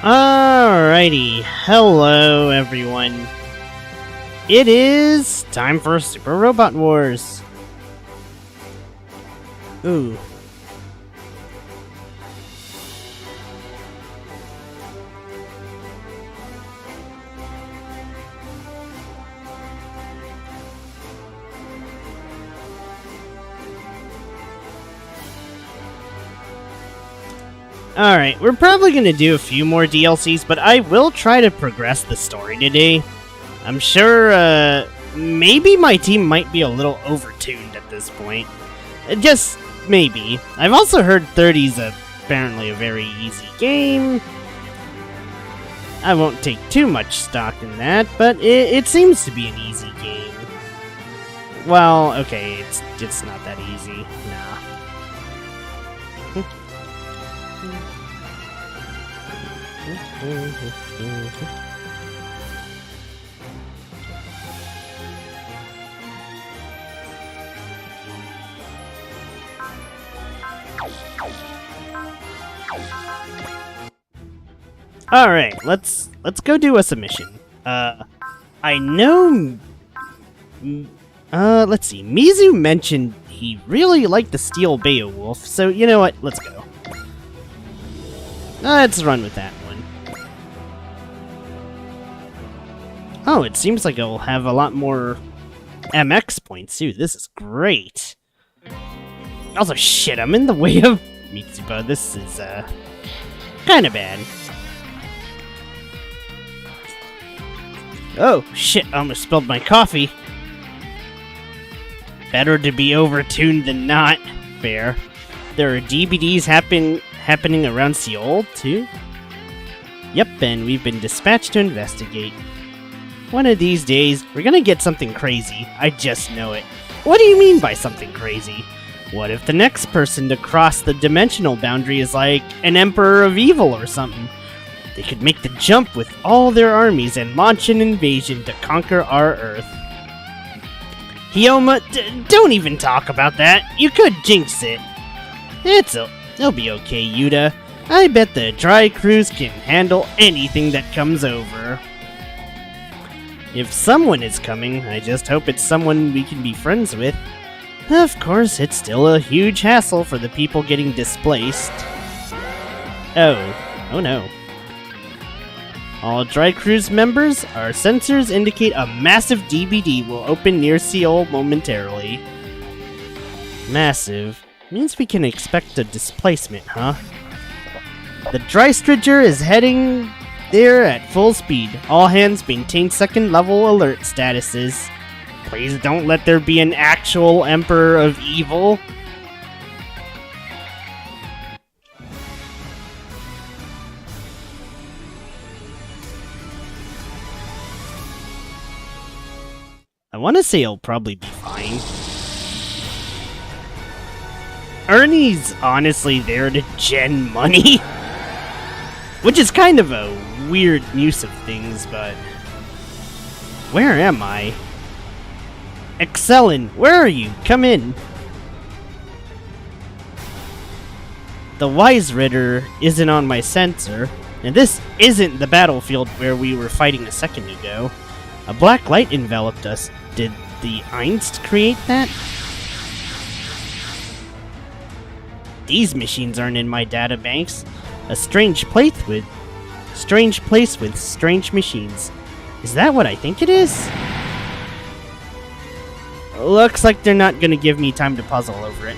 Alrighty, hello everyone. It is time for Super Robot Wars. Ooh. Alright, we're probably going to do a few more DLCs, but I will try to progress the story today. I'm sure, maybe my team might be a little overtuned at this point. Just maybe. I've also heard 30's apparently a very easy game. I won't take too much stock in that, but it seems to be an easy game. Well, okay, it's not that easy. Nah. Alright, let's go do a submission. I know... let's see. Mizu mentioned he really liked the Steel Beowulf, so you know what? Let's go. Let's run with that one. Oh, it seems like I'll have a lot more MX points too. This is great. Also, shit, I'm in the way of Mitsuba. This is, kinda bad. Oh, shit, I almost spilled my coffee. Better to be overtuned than not. Fair. There are DVDs happening around Seoul, too? Yep, and we've been dispatched to investigate. One of these days, we're gonna get something crazy. I just know it. What do you mean by something crazy? What if the next person to cross the dimensional boundary is like an Emperor of Evil or something? They could make the jump with all their armies and launch an invasion to conquer our Earth. Hyoma, don't even talk about that. You could jinx it. It'll be okay, Yuta. I bet the dry cruise can handle anything that comes over. If someone is coming, I just hope it's someone we can be friends with. Of course, it's still a huge hassle for the people getting displaced. Oh no. All Dry Cruise members, our sensors indicate a massive DVD will open near Seoul momentarily. Massive? Means we can expect a displacement, huh? The Drystriger is heading there at full speed. All hands maintain second level alert statuses. Please don't let there be an actual Emperor of Evil. I want to say he'll probably be fine. Ernie's honestly there to gen money. Which is kind of a weird use of things, but... Where am I? Excellin, where are you? Come in. The Wise Ritter isn't on my sensor, and this isn't the battlefield where we were fighting a second ago. A black light enveloped us. Did the Einst create that? These machines aren't in my databanks. A strange place with strange machines. Is that what I think it is? Looks like they're not gonna give me time to puzzle over it.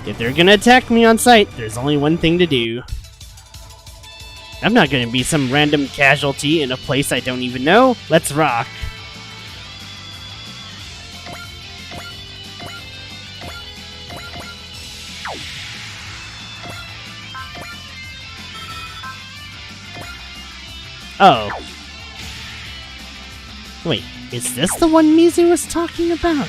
If they're gonna attack me on sight, there's only one thing to do. I'm not gonna be some random casualty in a place I don't even know. Let's rock. Oh. Wait, is this the one Mizu was talking about?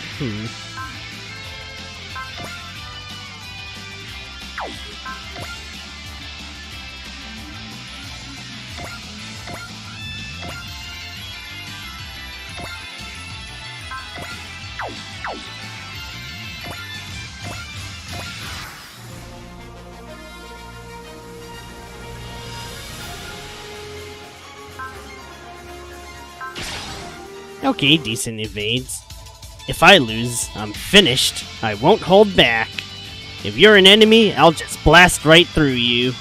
Okay, decent evades. If I lose, I'm finished. I won't hold back. If you're an enemy, I'll just blast right through you.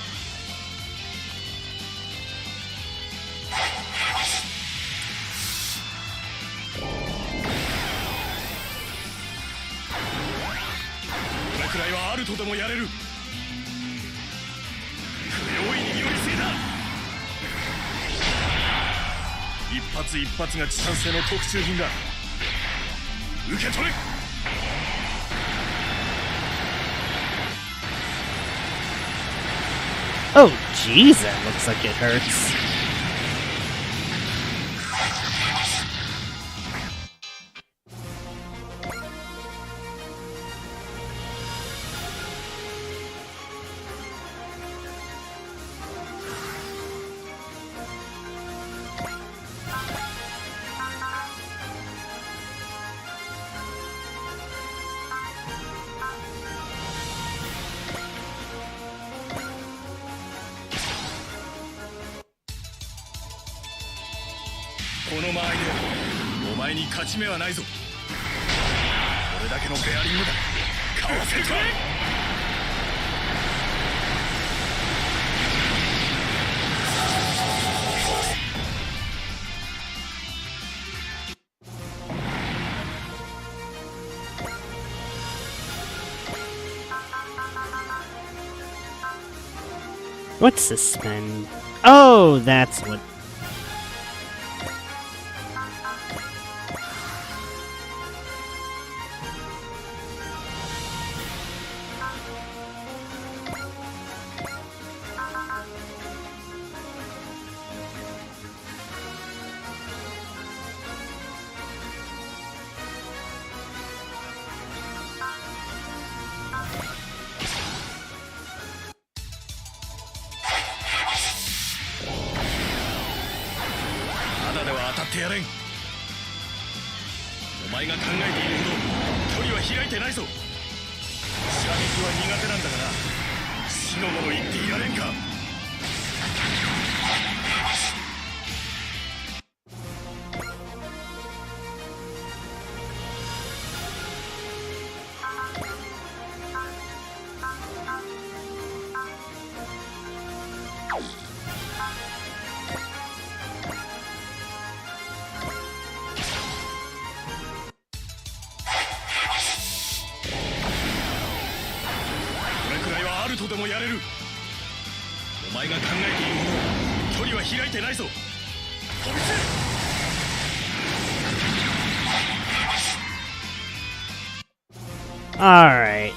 Oh, jeez, that looks like it hurts. What's suspend? Oh, that's what. Alright.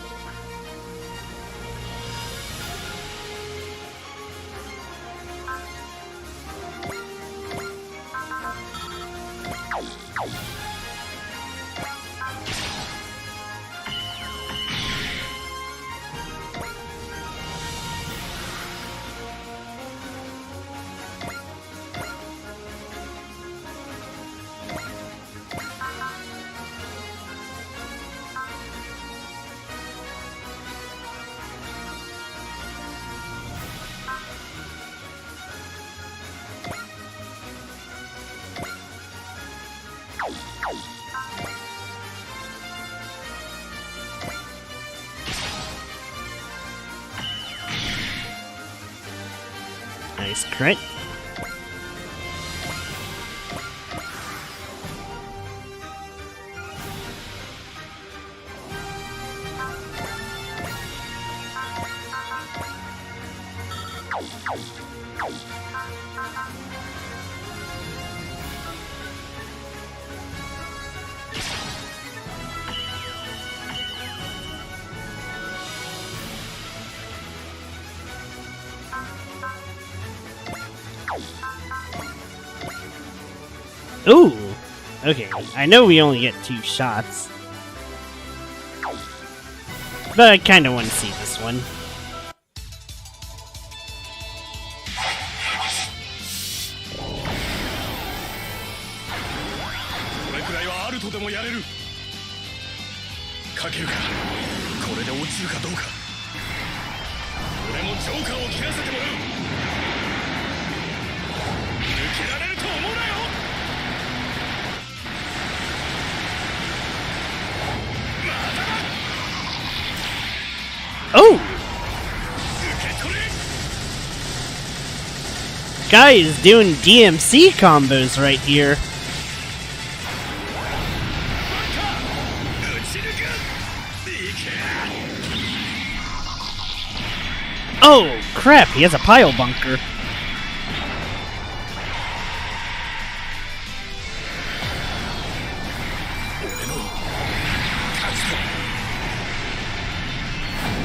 Nice crit. Ooh! Okay, I know we only get 2 shots. But I kinda want to see this one. Oh! Guy is doing DMC combos right here. Oh, crap, he has a pile bunker.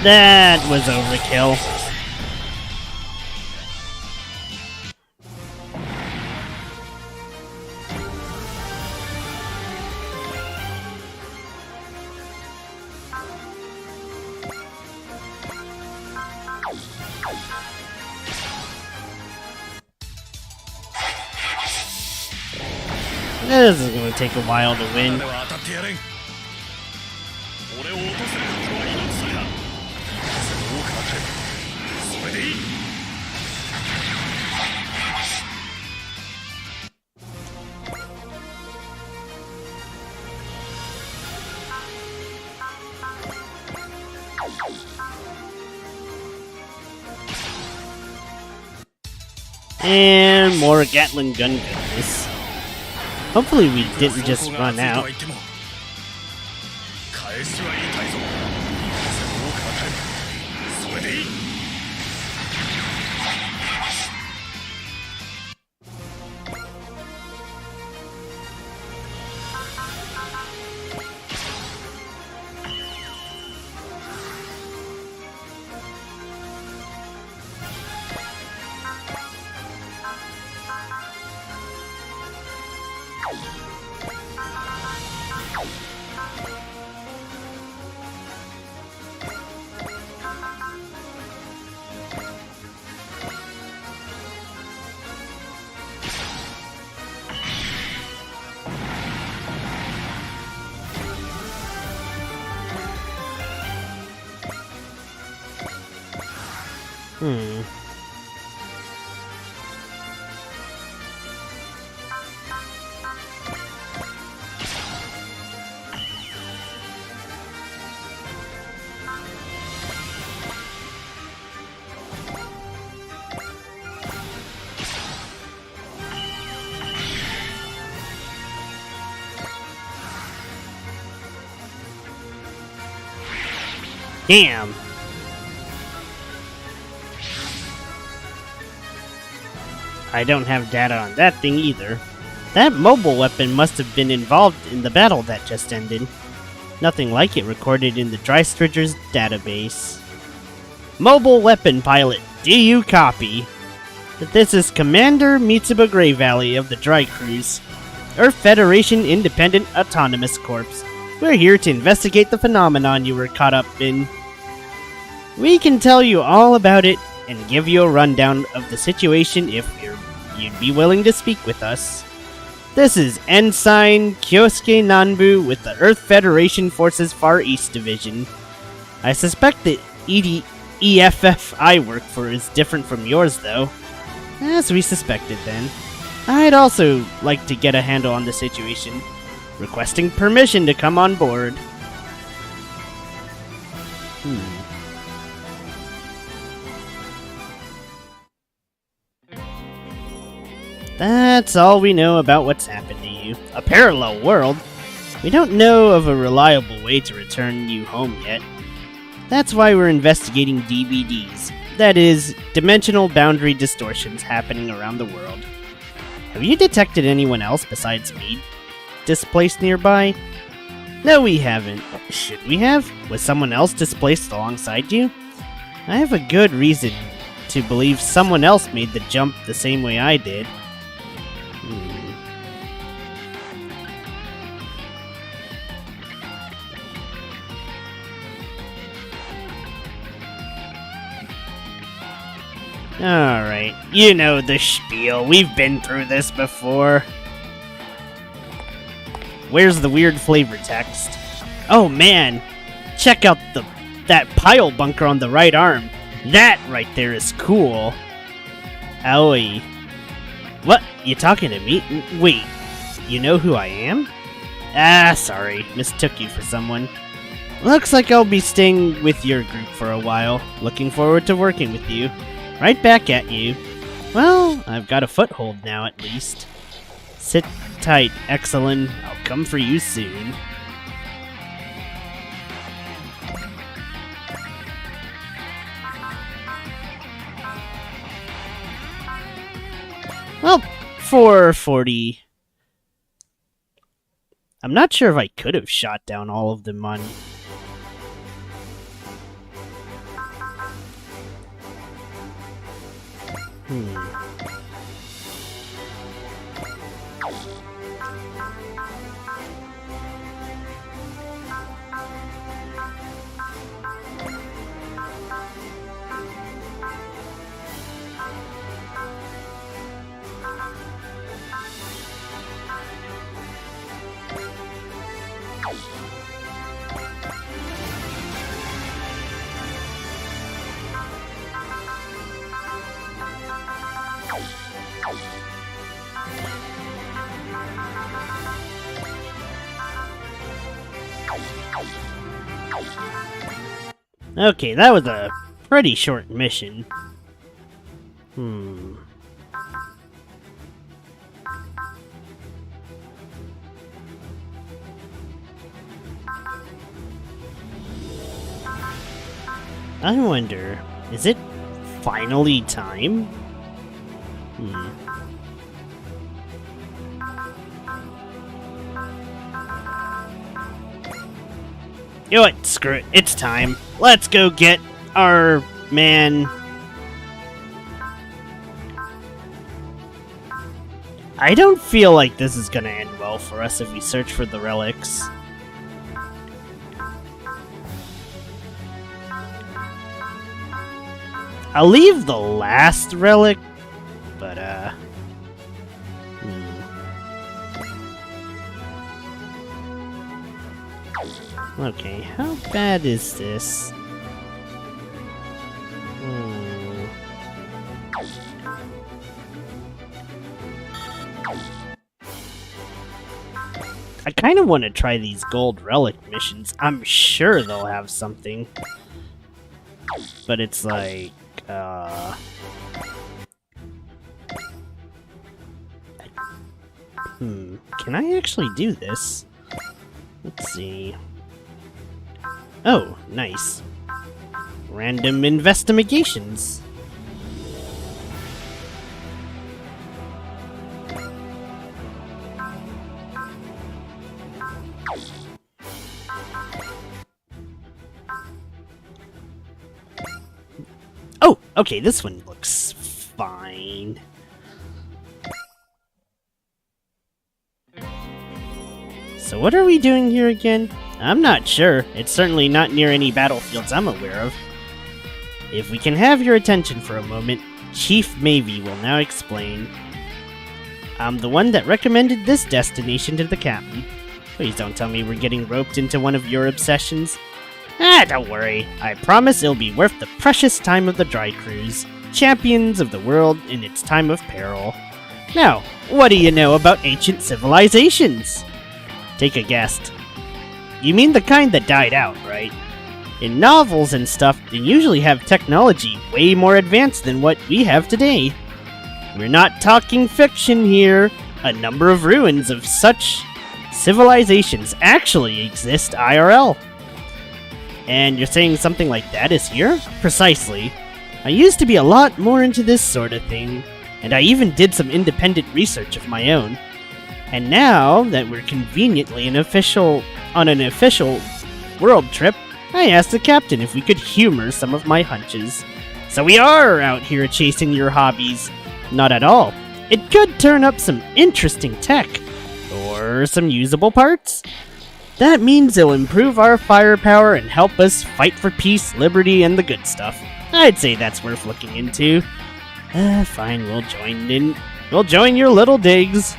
That was overkill. This is going to take a while to win. And more Gatling gun goodness. Hopefully we didn't just run out. Damn. I don't have data on that thing either. That mobile weapon must have been involved in the battle that just ended. Nothing like it recorded in the Drystrigger's database. Mobile weapon pilot, do you copy? This is Commander Mitsuba Grey Valley of the Dry Cruise, Earth Federation Independent Autonomous Corps. We're here to investigate the phenomenon you were caught up in. We can tell you all about it and give you a rundown of the situation if you'd be willing to speak with us. This is Ensign Kyosuke Nanbu with the Earth Federation Forces Far East Division. I suspect the EFF I work for is different from yours, though. As we suspected then. I'd also like to get a handle on the situation. Requesting permission to come on board. That's all we know about what's happened to you. A parallel world? We don't know of a reliable way to return you home yet. That's why we're investigating DBDs. That is, dimensional boundary distortions happening around the world. Have you detected anyone else besides me displaced nearby? No, we haven't. Should we have? Was someone else displaced alongside you? I have a good reason to believe someone else made the jump the same way I did. Alright, you know the spiel. We've been through this before. Where's the weird flavor text? Oh man, check out that pile bunker on the right arm. That right there is cool. Owie. What? You talking to me? Wait, you know who I am? Ah, sorry, mistook you for someone. Looks like I'll be staying with your group for a while. Looking forward to working with you. Right back at you. Well, I've got a foothold now at least. Sit tight, Excellent. I'll come for you soon. Well, 440. I'm not sure if I could have shot down all of them on... Okay, that was a pretty short mission. I wonder, is it finally time? You know what? Screw it. It's time. Let's go get our man. I don't feel like this is gonna end well for us if we search for the relics. I'll leave the last relic, but okay, how bad is this? I kind of want to try these gold relic missions. I'm sure they'll have something. But it's like, can I actually do this? Let's see. Oh, nice. Random investigations. Oh, okay, this one looks fine. So what are we doing here again? I'm not sure. It's certainly not near any battlefields I'm aware of. If we can have your attention for a moment, Chief Mavie will now explain. I'm the one that recommended this destination to the captain. Please don't tell me we're getting roped into one of your obsessions. Don't worry. I promise it'll be worth the precious time of the dry cruise. Champions of the world in its time of peril. Now, what do you know about ancient civilizations? Take a guess. You mean the kind that died out, right? In novels and stuff, they usually have technology way more advanced than what we have today. We're not talking fiction here. A number of ruins of such civilizations actually exist IRL. And you're saying something like that is here? Precisely. I used to be a lot more into this sort of thing, and I even did some independent research of my own. And now that we're conveniently on an official world trip, I asked the captain if we could humor some of my hunches. So we are out here chasing your hobbies. Not at all. It could turn up some interesting tech. Or some usable parts. That means it'll improve our firepower and help us fight for peace, liberty, and the good stuff. I'd say that's worth looking into. Fine, we'll join in. We'll join your little digs.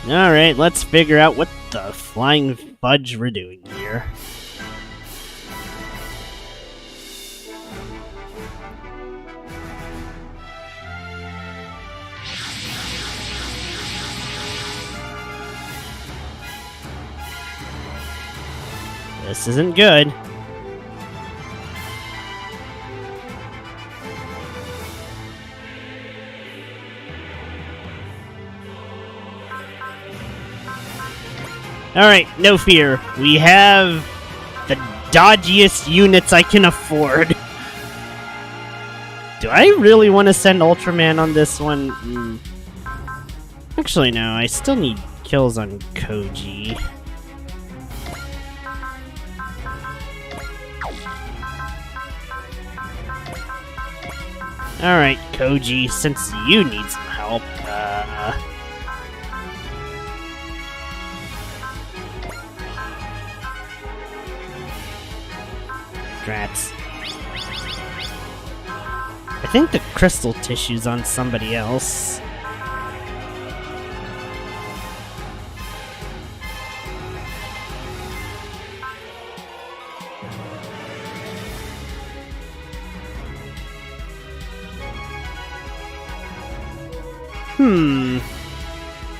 Alright, let's figure out what the flying fudge we're doing here. This isn't good. Alright, no fear. We have the dodgiest units I can afford. Do I really want to send Ultraman on this one? Actually, no. I still need kills on Koji. Alright, Koji, since you need some help, Drats. I think the crystal tissue's on somebody else.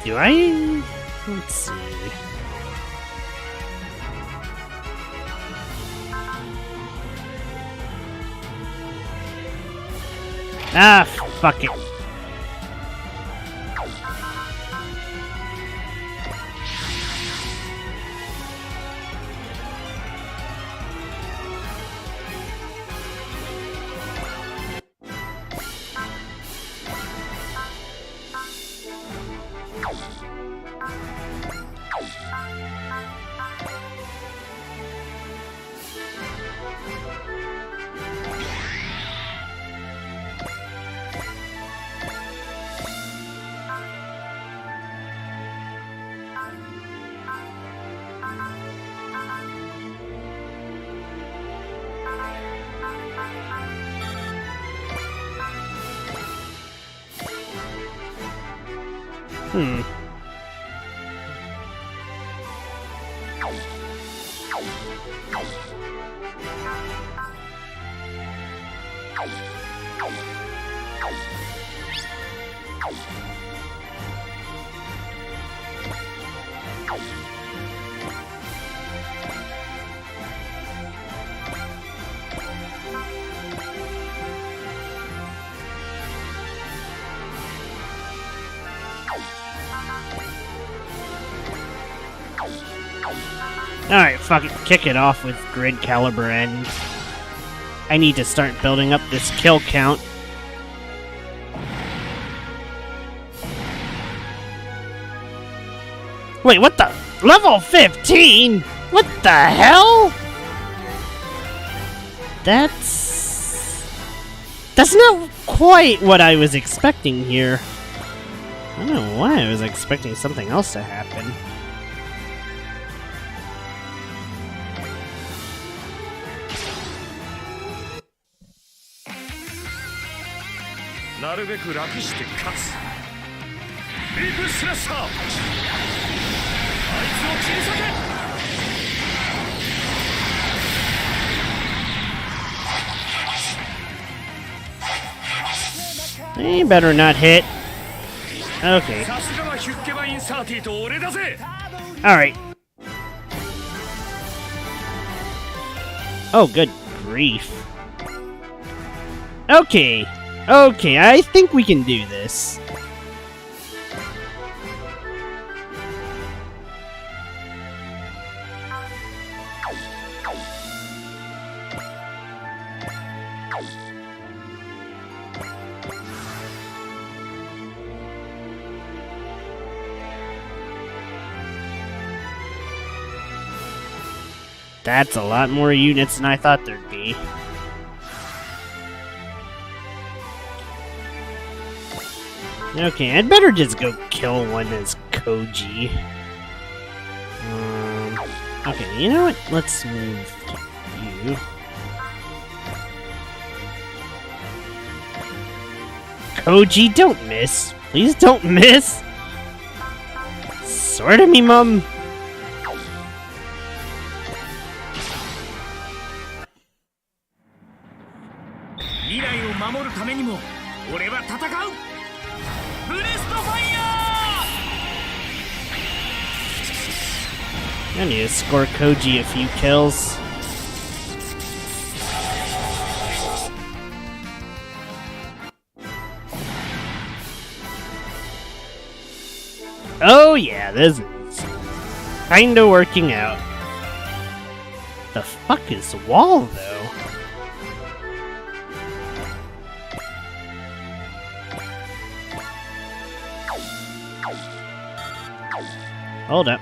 Do I? Let's see. Ah, fuck it. Alright, fuck it. Kick it off with Grid Caliber End. I need to start building up this kill count. Wait, what the? Level 15? What the hell? That's not quite what I was expecting here. I don't know why I was expecting something else to happen. He better not hit. Okay. Alright. Oh, good grief. Okay. Okay, I think we can do this. That's a lot more units than I thought there'd be. Okay, I'd better just go kill one as Koji. Okay, you know what? Let's move to you. Koji, don't miss. Please don't miss. Sword at me, Mum. I need to score Koji a few kills. Oh yeah, this is kinda working out. The fuck is wall, though? Hold up.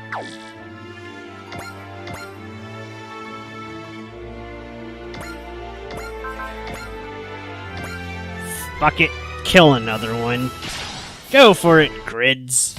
Fuck it. Kill another one. Go for it, grids.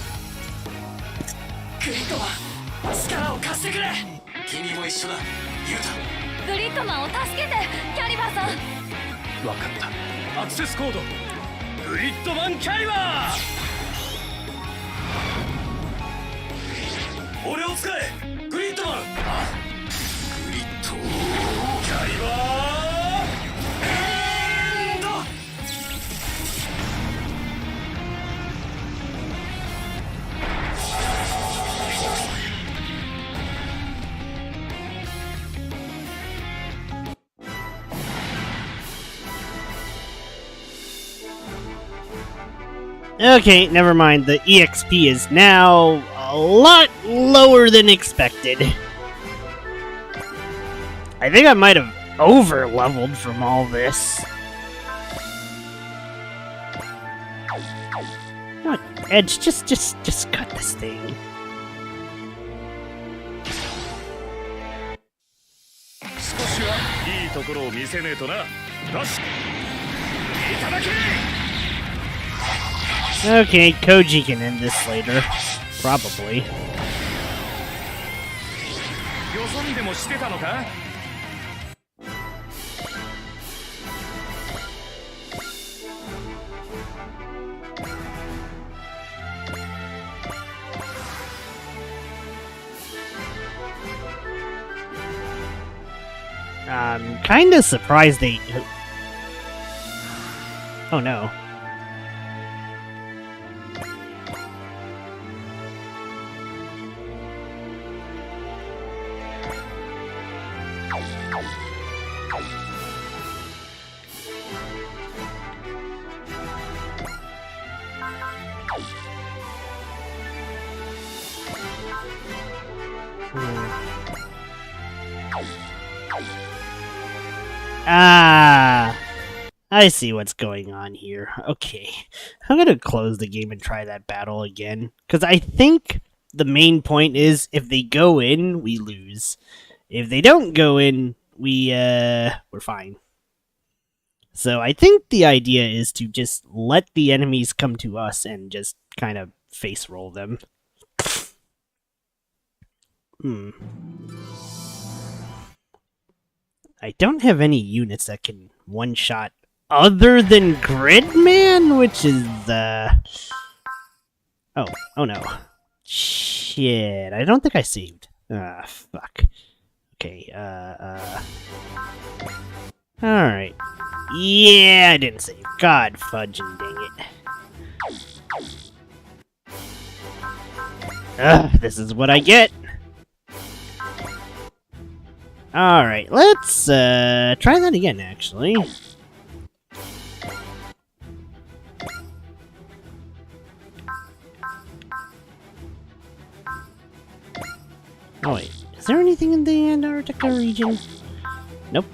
Okay, never mind. The EXP is now a lot lower than expected. I think I might have over-leveled from all this. What? Edge, just cut this thing. Okay, Koji can end this later. Probably. I'm kinda surprised they... Oh no. Ah, I see what's going on here. Okay, I'm gonna close the game and try that battle again. Because I think the main point is if they go in, we lose. If they don't go in, we're fine. So I think the idea is to just let the enemies come to us and just kind of face roll them. I don't have any units that can one-shot other than Gridman, which is, Oh no. Shit, I don't think I saved. Ah, fuck. Okay, Alright. Yeah, I didn't save. God fudging dang it. Ugh, this is what I get. Alright, let's try that again, actually. Oh wait, is there anything in the Antarctica region? Nope.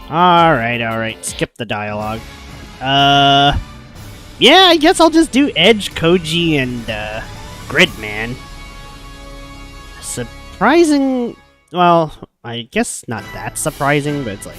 Alright, skip the dialogue. Yeah, I guess I'll just do Edge, Koji, and, Gridman. Surprising... Well, I guess not that surprising, but it's like...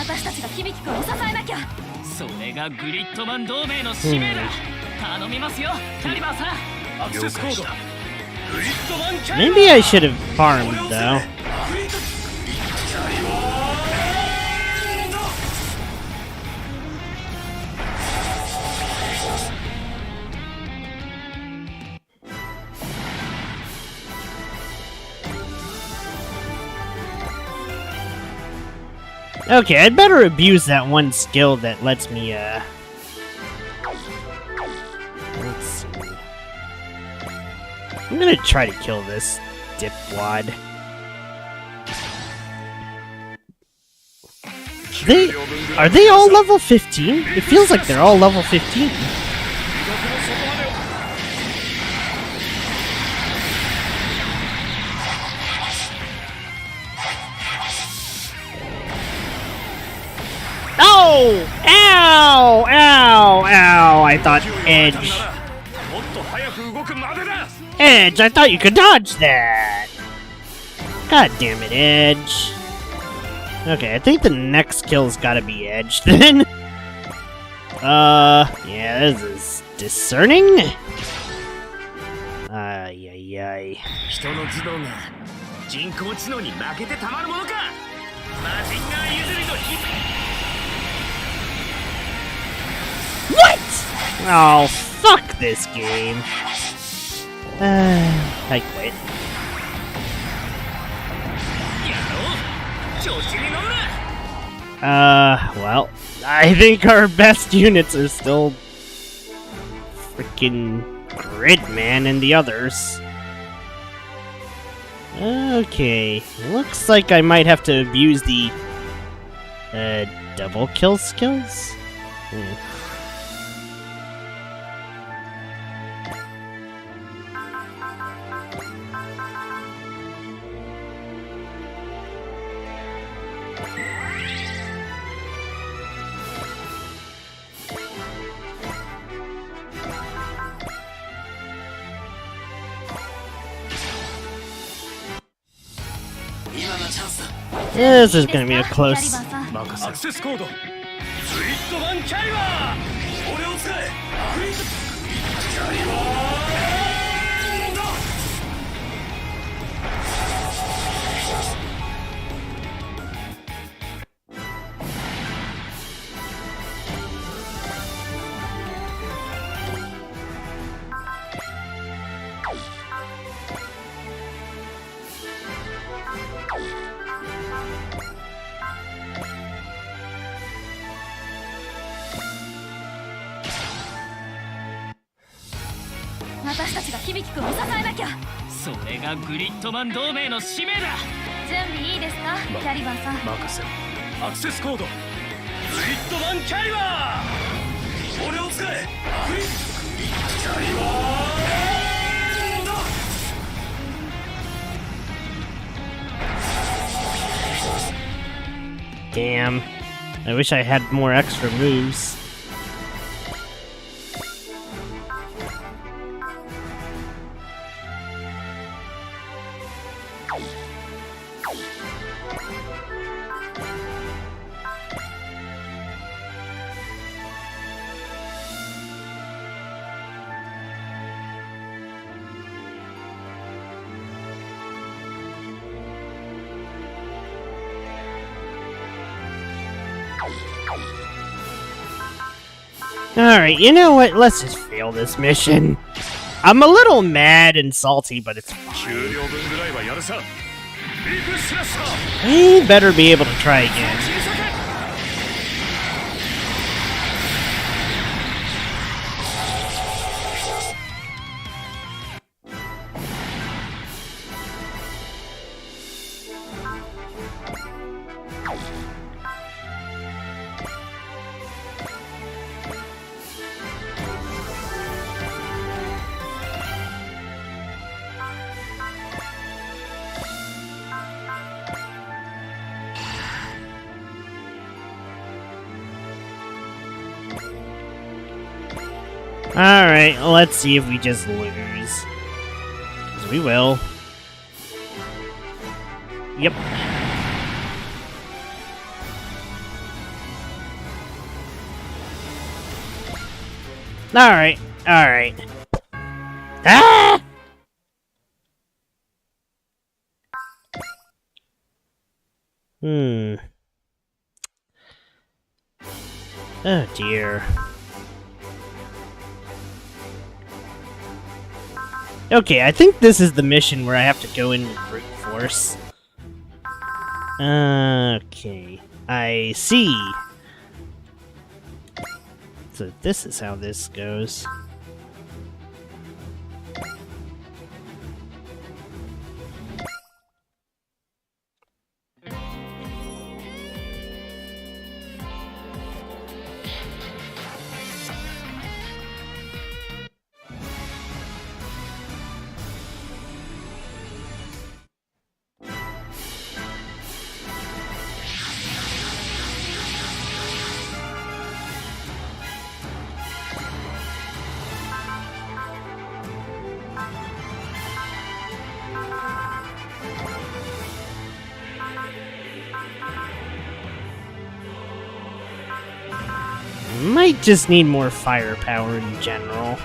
私たちが響君を支えなきゃ。それがグリッドマン同盟の使命だ。頼みますよ、キャリバーさん。アクセスコード。Maybe I should have farmed though. Okay, I'd better abuse that one skill that lets me, let's see. I'm gonna try to kill this dipwad. Are they all level 15? It feels like they're all level 15. Oh! Ow! Ow! Ow! I thought Edge. Edge, I thought you could dodge that! God damn it, Edge. Okay, I think the next kill's gotta be Edge, then. Yeah, this is discerning? Ay, ay, ay. What? Oh, fuck this game. I quit. Well, I think our best units are still freaking Gridman and the others. Okay, looks like I might have to abuse the, double kill skills? This is gonna be a close. Damn. I wish I had more extra moves. Alright, you know what? Let's just fail this mission. I'm a little mad and salty, but it's fine. We better be able to try again. Alright, let's see if we just lose. 'Cause we will. Yep. Alright, alright. Ah! Oh dear. Okay, I think this is the mission where I have to go in with brute force. Okay, I see. So this is how this goes. Might just need more firepower in general.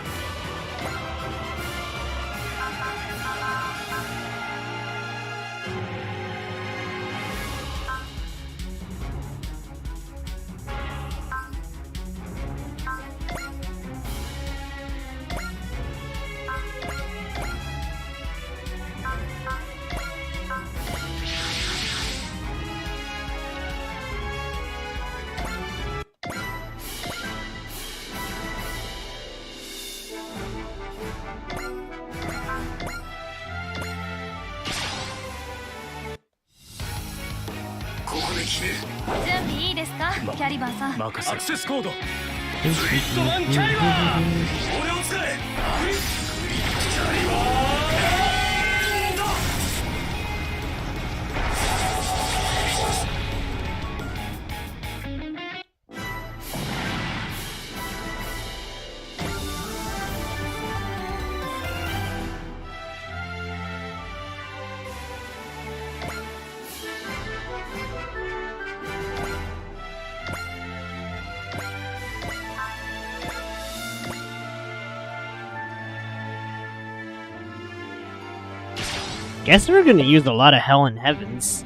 Guess we're gonna use a lot of Hell in Heavens.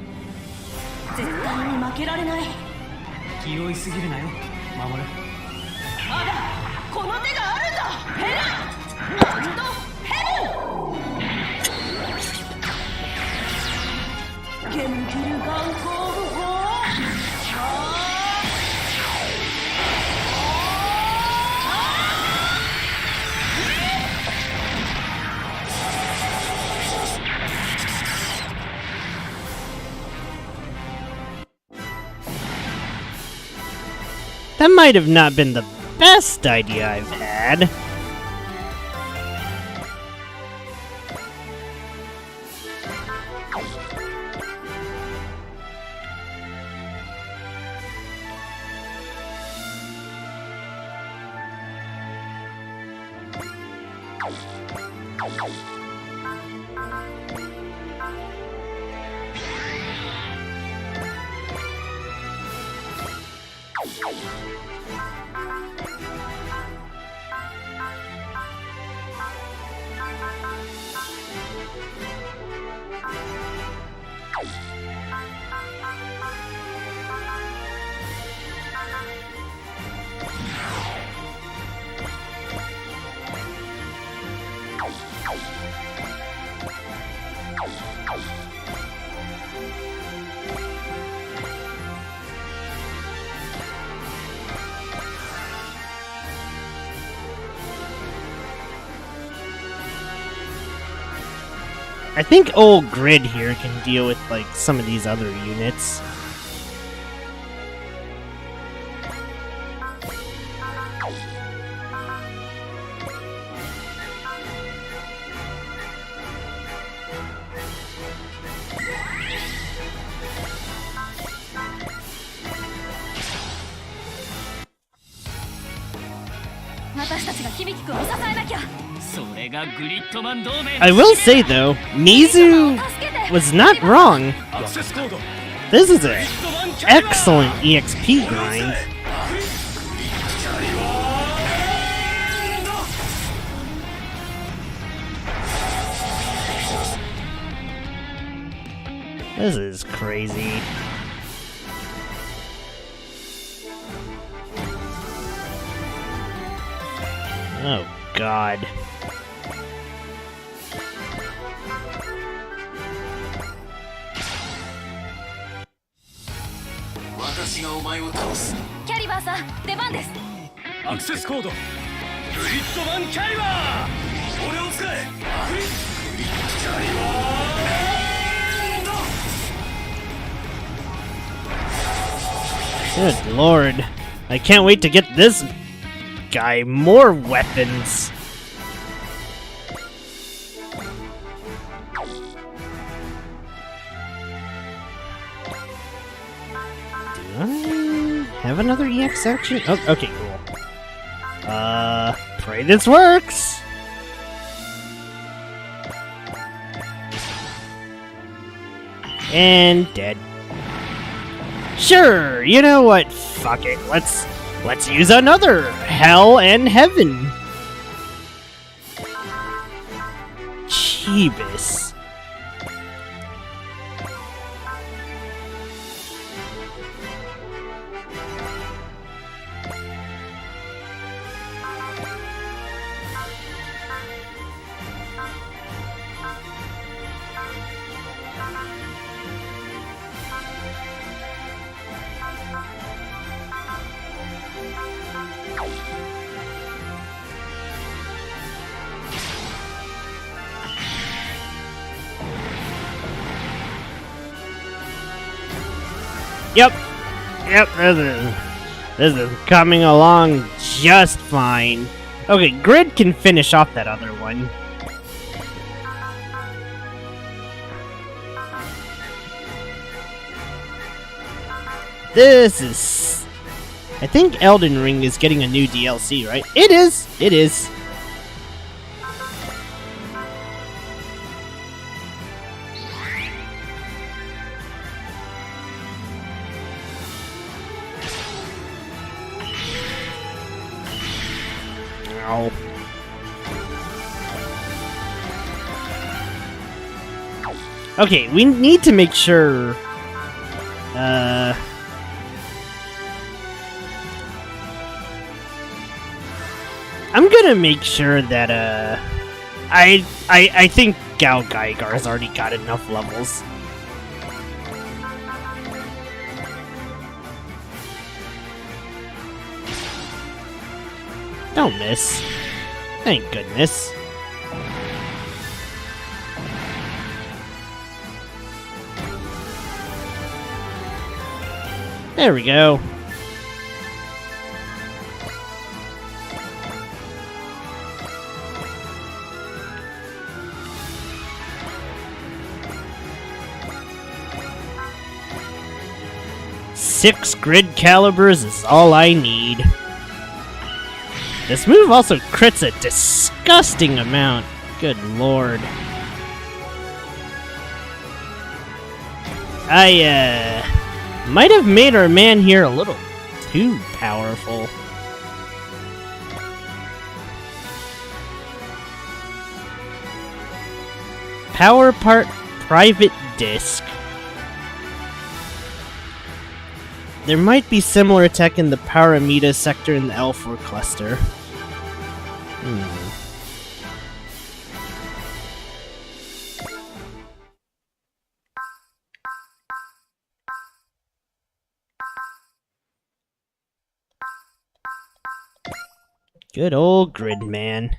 That might have not been the best idea I've had. I think old Grid here can deal with, like, some of these other units. I will say though, Mizu was not wrong. This is an excellent EXP grind. This is crazy. Oh, God. Access code. Gridman Caliber. Good lord. I can't wait to get this guy more weapons. Do I have another EX action? Oh, okay, cool. Pray this works! And dead. Sure, you know what? Fuck it. Let's use another Hell and Heaven. Jeebus. Yep, this is coming along just fine. Okay, Grid can finish off that other one. This is... I think Elden Ring is getting a new DLC, right? It is! It is. Okay, we need to make sure... I'm gonna make sure that, I think Gao Gaigar's already got enough levels. Don't miss. Thank goodness. There we go. Six grid calibers is all I need. This move also crits a disgusting amount. Good lord. I, might have made our man here a little too powerful. Power part private disk. There might be similar tech in the Paramita sector in the L4 cluster. Good old Grid Man.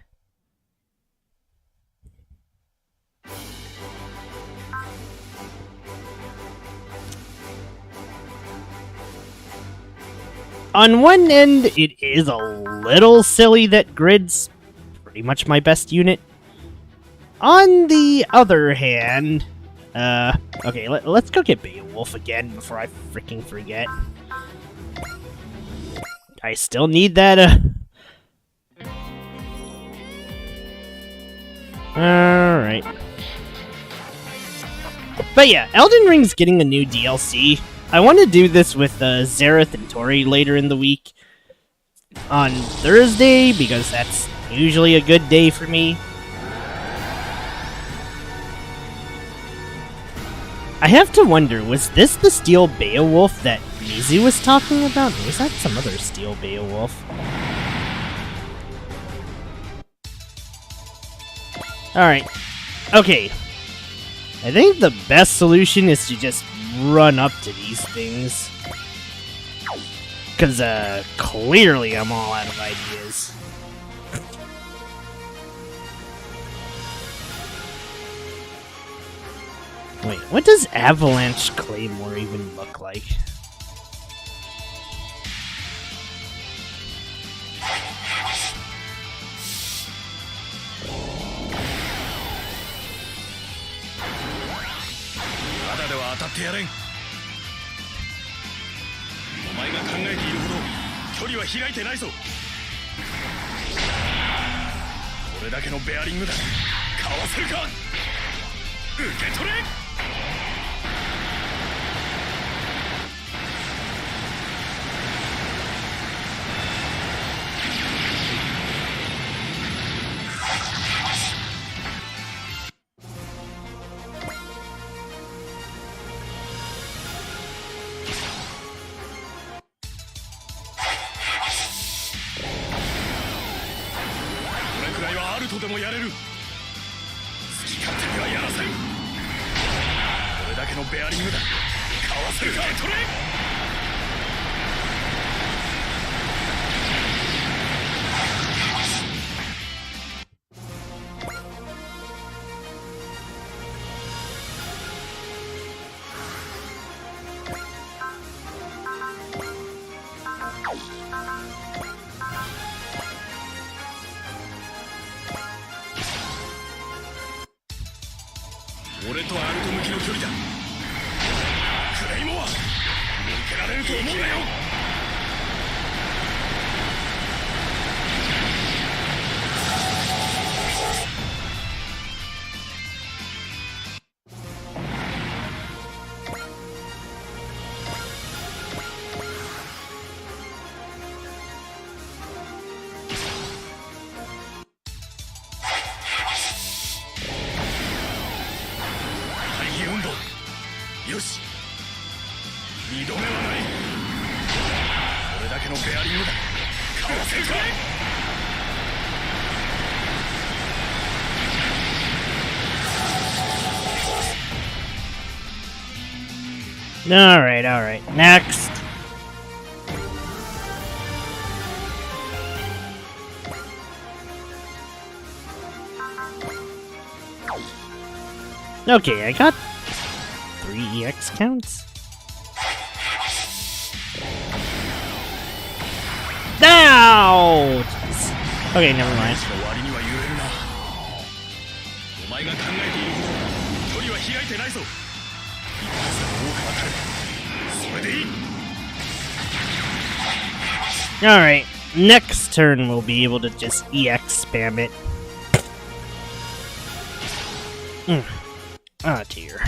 On one end, it is a little silly that Grid's pretty much my best unit. On the other hand, okay, let's go get Beowulf again before I freaking forget. I still need that, Alright. But yeah, Elden Ring's getting a new DLC. I want to do this with Xerath and Tori later in the week on Thursday, because that's usually a good day for me. I have to wonder, was this the steel Beowulf that Mizu was talking about? Or was that some other steel Beowulf? Alright. Okay. I think the best solution is to just run up to these things. Because, clearly I'm all out of ideas. Wait, what does Avalanche Claymore even look like? Alright, next! Okay, I got 3 EX counts? Ow! Jeez. Okay, never mind. Alright, next turn we'll be able to just EX spam it. Oh dear.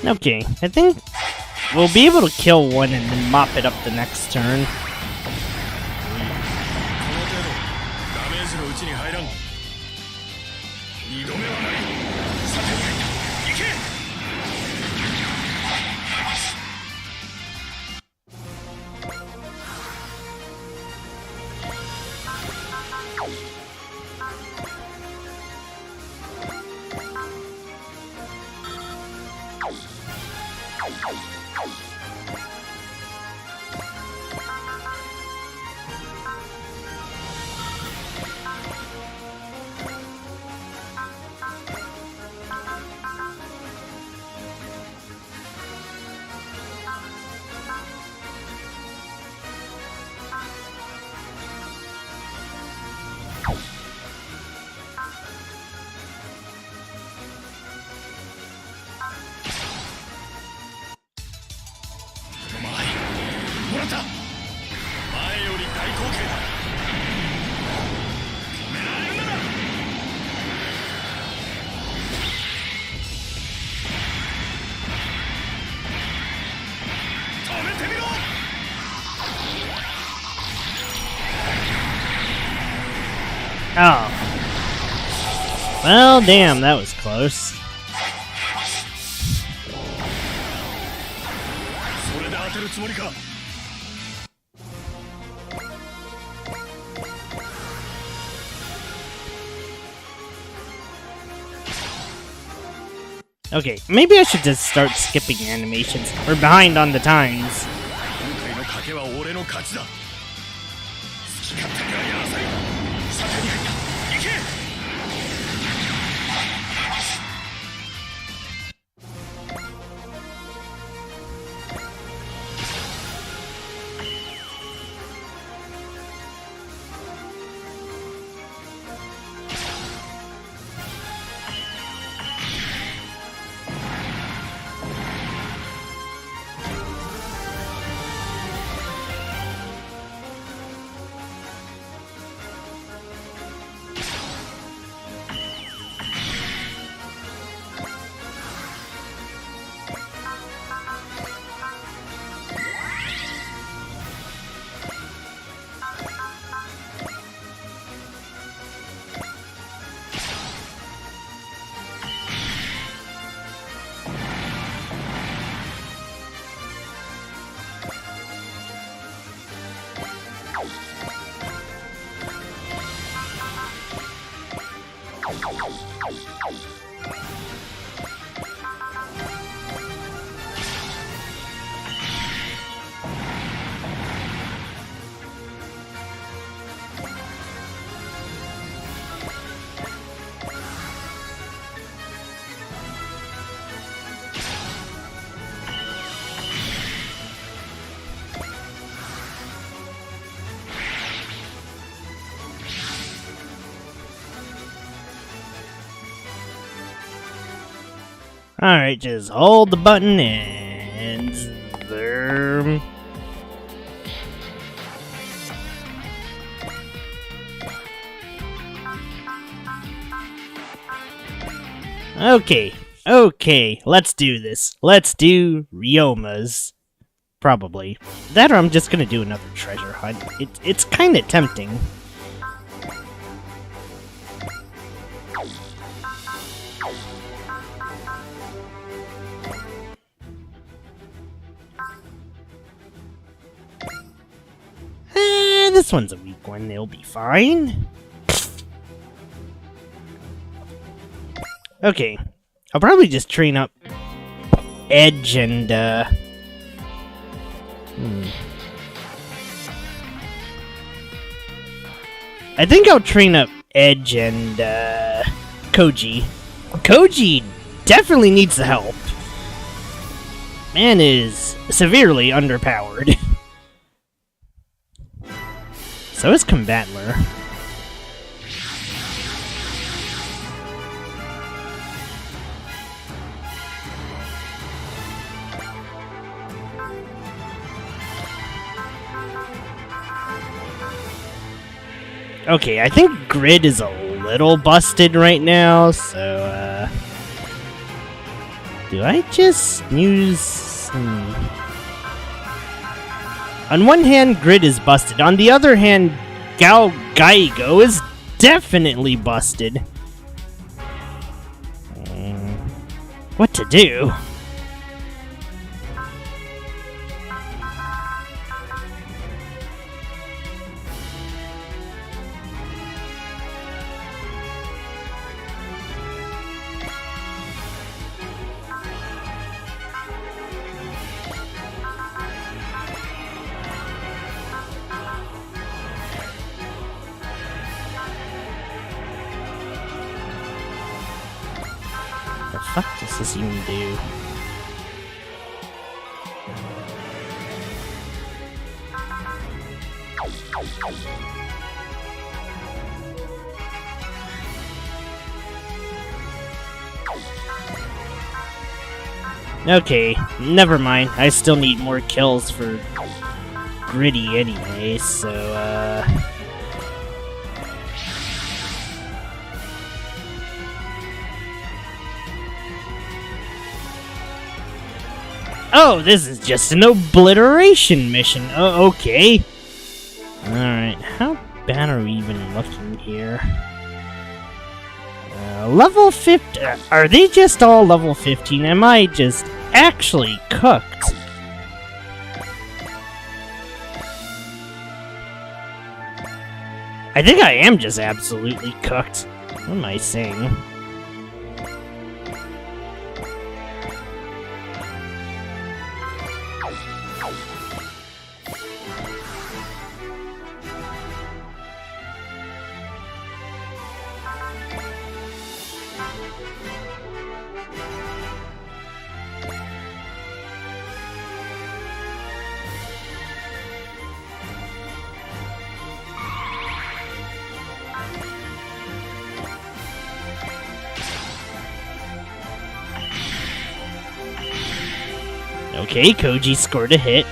Okay, I think we'll be able to kill one and then mop it up the next turn. Oh. Well, damn, that was close. Okay, maybe I should just start skipping animations. We're behind on the times. Alright, just hold the button and... Okay, let's do this. Let's do Ryoma's. Probably. That or I'm just gonna do another treasure hunt. It's kinda tempting. This one's a weak one, it'll be fine. Okay, I'll probably just train up Edge and, I think I'll train up Edge and, Koji. Koji definitely needs the help. Man is severely underpowered. So is Combatler. Okay, I think Grid is a little busted right now, so, do I just use... On one hand, Grid is busted. On the other hand, Gaigo is definitely busted. What to do? What the fuck does this even do? Okay, never mind. I still need more kills for Gritty anyway, so, Oh, this is just an obliteration mission. Oh, okay. Alright, how bad are we even looking here. Level 50. Are they just all level 15? Am I just actually cooked? I think I am just absolutely cooked. What am I saying? Okay, Koji scored a hit.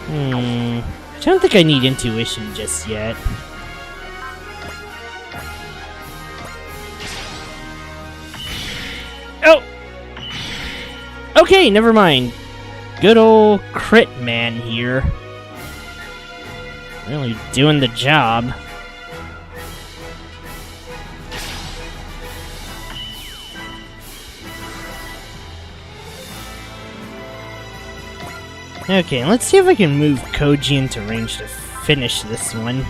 I don't think I need intuition just yet. Oh! Okay, never mind. Good old crit man here. Really doing the job. Okay, let's see if I can move Koji into range to finish this one.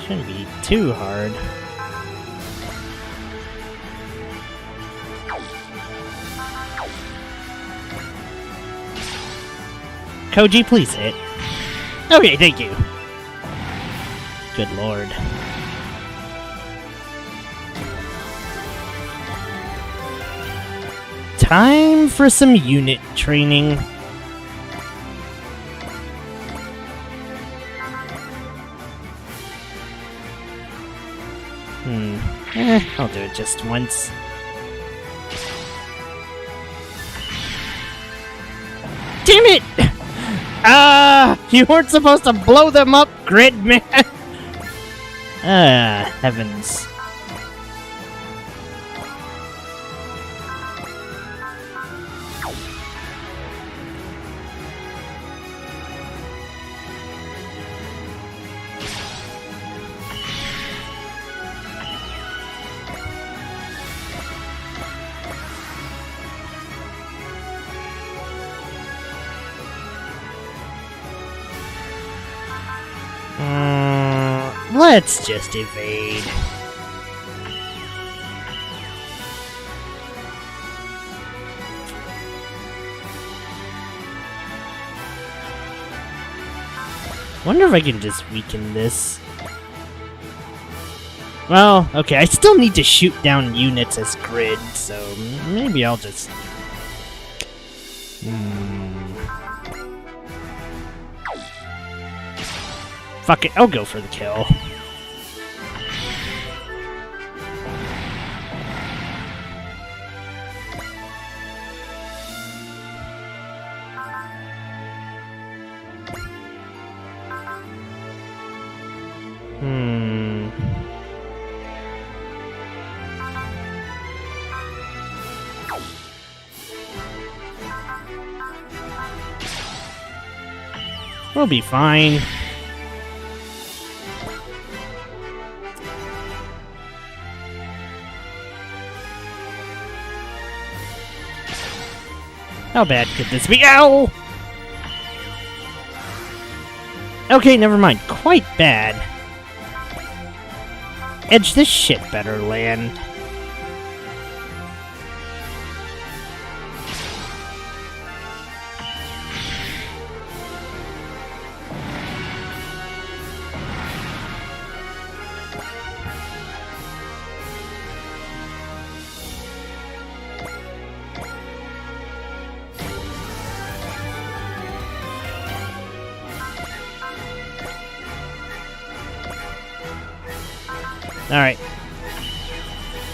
Shouldn't be too hard. Koji, please hit. Okay, thank you. Good lord. Time for some unit training. I'll do it just once. Damn it! You weren't supposed to blow them up, Grid Man! Heavens. Let's just evade. Wonder if I can just weaken this. Well, okay, I still need to shoot down units as grid, so maybe I'll just... Fuck it, I'll go for the kill. We'll be fine. How bad could this be? Ow! Okay, never mind. Quite bad. Edge, this shit better land. Alright.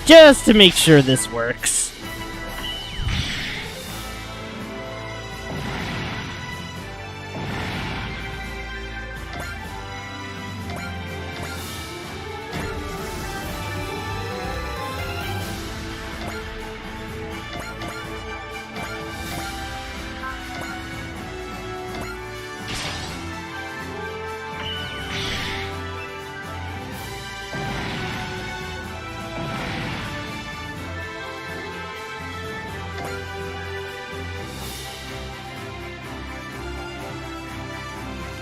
Just to make sure this works.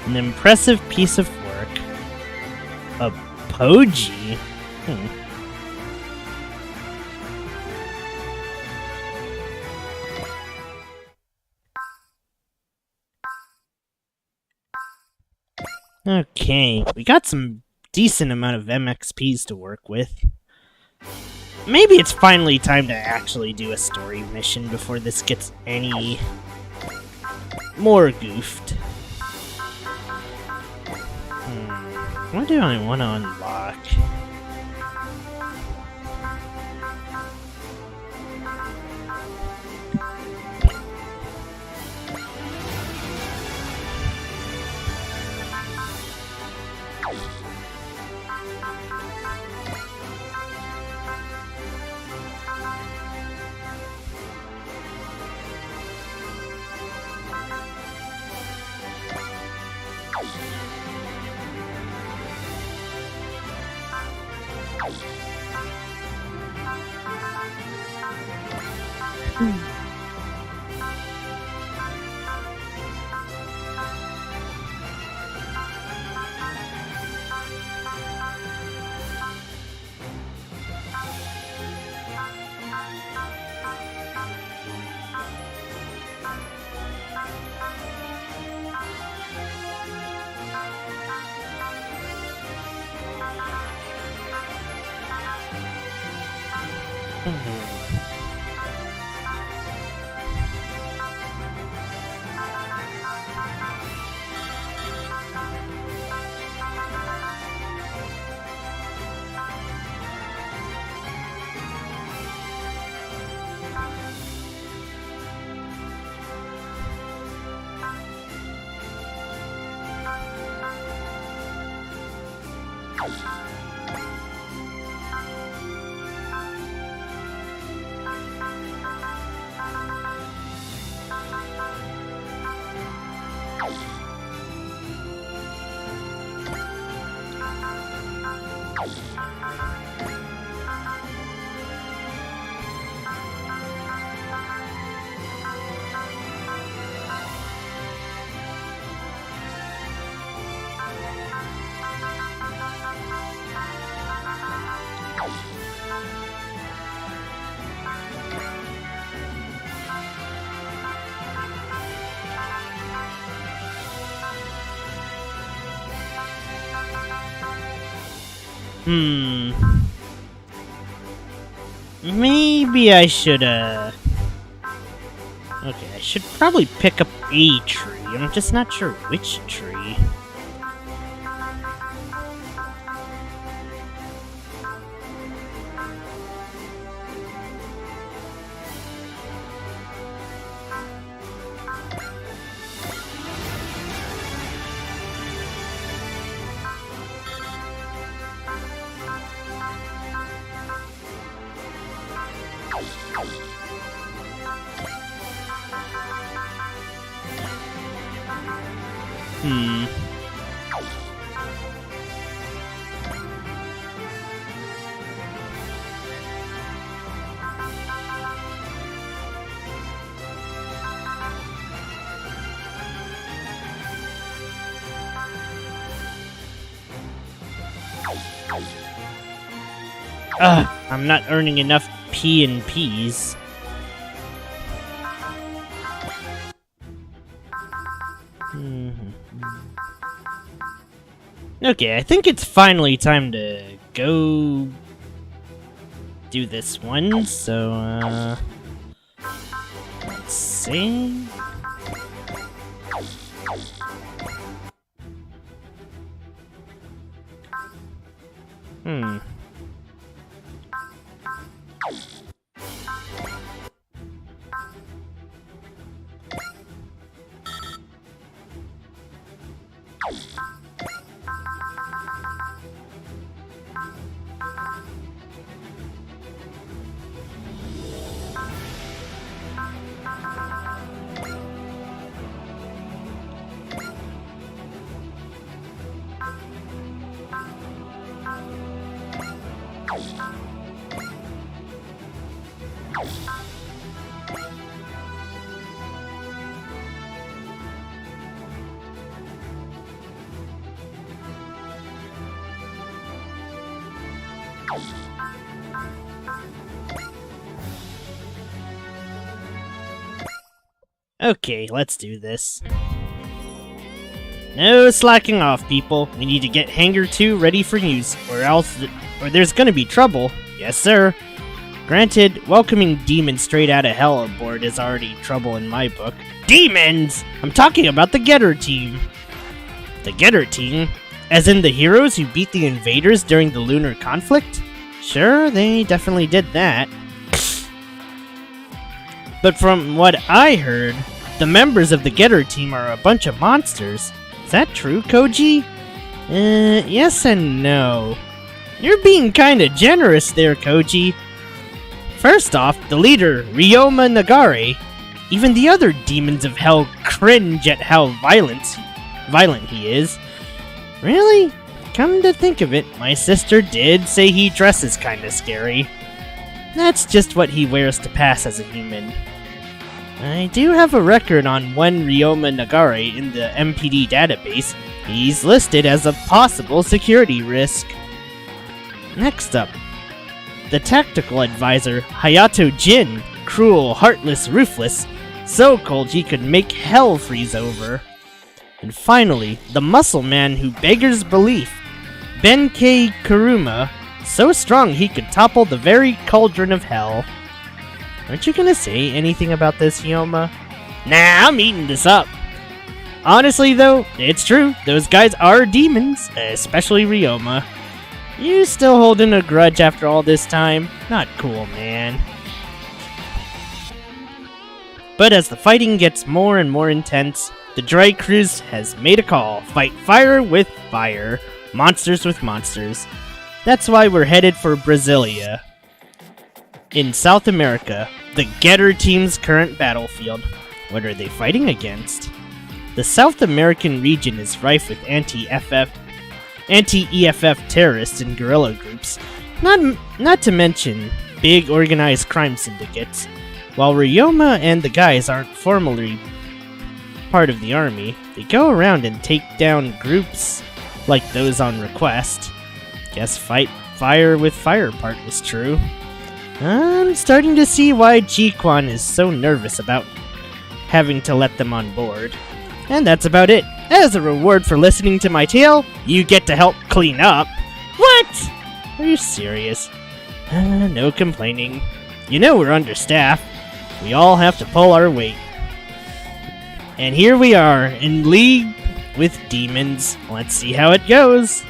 An impressive piece of work. A poji? Okay, we got some decent amount of MXPs to work with. Maybe it's finally time to actually do a story mission before this gets any more goofed. What do I want to unlock? Maybe I should, Okay, I should probably pick up a tree. I'm just not sure which tree. I'm not earning enough P and Ps. Okay, I think it's finally time to go do this one, so, let's see. Okay, let's do this. No slacking off, people. We need to get Hangar 2 ready for use, or there's gonna be trouble. Yes, sir. Granted, welcoming demons straight out of hell aboard is already trouble in my book. Demons! I'm talking about the Getter team. The Getter team? As in the heroes who beat the invaders during the lunar conflict? Sure, they definitely did that. But from what I heard, the members of the Getter team are a bunch of monsters. Is that true, Koji? Yes and no. You're being kinda generous there, Koji. First off, the leader, Ryoma Nagare, even the other demons of hell cringe at how violent he is. Really? Come to think of it, my sister did say he dresses kinda scary. That's just what he wears to pass as a human. I do have a record on one Ryoma Nagare in the MPD database. He's listed as a possible security risk. Next up, the tactical advisor Hayato Jin, cruel, heartless, ruthless, so cold he could make hell freeze over. And finally, the muscle man who beggars belief, Benkei Kuruma, so strong he could topple the very cauldron of hell. Aren't you gonna say anything about this, Hyoma? Nah, I'm eating this up. Honestly though, it's true, those guys are demons, especially Ryoma. You still holding a grudge after all this time? Not cool, man. But as the fighting gets more and more intense, the Dry Cruise has made a call. Fight fire with fire, monsters with monsters. That's why we're headed for Brasilia. In South America, the Getter team's current battlefield. What are they fighting against? The South American region is rife with anti-EFF terrorists and guerrilla groups, not to mention big organized crime syndicates. While Ryoma and the guys aren't formally part of the army, they go around and take down groups like those on request. Guess fight fire with fire part was true. I'm starting to see why Ji-Quan is so nervous about having to let them on board. And that's about it. As a reward for listening to my tale, you get to help clean up. What? Are you serious? No complaining. You know we're understaffed. We all have to pull our weight. And here we are, in league with demons. Let's see how it goes.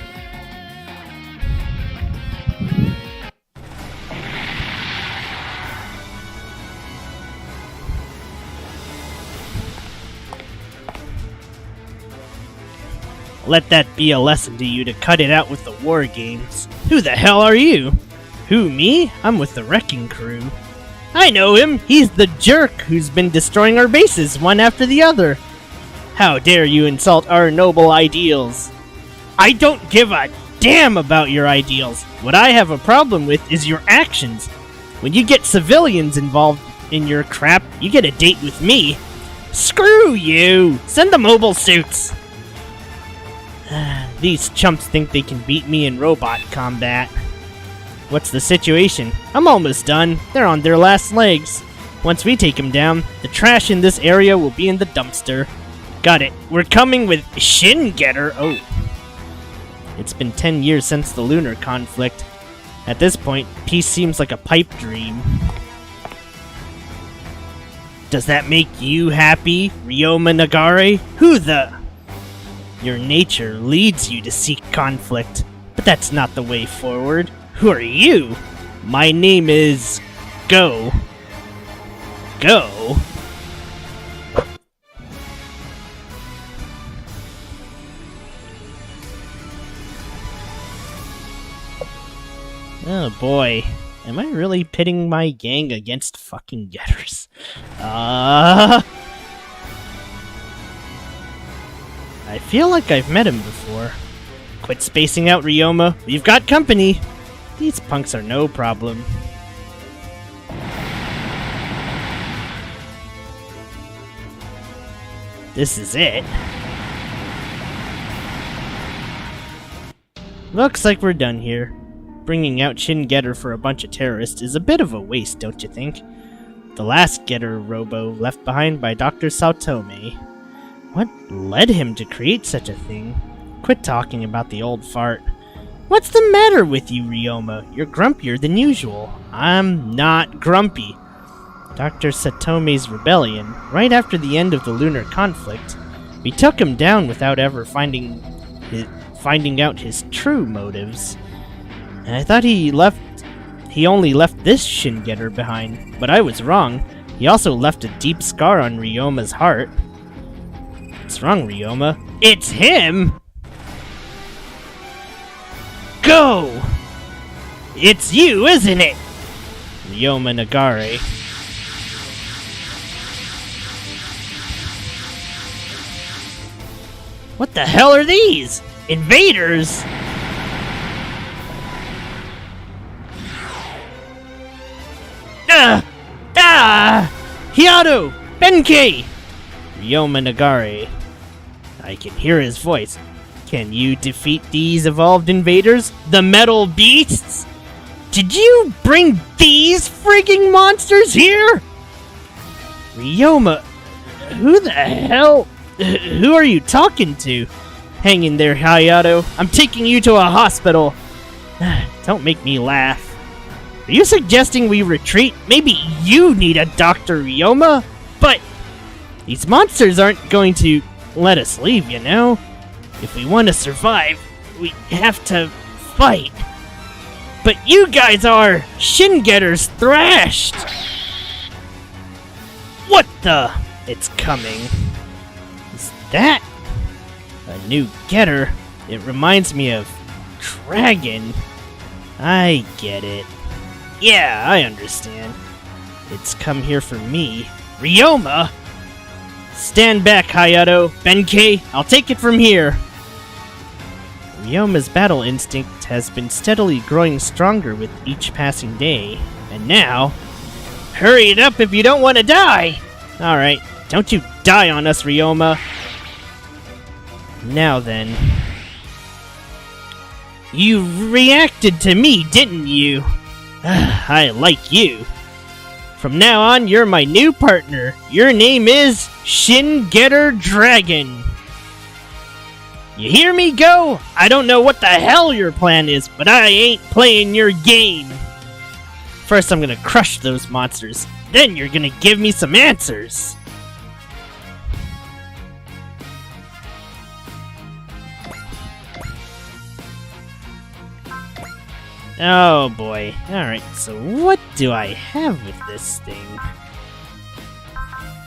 Let that be a lesson to you to cut it out with the war games. Who the hell are you? Who, me? I'm with the Wrecking Crew. I know him! He's the jerk who's been destroying our bases one after the other. How dare you insult our noble ideals? I don't give a damn about your ideals. What I have a problem with is your actions. When you get civilians involved in your crap, you get a date with me. Screw you! Send the mobile suits! These chumps think they can beat me in robot combat. What's the situation? I'm almost done. They're on their last legs. Once we take them down, the trash in this area will be in the dumpster. Got it. We're coming with Shin Getter. Oh. It's been 10 years since the lunar conflict. At this point, peace seems like a pipe dream. Does that make you happy, Ryoma Nagare? Who the... Your nature leads you to seek conflict, but that's not the way forward. Who are you? My name is... Go. Go? Oh boy. Am I really pitting my gang against fucking getters? I feel like I've met him before. Quit spacing out, Ryoma. We've got company. These punks are no problem. This is it. Looks like we're done here. bringing out Shin Getter for a bunch of terrorists is a bit of a waste, don't you think? The last Getter robo left behind by Dr. Saotome. What led him to create such a thing? Quit talking about the old fart. What's the matter with you, Ryoma? You're grumpier than usual. I'm not grumpy. Dr. Satome's rebellion, right after the end of the lunar conflict, we took him down without ever finding out his true motives. And I thought he only left this Shin Getter behind, but I was wrong. He also left a deep scar on Ryoma's heart. What's wrong, Ryoma? It's him! Go! It's you, isn't it? Ryoma Nagare. What the hell are these? Invaders? Hiado! Benkei! Ryoma Nagare. I can hear his voice. Can you defeat these evolved invaders? The metal beasts? Did you bring these frigging monsters here? Ryoma, who the hell? Who are you talking to? Hang in there, Hayato. I'm taking you to a hospital. Don't make me laugh. Are you suggesting we retreat? Maybe you need a Dr. Ryoma? But these monsters aren't going to let us leave, you know? If we want to survive, we have to fight. But you guys are Shin Getters thrashed! What the? It's coming. Is that a new Getter? It reminds me of Dragon. I get it. Yeah, I understand. It's come here for me. Ryoma! Stand back, Hayato. Benkei, I'll take it from here. Ryoma's battle instinct has been steadily growing stronger with each passing day. And now... Hurry it up if you don't want to die! Alright, don't you die on us, Ryoma. Now then... You reacted to me, didn't you? I like you. From now on, you're my new partner. Your name is Shin Getter Dragon. You hear me, Go? I don't know what the hell your plan is, but I ain't playing your game. First, I'm gonna crush those monsters. Then you're gonna give me some answers. Oh boy. Alright, so what do I have with this thing?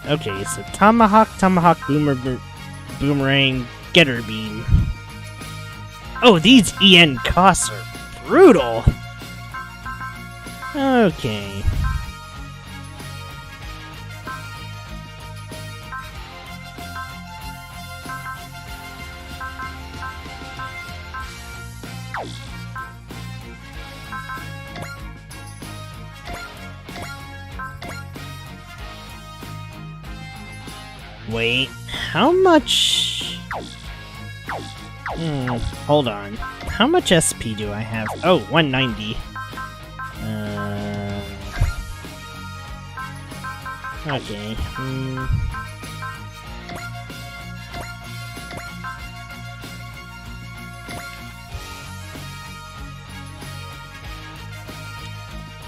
Okay, so Tomahawk, Boomerang, Getter Beam. Oh, these EN costs are brutal! Okay. Wait, how much... hold on. How much SP do I have? Oh, 190. Okay.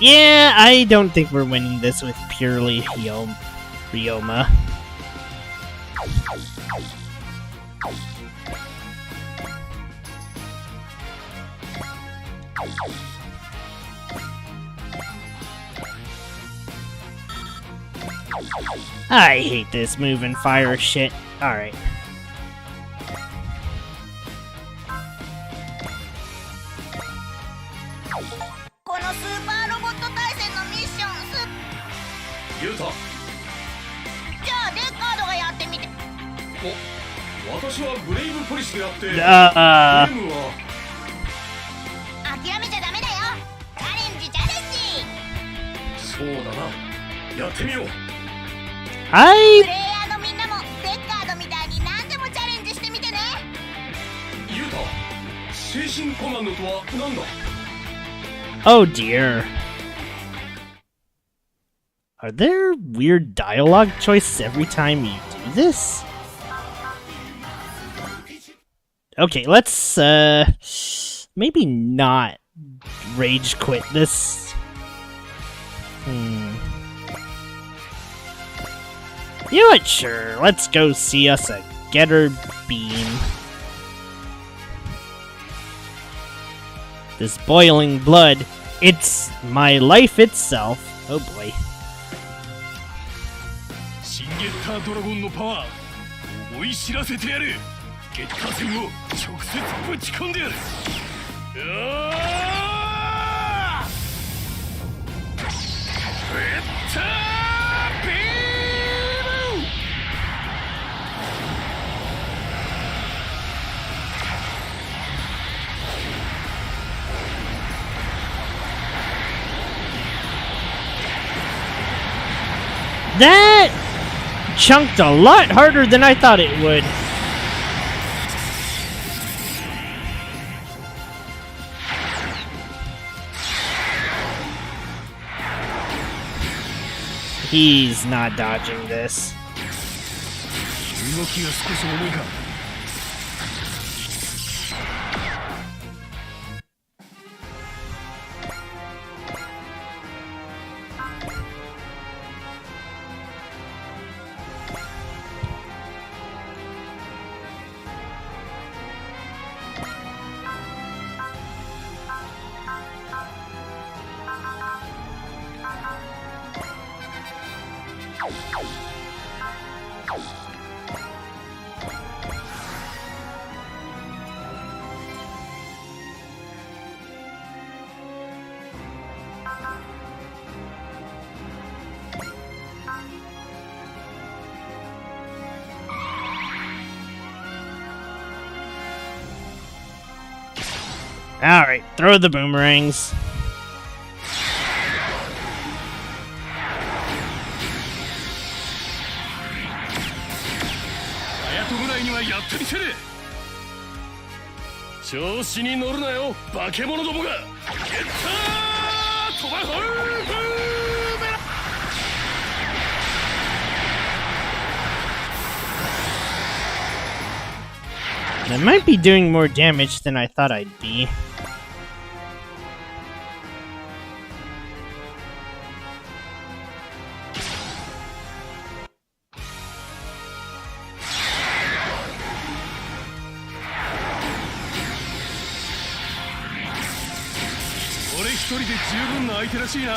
Yeah, I don't think we're winning this with purely Ryoma. I hate this move and fire shit. Alright. Oh dear. Are there weird dialogue choices every time you do this? Okay, let's, maybe not rage quit this. You know what, sure, let's go see us a getter beam. This boiling blood, it's my life itself. Oh boy. 新ゲッタードラゴンのパワー思い知らせてやる。ゲッター戦を直接ぶち込んでやる。That chunked a lot harder than I thought it would. He's not dodging this. 動きが少し重いか。Alright, throw the boomerangs. 隼人ぐらいにはやってみせる。調子に乗るなよ、化け物どもが。ゲッタートマホークメラ。 I might be doing more damage than I thought I'd be.一人で十分な相手らしいな。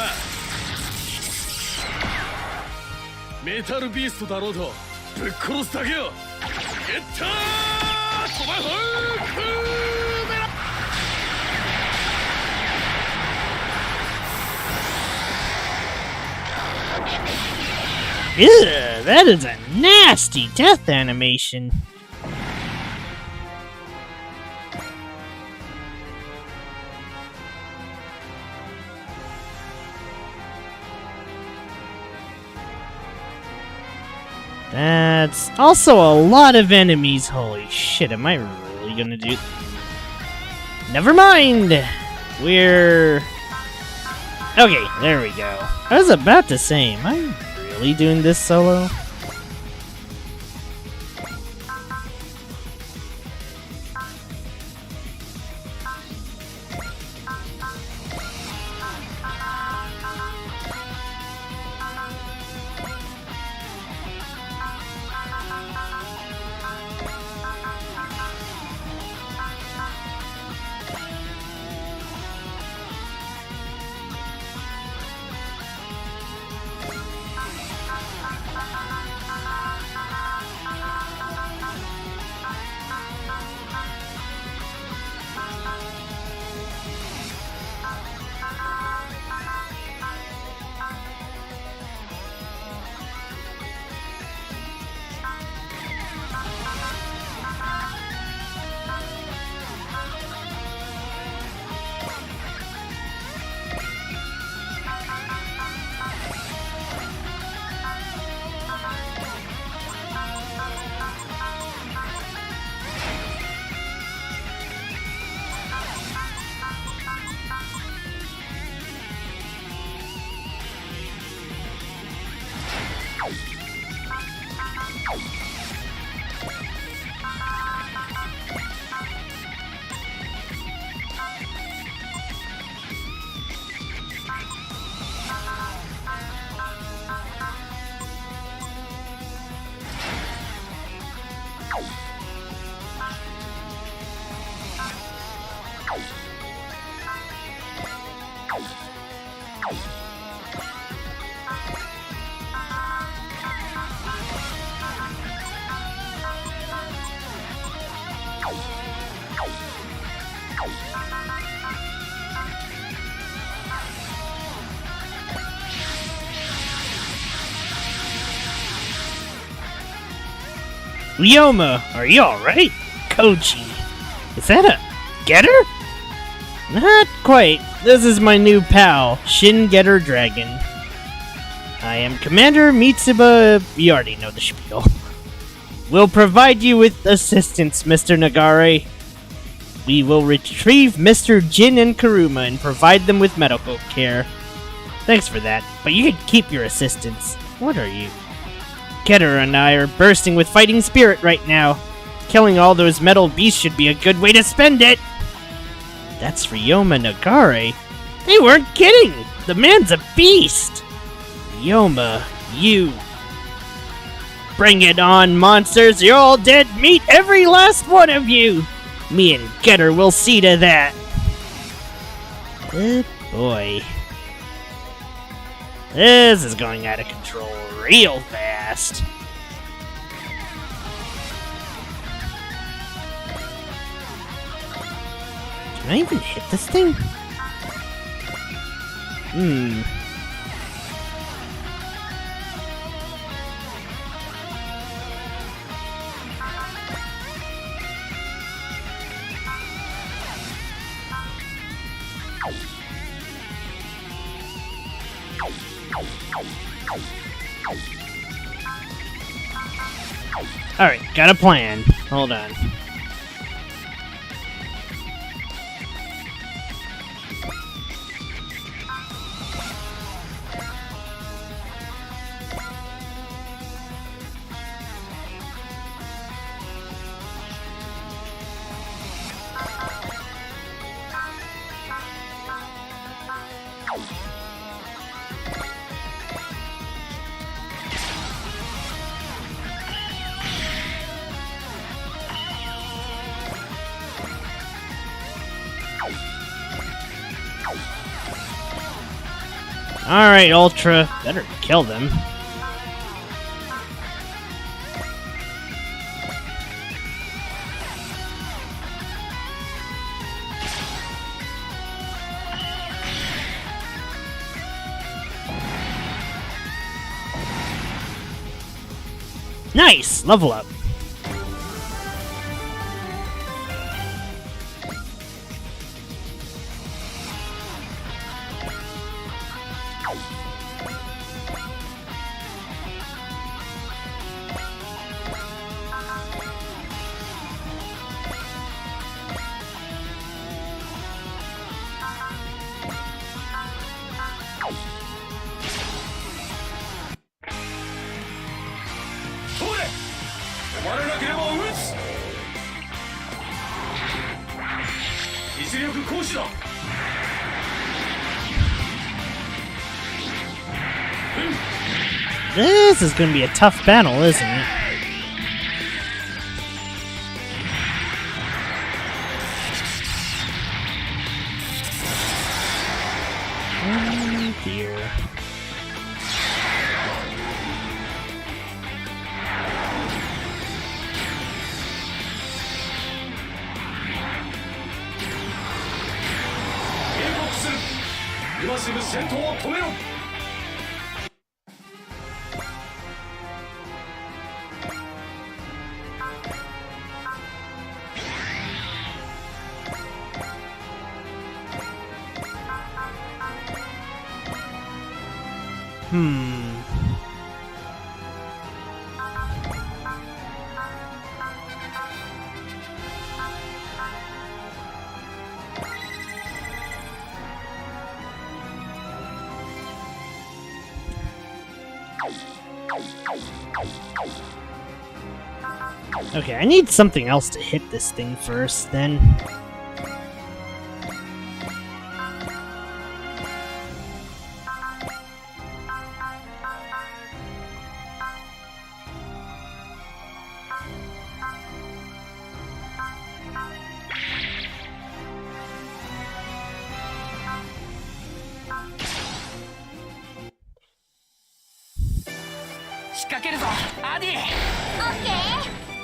メタルビーストだろうとぶっ殺すだけよ。ゲッタートマホークメラ。 Ew, that is a nasty death animation. That's also a lot of enemies. Holy shit, am I really gonna do... Never mind! We're... Okay, there we go. I was about to say, am I really doing this solo? Ryoma, are you alright? Koji, is that a getter? Not quite. This is my new pal, Shin Getter Dragon. I am Commander Mitsuba. You already know the spiel. We'll provide you with assistance, Mr. Nagare. We will retrieve Mr. Jin and Karuma and provide them with medical care. Thanks for that, but you can keep your assistance. What are you? Getter and I are bursting with fighting spirit right now. Killing all those metal beasts should be a good way to spend it. That's Ryoma Nagare. They weren't kidding! The man's a beast! Ryoma, you... Bring it on, monsters! You're all dead meat, every last one of you! Me and Getter will see to that. Good boy. This is going out of control real fast. Can I even hit this thing? Alright, got a plan. Hold on. Alright, Ultra. Better kill them. Nice! Level up. This is gonna be a tough battle, isn't it? Oh dear. Okay, I need something else to hit this thing first, then. 仕掛けるぞアディ。オッケー、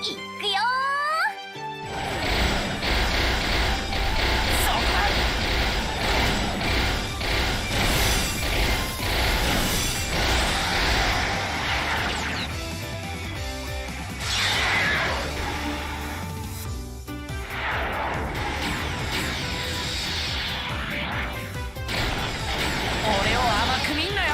いくよそこだ。俺を甘く見んなよ。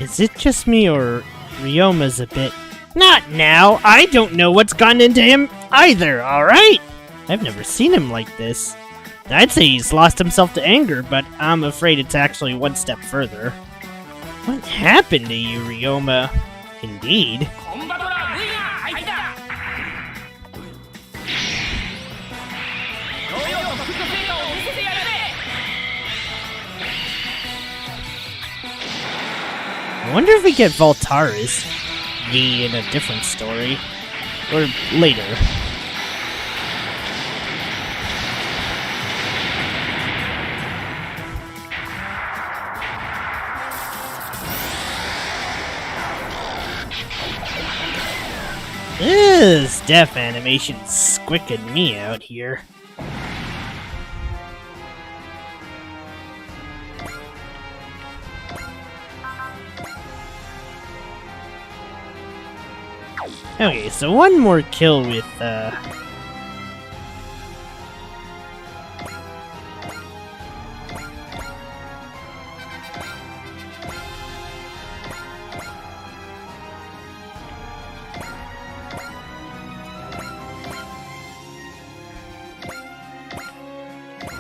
Is it just me or Ryoma's a bit... Not now! I don't know what's gotten into him either, alright? I've never seen him like this. I'd say he's lost himself to anger, but I'm afraid it's actually one step further. What happened to you, Ryoma? Indeed. コンバトラー V が入った。ヨーヨーとフットセーターを見せてやるぜ。 I wonder if we get Voltara's V in a different story. Or later. This death animation's squicking me out here. Okay, so one more kill with, I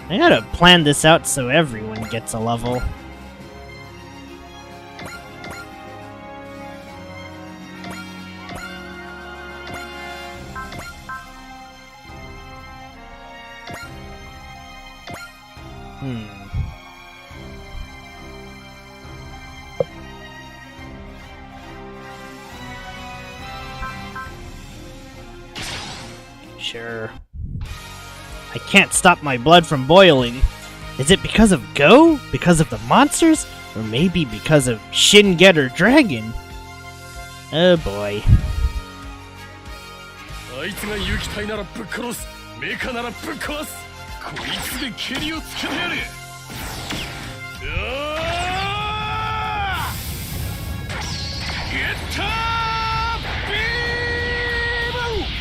gotta plan this out so everyone gets a level. Sure. I can't stop my blood from boiling. Is it because of Go? Because of the monsters? Or maybe because of Shingetter Dragon? Oh boy. あいつが有機体ならぶっ殺す、メカならぶっ壊す。こいつでケリをつけてやる。ゲッタービーム。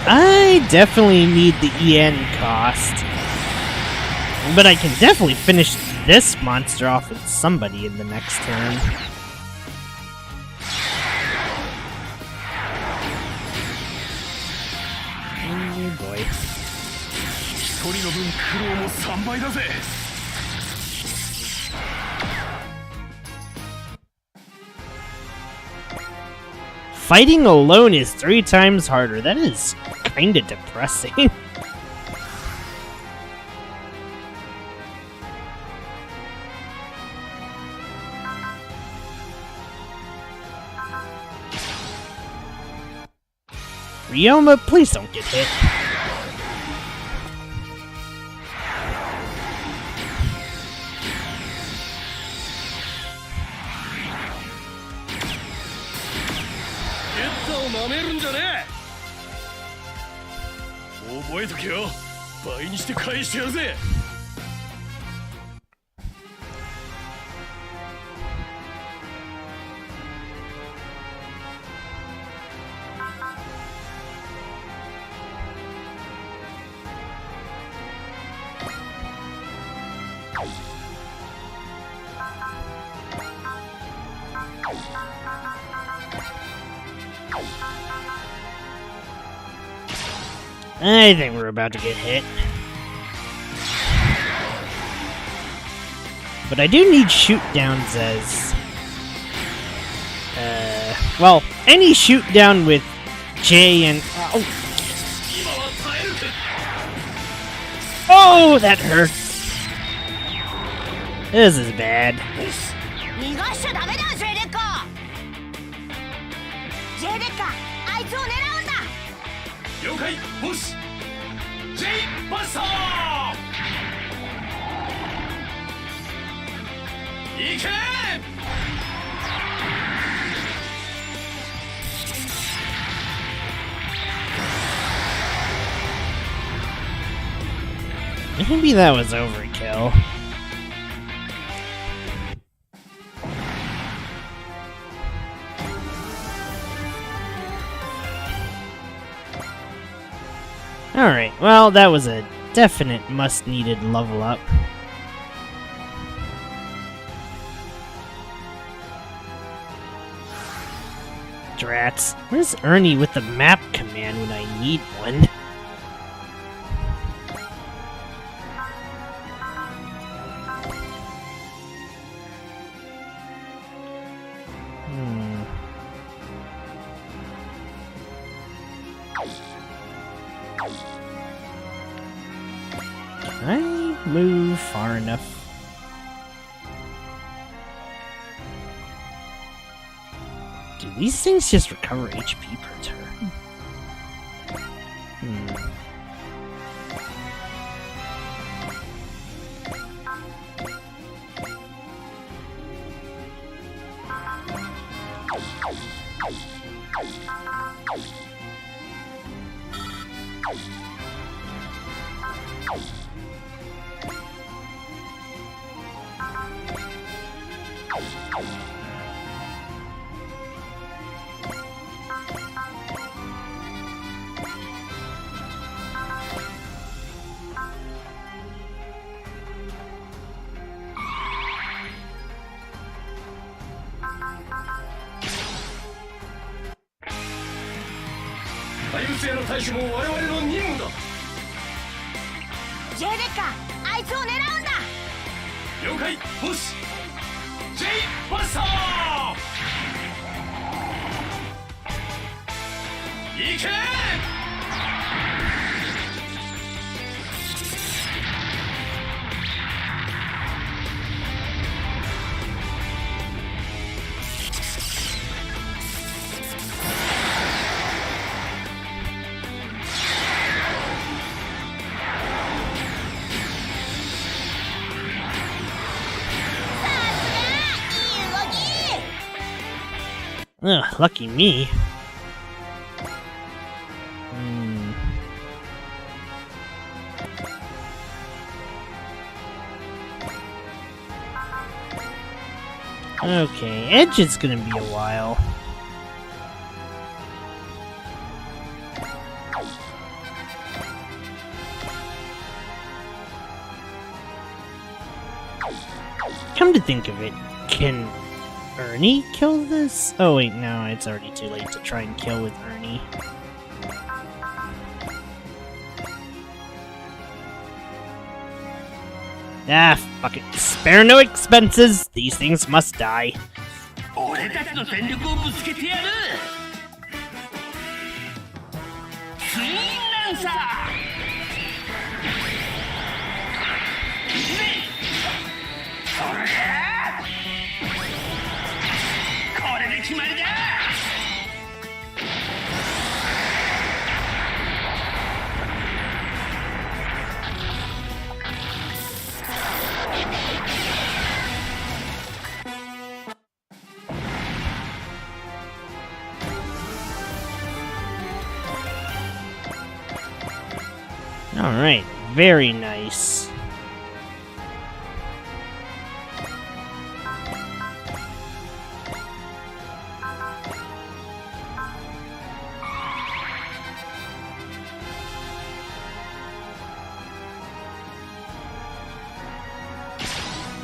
I definitely need the EN cost. But I can definitely finish this monster off with somebody in the next turn. Oh boy. 一人の分苦労も3倍だぜ。 Fighting alone is 3 times harder. That is kinda depressing. Ryoma, please don't get hit. Get 舐めるんじゃねえ。覚えとけよ。倍にして返してやるぜ。I think we're about to get hit. But I do need shoot downs as... well, any shoot down with J and... Oh, that hurts. This is bad. 逃がしちゃダメだ、ジェデッカ。ジェデッカ、あいつを狙うんだ。了解ボス J バスター行け Maybe that was overkill. Alright, well, that was a definite must-needed level up. Drats. Where's Ernie with the map command when I need one? Can I move far enough? Do these things just recover HP per turn?ジェデッカ、あいつを狙うんだ。了解ボス J バスター行け Ugh, lucky me. Okay, Edge is gonna be a while. Come to think of it, can Ernie kill this? Oh wait, no, it's already too late to try and kill with Ernie. Ah, fuck it. Spare no expenses! These things must die. 俺たちの全力をぶつけてやる。ツインランサー。それこれで決まりだ。Alright, very nice.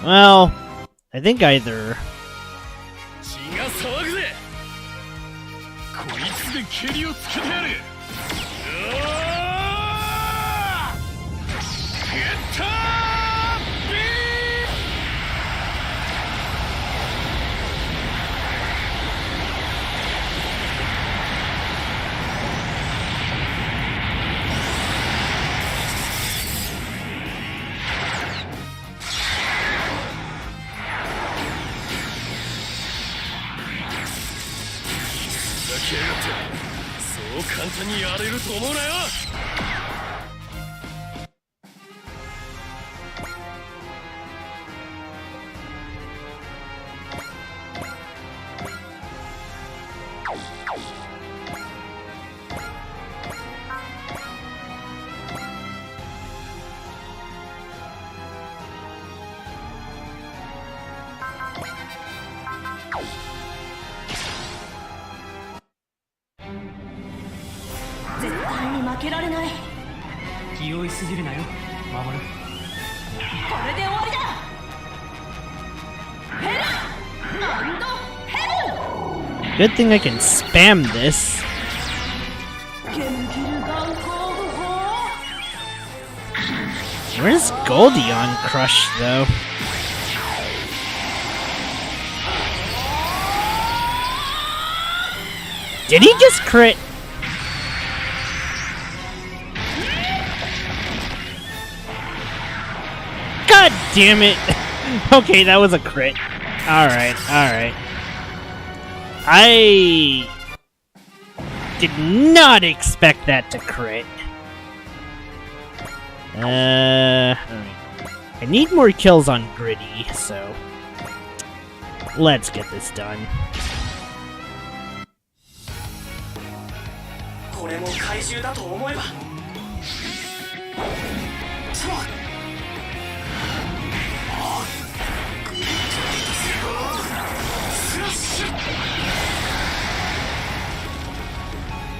Well, I think either... 血が騒ぐぜ。こいつで蹴りをつけてやる。ゲッタービーにやれると思うなよ。絶対に負けられない。気負いすぎるなよ、守る。これで終わりだ。ヘラヘル Good thing I can spam this. ゲムギルガン工具法。 Where's Goldion Crush, though? Did he just crit? God damn it! Okay, that was a crit. Alright, alright. I did not expect that to crit. Alright. I need more kills on Gritty, so let's get this done. これも怪獣だと思えば。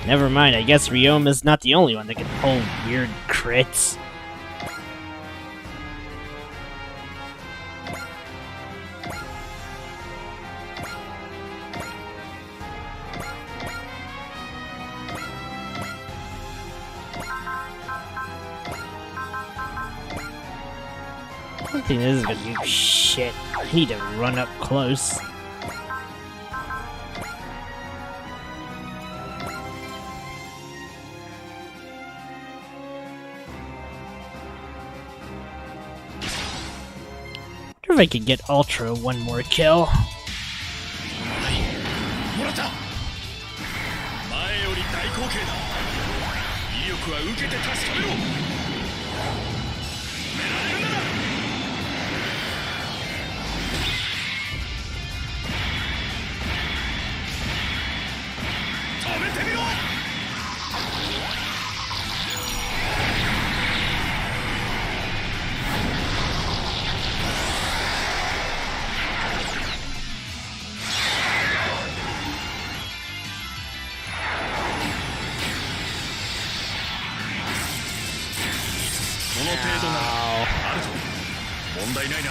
Never mind, I guess Ryoma's not the only one that can pull weird crits. I don't think this is gonna do shit. I need to run up close. Wonder if I could get Ultra one more kill. もらった。前より大口径だ。威力は受けて確かめろ。止められるなら。止めてみろ。この程度ならあるぞ。問題ないな。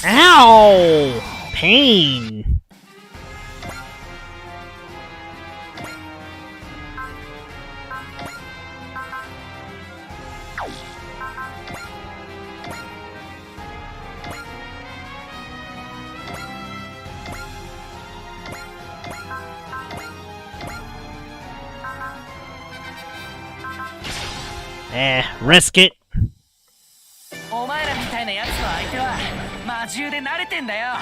Ow! Pain! Risk it. お前らみたいなやつの相手は魔獣で慣れてんだよ。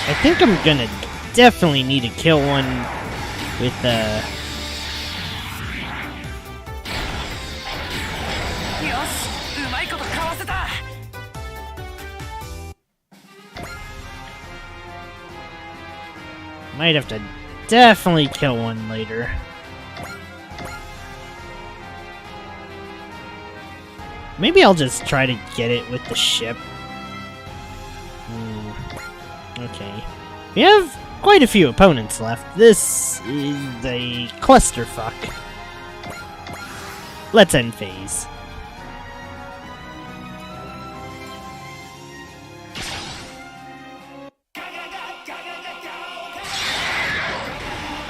I think I'm gonna definitely need to kill one withよし、うまいことかわせた。 might have to definitely kill one later. Maybe I'll just try to get it with the ship. Okay. We have quite a few opponents left. This is a clusterfuck. Let's end phase.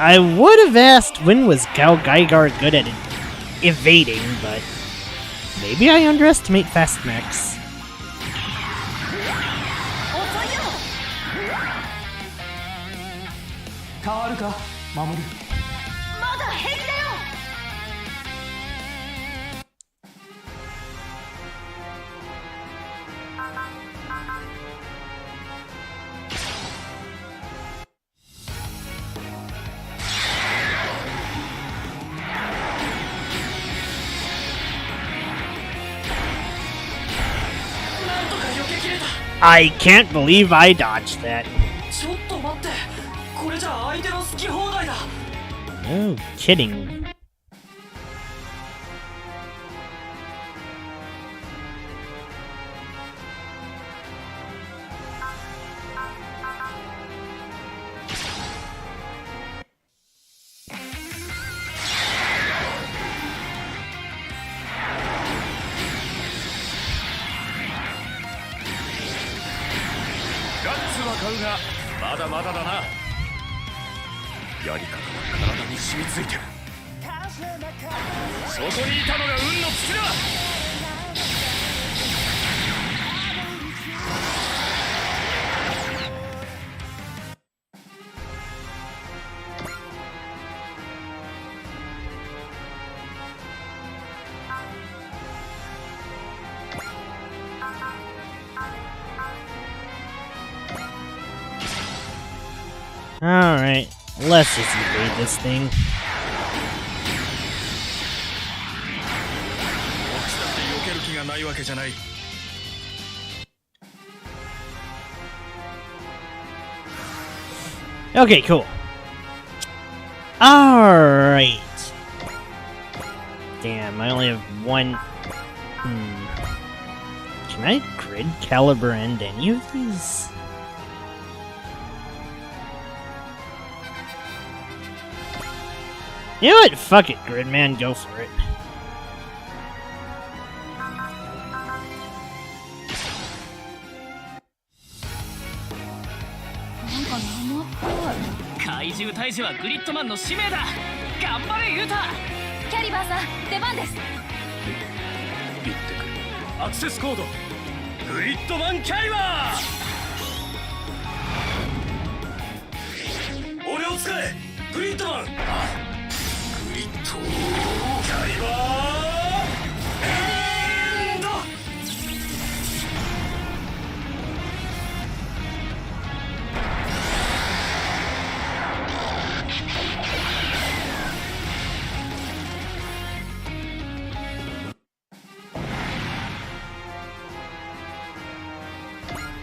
I would have asked when was Gao Gaigar good at evading, but maybe I underestimate fast mechs. 変わるか、守る。まだ平気だよ。 I とか避けきれた。 I can't believe I dodged that. ちょっと待って、これじゃ相手の好き放題だ。 No kidding. Ga まだまだだな。やり方は体に染みついてる。そこにいたのが運の尽きだ。 Alright, let's just evade this thing. Okay, cool. Alright. Damn, I only have one... Can I grid caliber end any of these? You know what? Fuck it, Gridman, go for it. Kaiju退治はグリッドマンの使命だ。頑張れユタ。キャリバーさん、出番です。言ってくる。アクセスコード。グリッドマンキャリバー。俺を使え。グリッドマン。グリッド。キャリバー。エンド。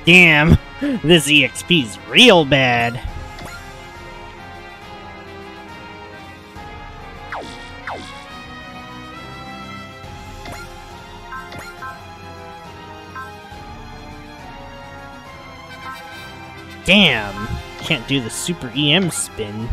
Damn, this EXP's real bad. Damn, can't do the super EM spin.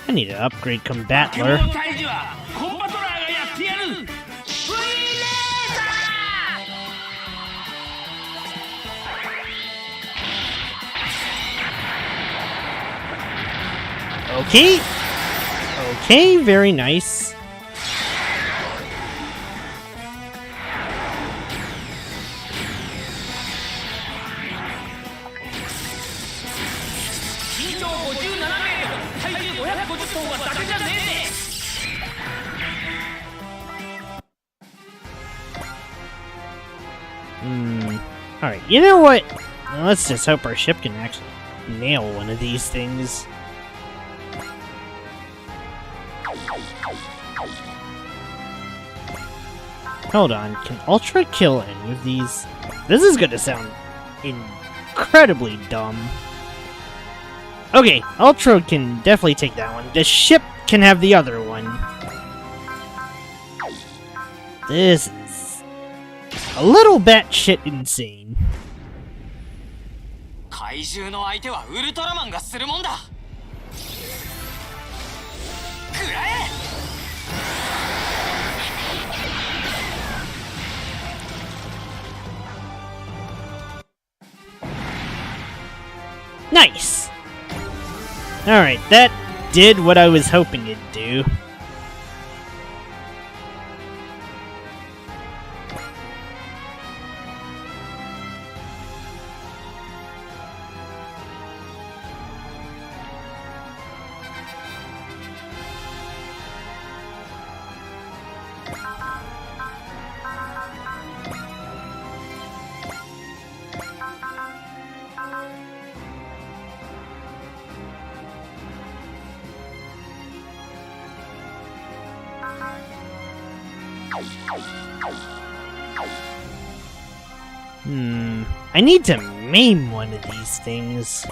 I need to upgrade Combatler. Okay. Okay, very nice. Alright, you know what? Let's just hope our ship can actually nail one of these things. Hold on, can Ultra kill any of these? This is gonna sound incredibly dumb. Okay, Ultra can definitely take that one. The ship can have the other one. This is a little batshit insane. 怪獣の相手はウルトラマンがするもんだ。食らえ。 Nice! Alright, that did what I was hoping it'd do. I need to maim one of these things.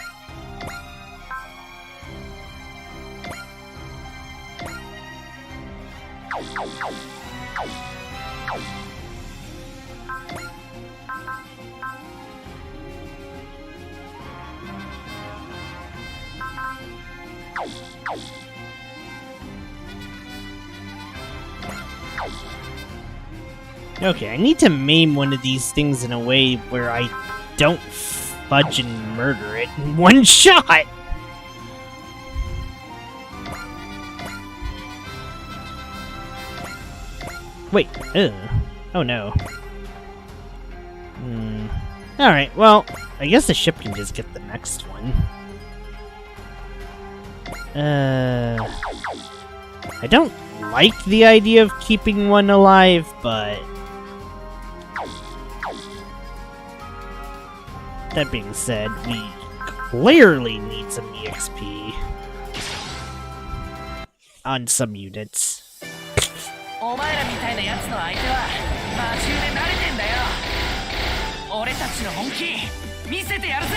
Okay, I need to maim one of these things in a way where I don't fudge and murder it in one shot! Wait, oh no. Alright, well, I guess the ship can just get the next one. I don't like the idea of keeping one alive, but... that being said, we clearly need some EXP on some units. お前らみたいなやつの相手は魔獣で慣れてんだよ。俺たちの本気見せてやるぜ。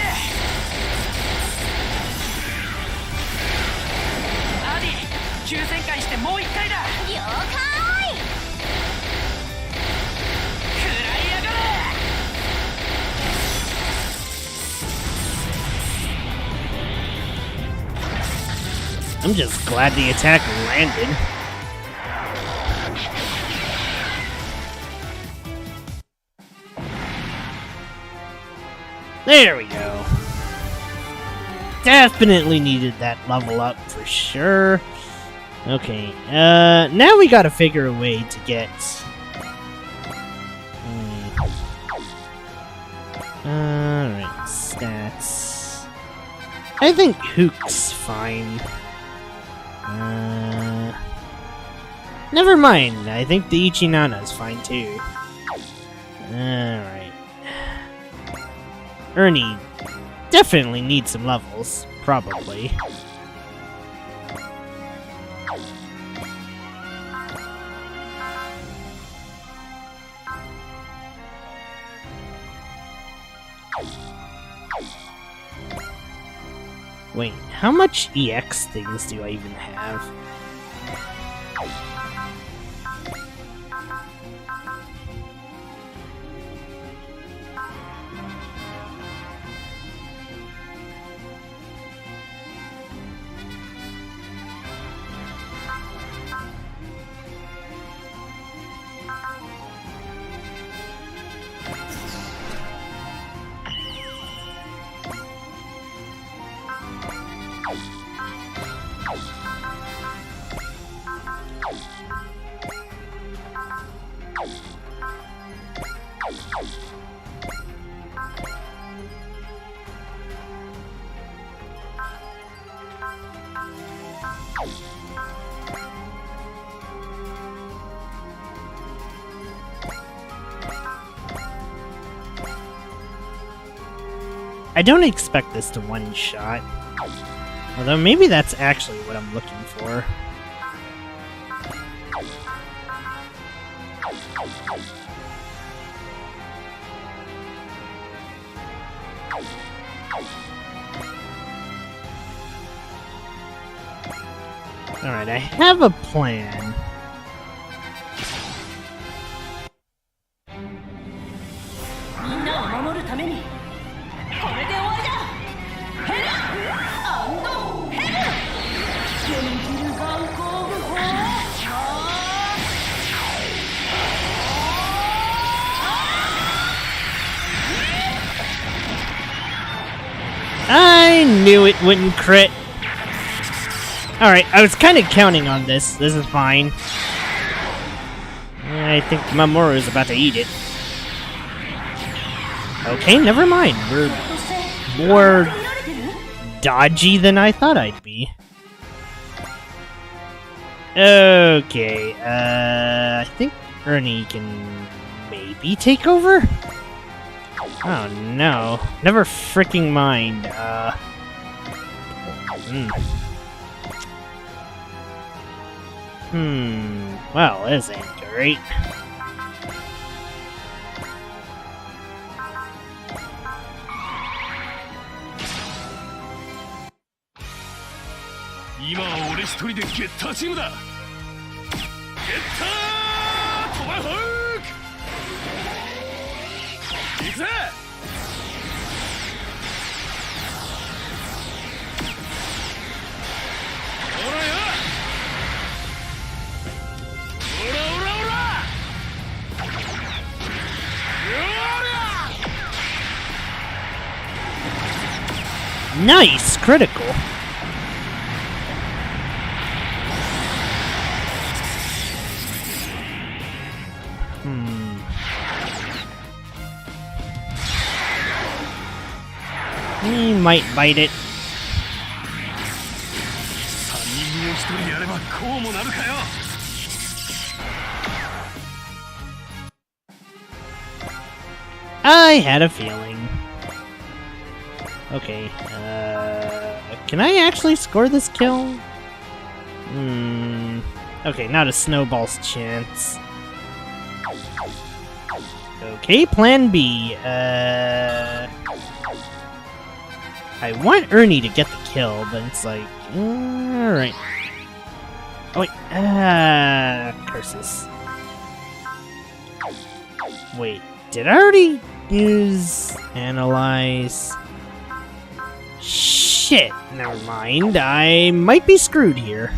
アディ、急旋回してもう一回だ。了解。食らいやがれ。I'm just glad the attack landed. There we go. Definitely needed that level up for sure. Okay, now we gotta figure a way to get... Alright, stats... I think Hook's fine. Never mind, I think the Ichinana's fine too. Alright. Ernie definitely needs some levels, probably. Wait, how much EX things do I even have? I don't expect this to one-shot. Although maybe that's actually what I'm looking for. Alright, I have a plan. I knew it wouldn't crit. Alright, I was kind of counting on this. This is fine. I think Mamoru is about to eat it. Okay, never mind. We're more dodgy than I thought I'd be. Okay, I think Ernie can maybe take over? Oh no, never freaking mind. Well, this ain't good. right?今は俺一人でゲッターチームだ。ゲッタートマホーク。行くぜ。ほらよ。ほらほらほら。Nice! Critical! He might bite it. 3人分を1人でやればこうもなるかよ。I had a feeling. Okay, can I actually score this kill? Okay, not a snowball's chance. Okay, plan B. I want Ernie to get the kill, but it's like, alright. Oh wait, curses. Wait, did I already use analyze? Shit, never mind, I might be screwed here.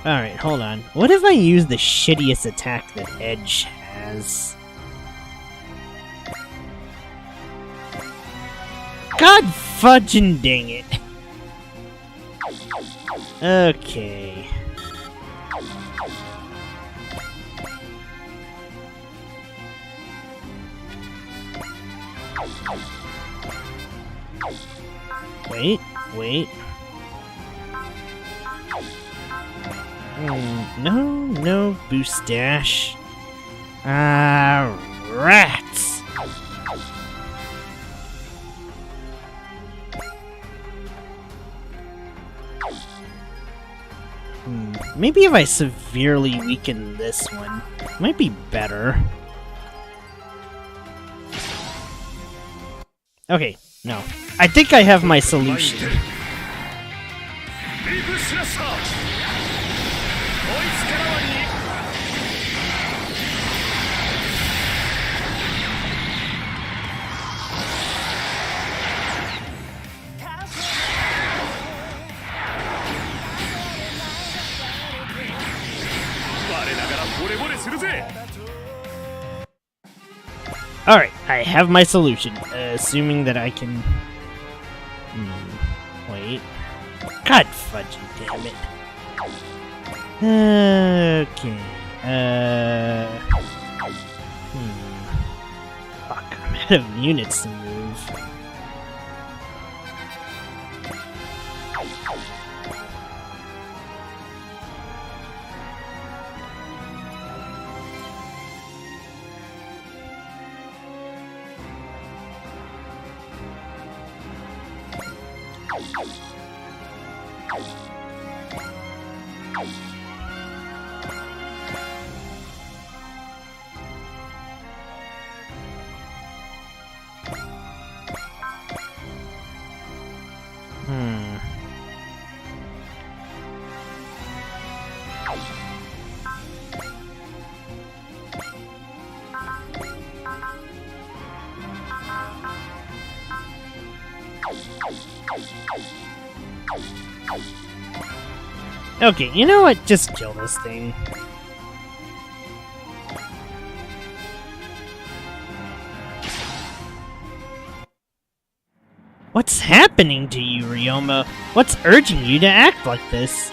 Alright, hold on. What if I use the shittiest attack that Edge has? God fudging dang it. Okay. Wait. No boost dash. Rats! Maybe if I severely weaken this one, it might be better. Okay, no. I think I have my solution. Alright, I have my solution, assuming that I can... wait. God fudging damn it. Okay, fuck, I'm out of units to move. Okay, you know what? Just kill this thing. What's happening to you, Ryoma? What's urging you to act like this?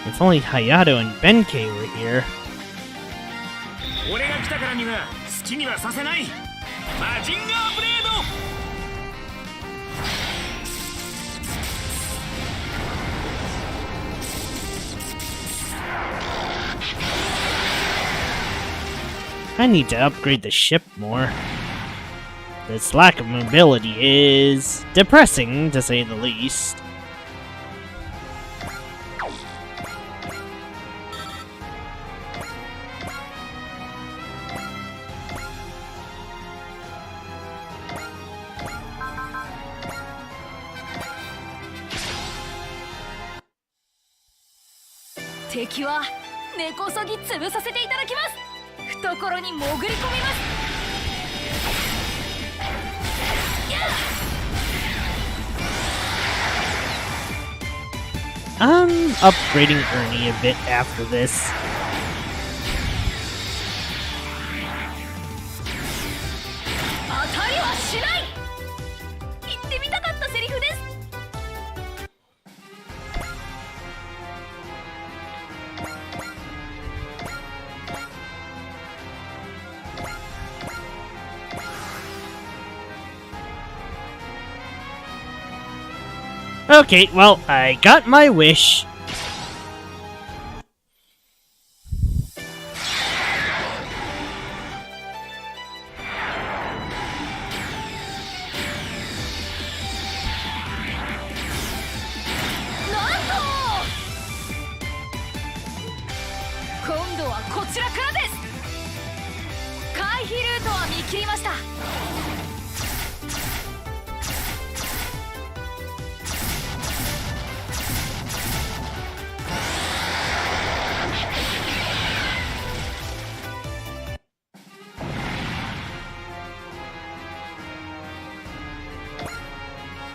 If only Hayato and Benkei were here. I need to upgrade the ship more. This lack of mobility is depressing, to say the least. 敵は根こそぎ潰させていただきます。懐に潜り込みます。I'm upgrading Ernie a bit after this. 当たりはしない。言ってみたかったセリフです。Okay, well, I got my wish.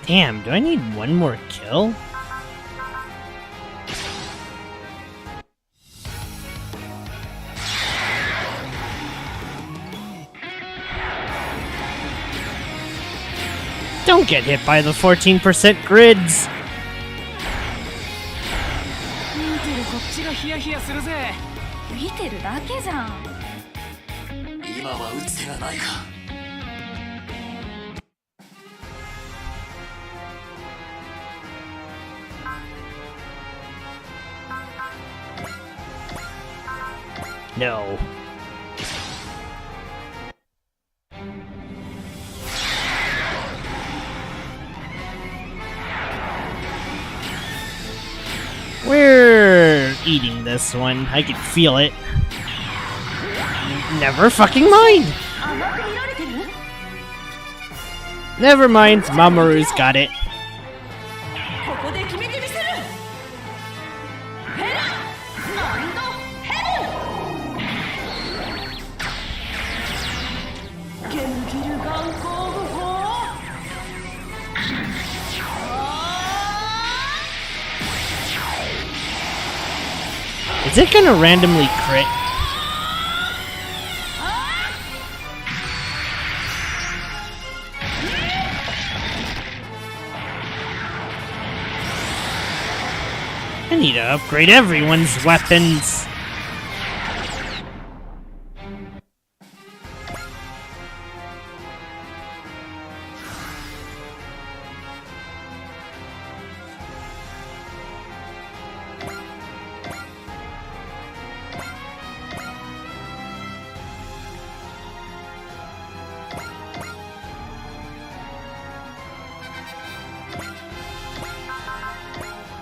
Damn, do I need one more kill? Don't get hit by the 14% grids! 見てるこっちがヒヤヒヤするぜ。見てるだけじゃん。今は打つ手がないか。No. We're eating this one. I can feel it. Never fucking mind! Never mind, Mamoru's got it. Is it gonna randomly crit? I need to upgrade everyone's weapons.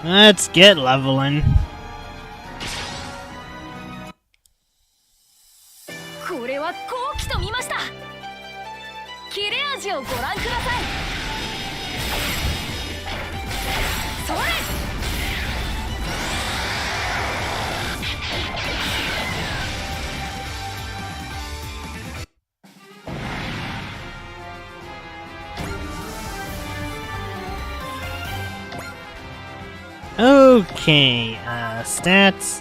Let's get leveling. これは好機と見ました。切れ味をご覧ください。それ。Okay, stats.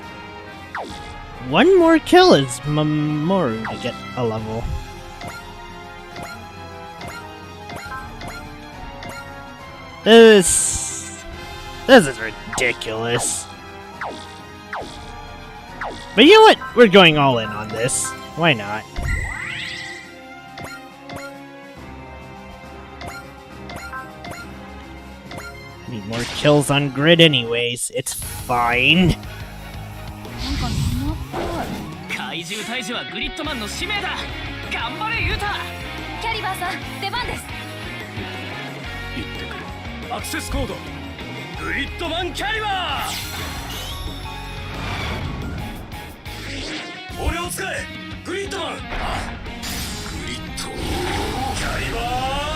One more kill is Mamoru to get a level. This is ridiculous. But you know what? We're going all in on this. Why not? Need more kills on grid anyways. It's fine. 怪獣退治はグリッドマンの使命だ。頑張れユタ。キャリバーさん、出番です。言ってくれ。アクセスコード。グリッドマンキャリバー。俺を使え。グリッドマン。グリッド。キャリバー。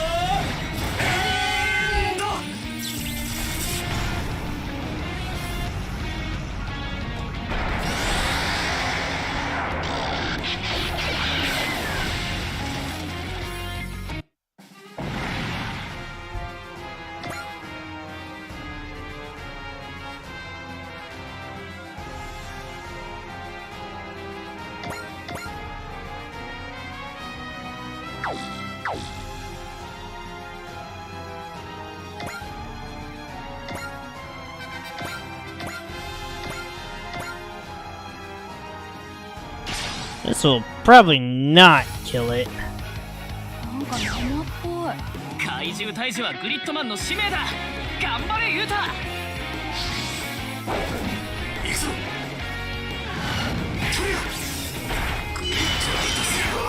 This will probably not kill it. なんか生っぽい。怪獣退治はグリッドマンの使命だ。頑張れユタ。行くぞ。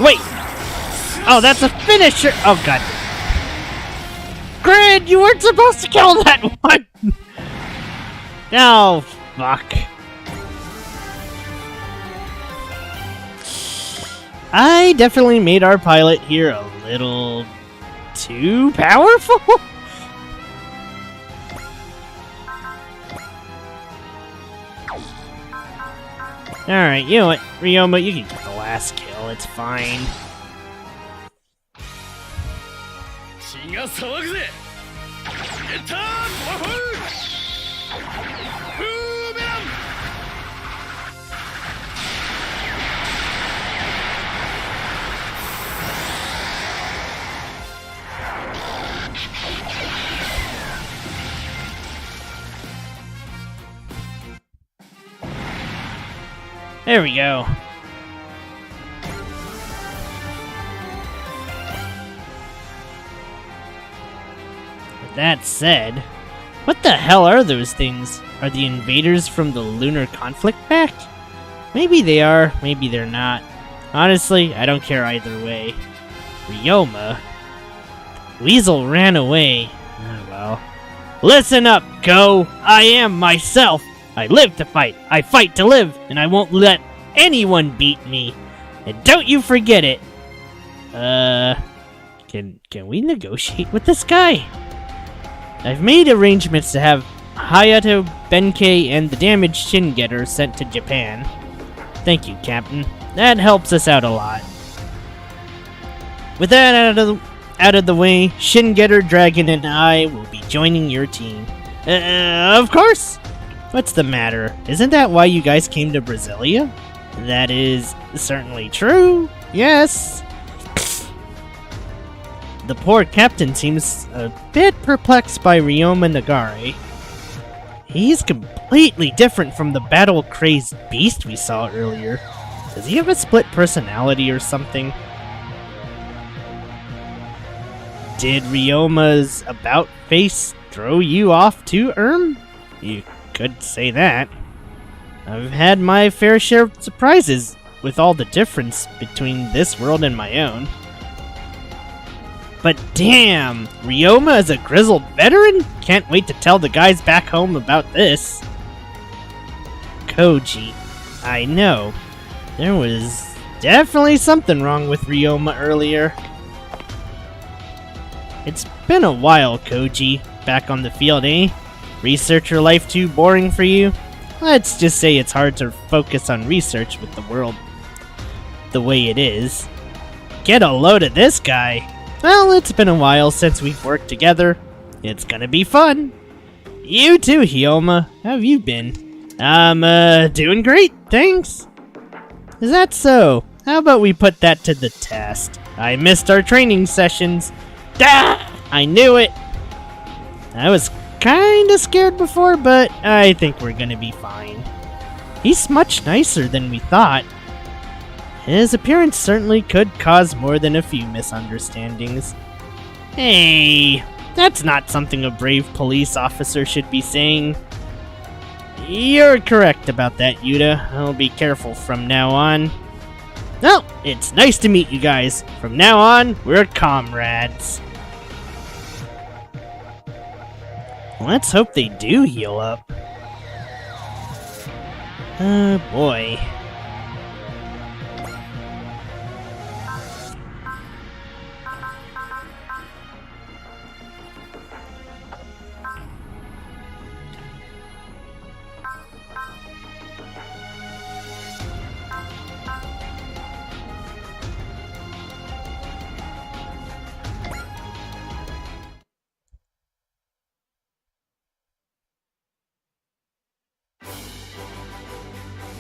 Wait! Oh, that's a finisher! Oh, god. Grid, you weren't supposed to kill that one! Oh, fuck. I definitely made our pilot here a little too powerful? Alright, you know what, Ryoma, you can get the last kill, it's fine. 血が騒ぐぜ。ゲッタートマホーブーメラン。 There we go. With that said, what the hell are those things? Are the invaders from the lunar conflict back? Maybe they are, maybe they're not. Honestly, I don't care either way. Ryoma? Weasel ran away. Oh well. Listen up, Go! I am myself! I live to fight, I fight to live, and I won't let anyone beat me. And don't you forget it. Can we negotiate with this guy? I've made arrangements to have Hayato, Benkei, and the damaged Shin Getter sent to Japan. Thank you, Captain. That helps us out a lot. With that out of the way, Shin Getter, Dragon, and I will be joining your team. Of course! What's the matter? Isn't that why you guys came to Brasilia? That is certainly true. Yes. The poor captain seems a bit perplexed by Ryoma Nagare. He's completely different from the battle-crazed beast we saw earlier. Does he have a split personality or something? Did Ryoma's about-face throw you off too, You could say that. I've had my fair share of surprises with all the difference between this world and my own. But damn, Ryoma is a grizzled veteran? Can't wait to tell the guys back home about this. Koji, I know. There was definitely something wrong with Ryoma earlier. It's been a while, Koji. Back on the field, eh? Researcher life too boring for you? Let's just say it's hard to focus on research with the world the way it is. Get a load of this guy! Well, it's been a while since we've worked together. It's gonna be fun. You too, Hyoma. How have you been? I'm, doing great, thanks. Is that so? How about we put that to the test? I missed our training sessions. Ah! I knew it! I was kinda scared before, but I think we're gonna be fine. He's much nicer than we thought. His appearance certainly could cause more than a few misunderstandings. Hey, that's not something a brave police officer should be saying. You're correct about that, Yuta. I'll be careful from now on. Well, it's nice to meet you guys. From now on, we're comrades. Let's hope they do heal up. Oh boy.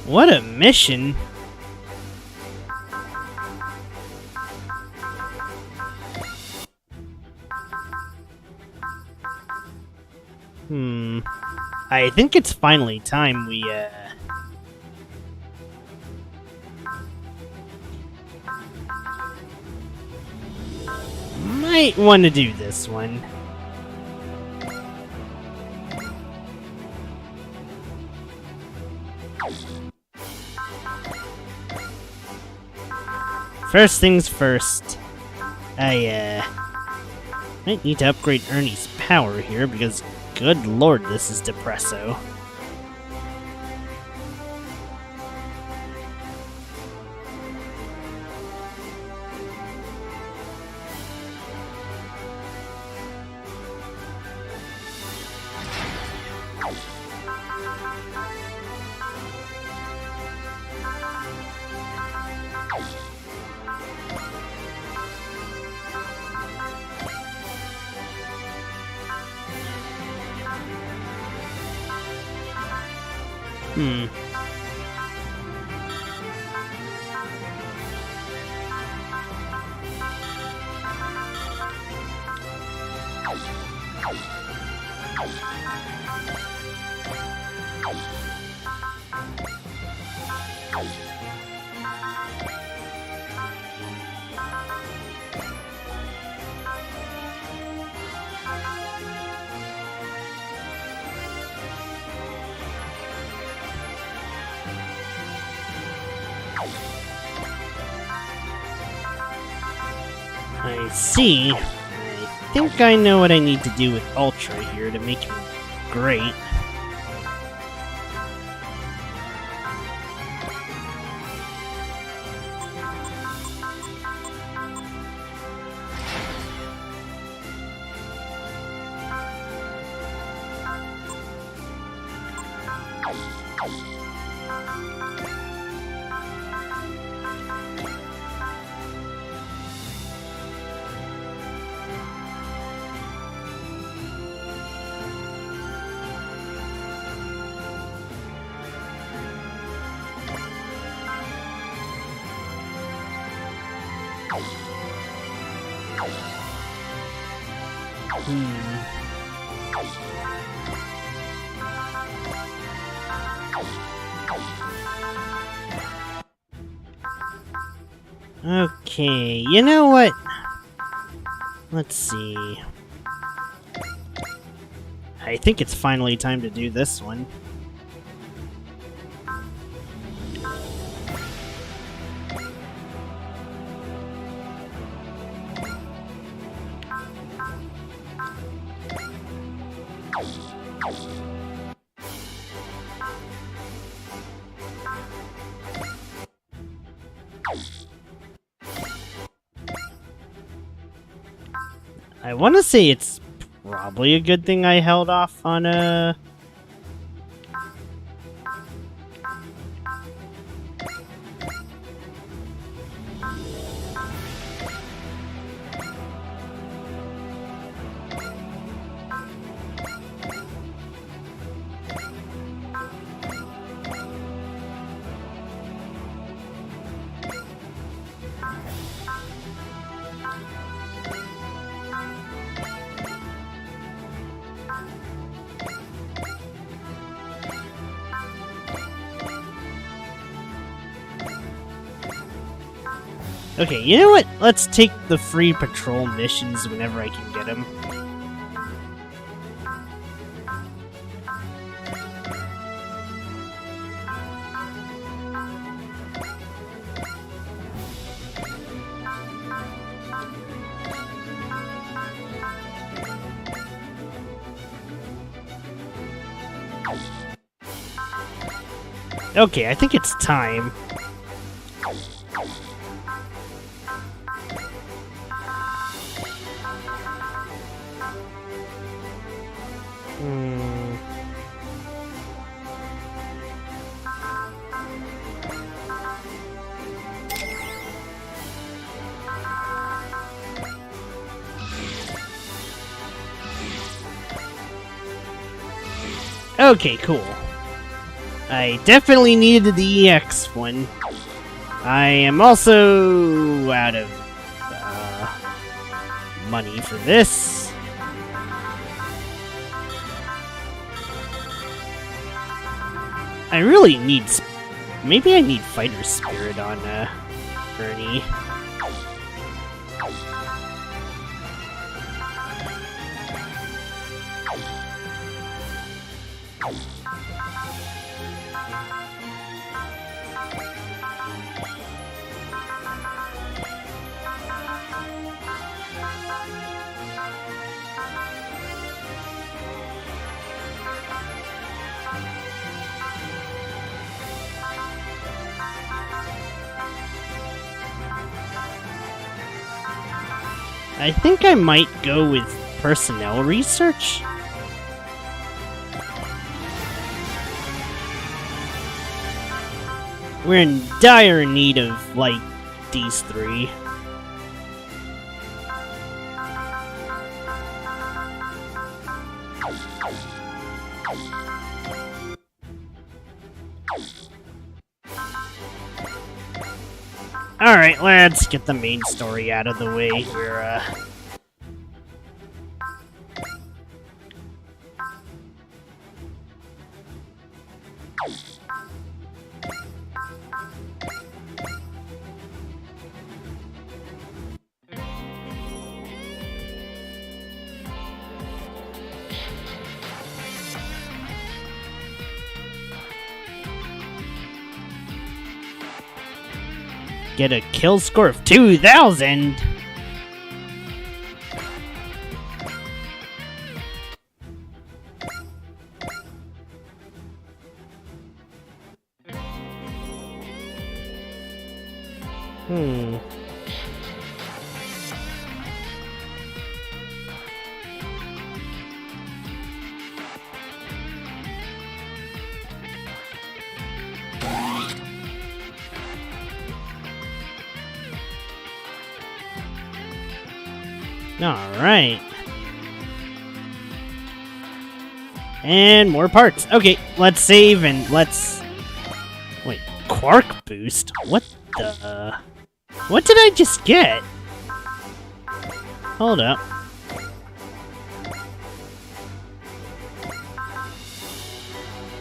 What a mission! I think it's finally time we, might want to do this one. First things first, I might need to upgrade Ernie's power here because, good lord, this is depresso. I see. I think I know what I need to do with Ultra here to make him great. Okay, you know what? Let's see. I think it's finally time to do this one. I want to say it's probably a good thing I held off on Okay, you know what? Let's take the free patrol missions whenever I can get them. Okay, I think it's time. Okay, cool. I definitely needed the EX one. I am also out of money for this. I really need... Maybe I need Fighter Spirit on Ernie. I think I might go with personnel research. We're in dire need of, like, these three. Alright, let's get the main story out of the way here. Get a kill score of 2,000! Alright. And more parts. Okay, let's save and let's... Wait, Quark boost? What the... What did I just get? Hold up.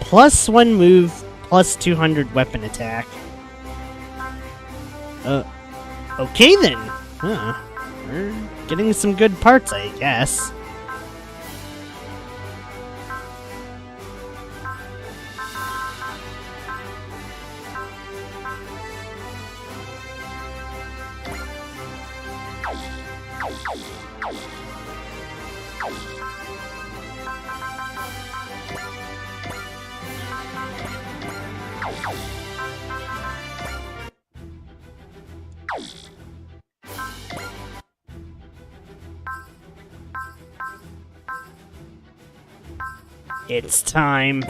+1 move, +200 weapon attack. Okay then. Huh. We're getting some good parts, I guess. It's time.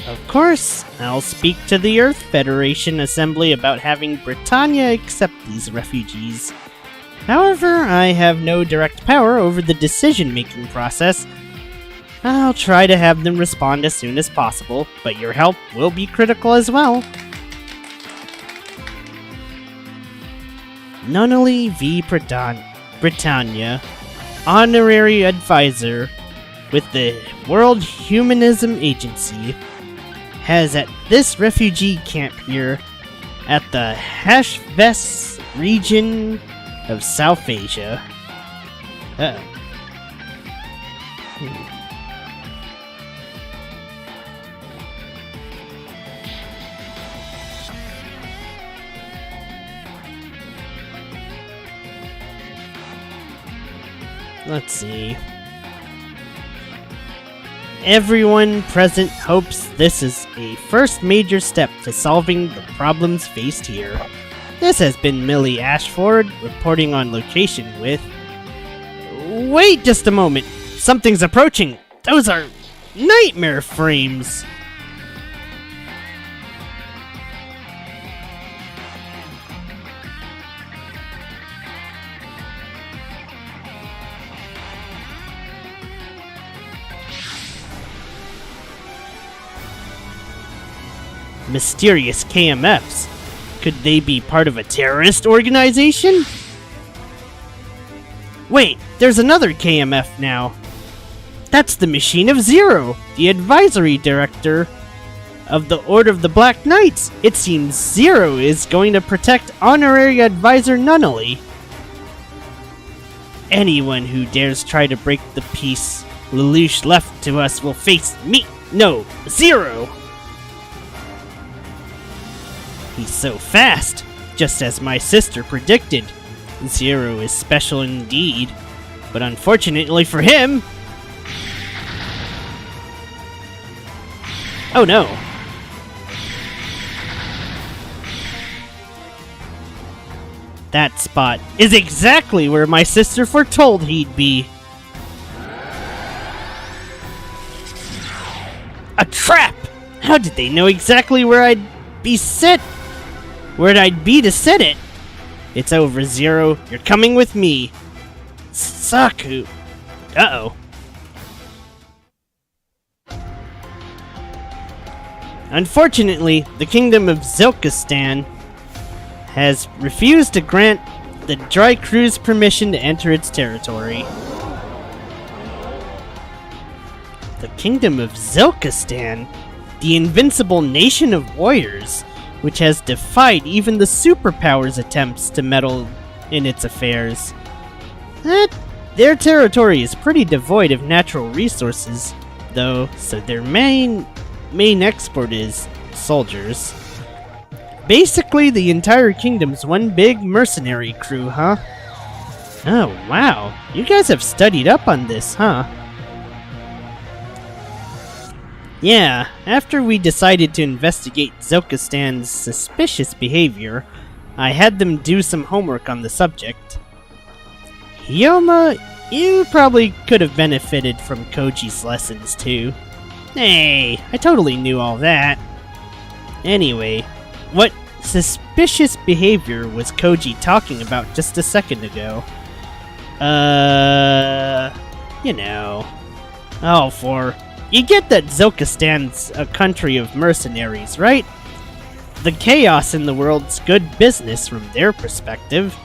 Of course, I'll speak to the Earth Federation Assembly about having Britannia accept these refugees. However, I have no direct power over the decision-making process. I'll try to have them respond as soon as possible, but your help will be critical as well. Nunnally V. Britannia, Honorary Advisor with the World Humanism Agency, has at this refugee camp here at the Hashves region of South Asia. Let's see. Everyone present hopes this is a first major step to solving the problems faced here. This has been Millie Ashford, reporting on location with... Wait just a moment! Something's approaching! Those are nightmare frames! Mysterious KMFs. Could they be part of a terrorist organization? Wait, there's another KMF now. That's the Machine of Zero, the advisory director of the Order of the Black Knights. It seems Zero is going to protect Honorary Advisor Nunnally. Anyone who dares try to break the peace Lelouch left to us will face me. No, Zero! He's so fast, just as my sister predicted. Zero is special indeed, but unfortunately for him... Oh no! That spot is exactly where my sister foretold he'd be. A trap! How did they know exactly where I'd be set? Where I'd be to set it? It's over, Zero. You're coming with me. Saku. Uh-oh. Unfortunately, the Kingdom of Zilkistan has refused to grant the Dry Cruise permission to enter its territory. The Kingdom of Zilkistan? The invincible nation of warriors, which has defied even the superpowers' attempts to meddle in its affairs. Their territory is pretty devoid of natural resources, though, so their main export is soldiers. Basically, the entire kingdom's one big mercenary crew, huh? Oh, wow. You guys have studied up on this, huh? Yeah, after we decided to investigate Zilkistan's suspicious behavior, I had them do some homework on the subject. Yoma, you probably could have benefited from Koji's lessons too. Hey, I totally knew all that. Anyway, what suspicious behavior was Koji talking about just a second ago? You know. You get that Zilkistan's a country of mercenaries, right? The chaos in the world's good business from their perspective.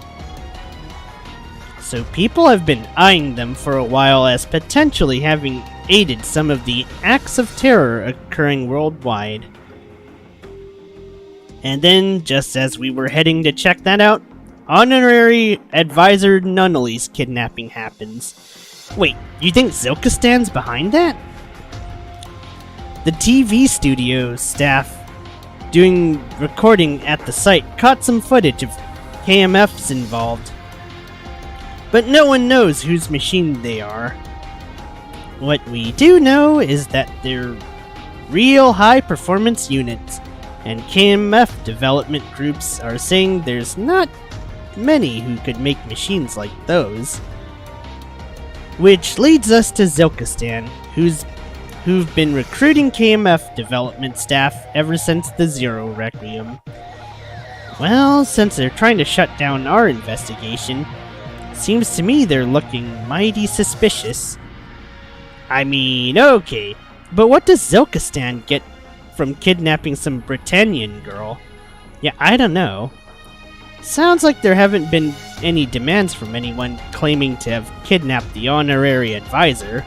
So people have been eyeing them for a while as potentially having aided some of the acts of terror occurring worldwide. And then, just as we were heading to check that out, Honorary Advisor Nunnally's kidnapping happens. Wait, you think Zilkistan's behind that? The TV studio staff doing recording at the site caught some footage of KMFs involved. But no one knows whose machine they are. What we do know is that they're real high-performance units, and KMF development groups are saying there's not many who could make machines like those. Which leads us to Zilkistan, who've been recruiting KMF development staff ever since the Zero Requiem. Well, since they're trying to shut down our investigation, seems to me they're looking mighty suspicious. I mean, okay, but what does Zilkistan get from kidnapping some Britannian girl? Yeah, I don't know. Sounds like there haven't been any demands from anyone claiming to have kidnapped the honorary advisor.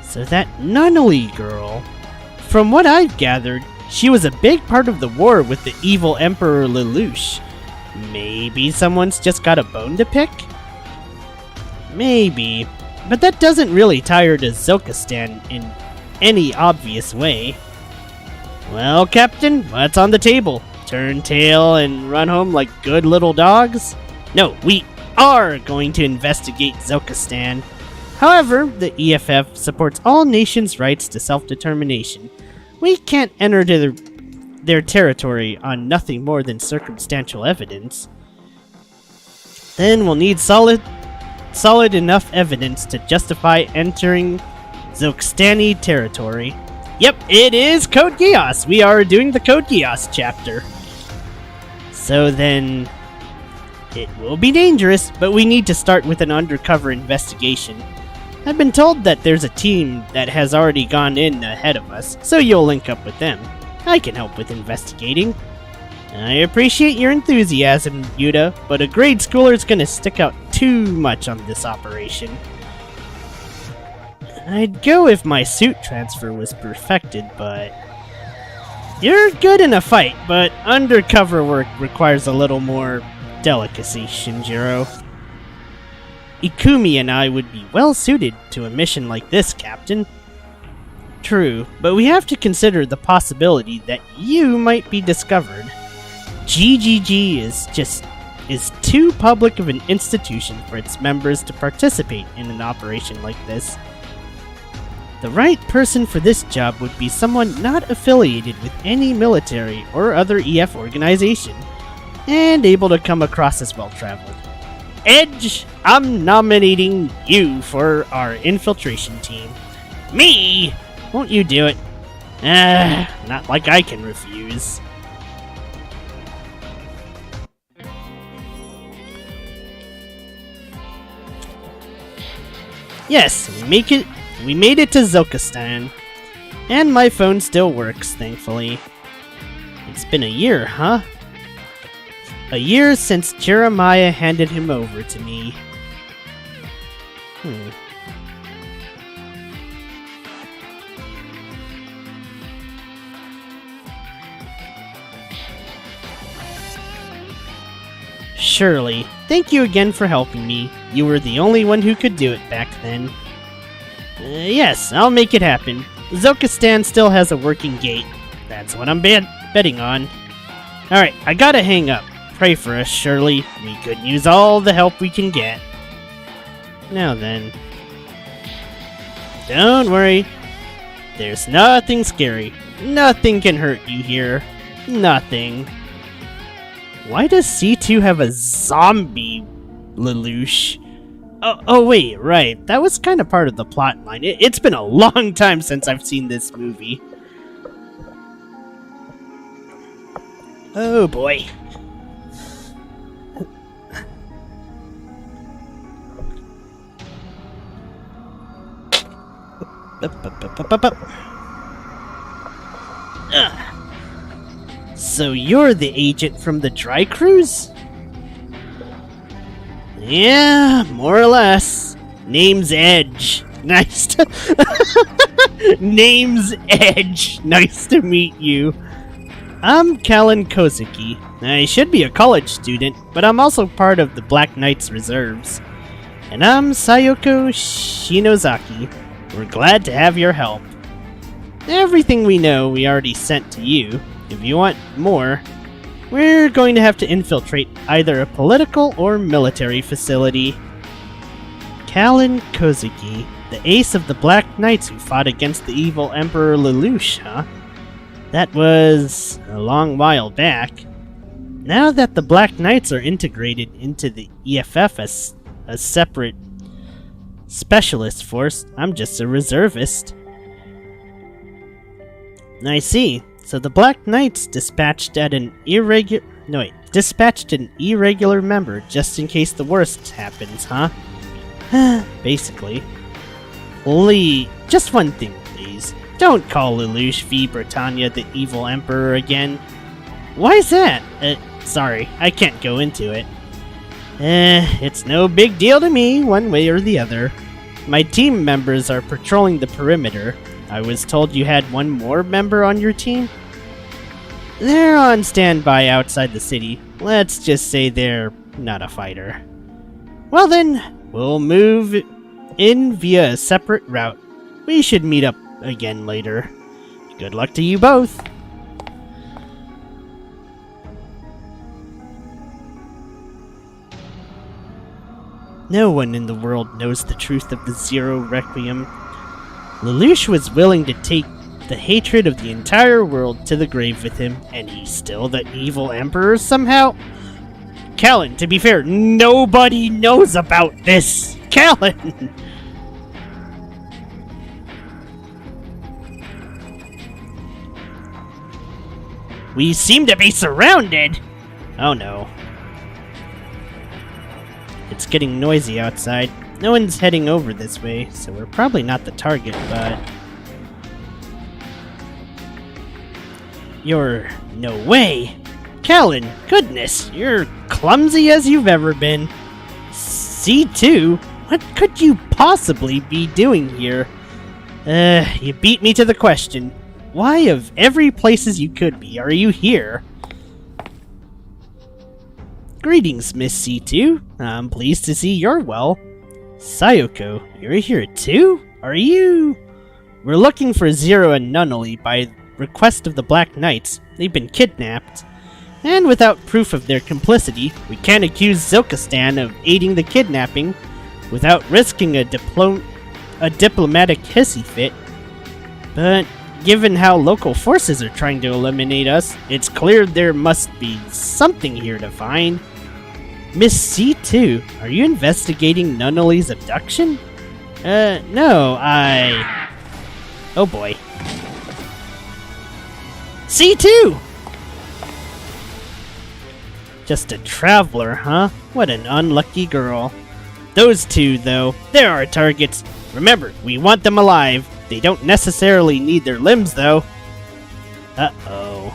So that Nunnally girl, from what I've gathered, she was a big part of the war with the evil Emperor Lelouch. Maybe someone's just got a bone to pick? Maybe, but that doesn't really tie her to Zilkistan in any obvious way. Well, Captain, what's on the table? Turn tail and run home like good little dogs? No, we are going to investigate Zilkistan. However, the EFF supports all nations' rights to self-determination. We can't enter their territory on nothing more than circumstantial evidence. Then we'll need solid enough evidence to justify entering Zilkistani territory. Yep, it is Code Geass! We are doing the Code Geass chapter. So then, it will be dangerous, but we need to start with an undercover investigation. I've been told that there's a team that has already gone in ahead of us, so you'll link up with them. I can help with investigating. I appreciate your enthusiasm, Yuta, but a grade schooler's gonna stick out too much on this operation. I'd go if my suit transfer was perfected, but... You're good in a fight, but undercover work requires a little more delicacy, Shinjiro. Ikumi and I would be well suited to a mission like this, Captain. True, but we have to consider the possibility that you might be discovered. GGG is too public of an institution for its members to participate in an operation like this. The right person for this job would be someone not affiliated with any military or other EF organization, and able to come across as well-traveled. Edge, I'm nominating you for our infiltration team. Me? Won't you do it? Not like I can refuse. Yes, we made it to Zokistan. And my phone still works, thankfully. It's been a year, huh? A year since Jeremiah handed him over to me. Surely. Thank you again for helping me. You were the only one who could do it back then. Yes, I'll make it happen. Zokistan still has a working gate. That's what I'm betting on. Alright, I gotta hang up. Pray for us, Shirley. We could use all the help we can get. Now then. Don't worry. There's nothing scary. Nothing can hurt you here. Nothing. Why does C2 have a zombie Lelouch? Oh wait, right. That was kind of part of the plot line. It's been a long time since I've seen this movie. Oh boy. So you're the agent from the dry cruise? Yeah, more or less. Name's Edge. Nice to... Name's Edge. Nice to meet you. I'm Callan Kozuki. I should be a college student, but I'm also part of the Black Knights Reserves. And I'm Sayoko Shinozaki. We're glad to have your help. Everything we know we already sent to you. If you want more, we're going to have to infiltrate either a political or military facility. Callan Kozuki, the ace of the Black Knights who fought against the evil Emperor Lelouch, huh? That was a long while back. Now that the Black Knights are integrated into the EFF as a separate specialist force, I'm just a reservist. I see. So the Black Knights dispatched an irregular member just in case the worst happens, huh? Basically. Only just one thing, please. Don't call Lelouch V. Britannia the evil emperor again. Why is that? Sorry, I can't go into it. It's no big deal to me, one way or the other. My team members are patrolling the perimeter. I was told you had one more member on your team? They're on standby outside the city. Let's just say they're not a fighter. Well then, we'll move in via a separate route. We should meet up again later. Good luck to you both. No one in the world knows the truth of the Zero Requiem. Lelouch was willing to take the hatred of the entire world to the grave with him, and he's still the evil emperor somehow? Callan, to be fair, nobody knows about this! Callan! We seem to be surrounded! Oh no. It's getting noisy outside. No one's heading over this way, so we're probably not the target, but... You're... no way! Callan, goodness, you're clumsy as you've ever been. C2? What could you possibly be doing here? You beat me to the question. Why, of every places you could be, are you here? Greetings, Miss C2. I'm pleased to see you're well. Sayoko, you're here too? Are you? We're looking for Zero and Nunnally by request of the Black Knights. They've been kidnapped. And without proof of their complicity, we can't accuse Zilkistan of aiding the kidnapping without risking a diplomatic hissy fit. But given how local forces are trying to eliminate us, it's clear there must be something here to find. Miss C2, are you investigating Nunnally's abduction? No, Oh boy. C2! Just a traveler, huh? What an unlucky girl. Those two, though, they're our targets. Remember, we want them alive. They don't necessarily need their limbs, though. Uh-oh.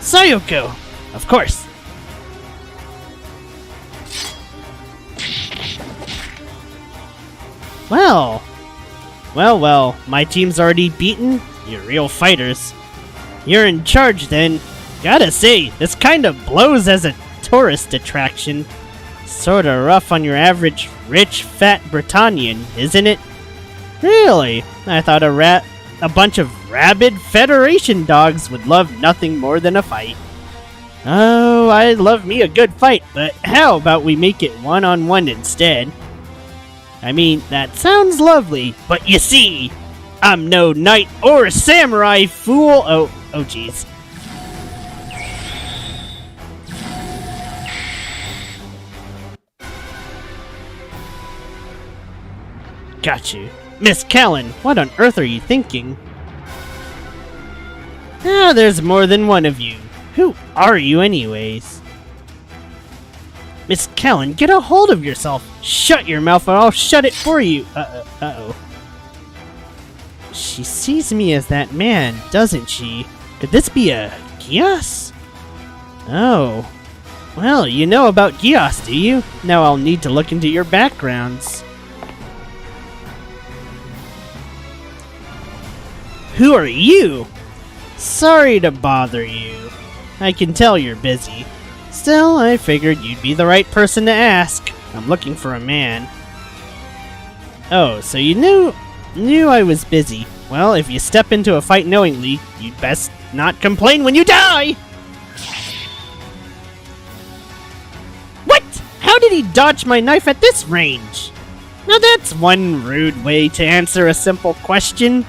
Sayoko! Of course. Well, my team's already beaten. You're real fighters. You're in charge, then. Gotta say, this kind of blows as a tourist attraction. Sorta rough on your average rich, fat Britannian, isn't it? Really? I thought a bunch of rabid Federation dogs would love nothing more than a fight. Oh, I love me a good fight, but how about we make it one-on-one instead? I mean, that sounds lovely, but you see, I'm no knight or samurai, fool! Oh jeez. Got you. Miss Callan, what on earth are you thinking? Ah, there's more than one of you. Who are you anyways? Miss Callan, get a hold of yourself! Shut your mouth or I'll shut it for you! Uh-oh. She sees me as that man, doesn't she? Could this be a Gios? Oh. Well, you know about Gios, do you? Now I'll need to look into your backgrounds. Who are you? Sorry to bother you. I can tell you're busy. Still, I figured you'd be the right person to ask. I'm looking for a man. Oh, so you knew I was busy. Well, if you step into a fight knowingly, you'd best not complain when you die! What? How did he dodge my knife at this range? Now that's one rude way to answer a simple question.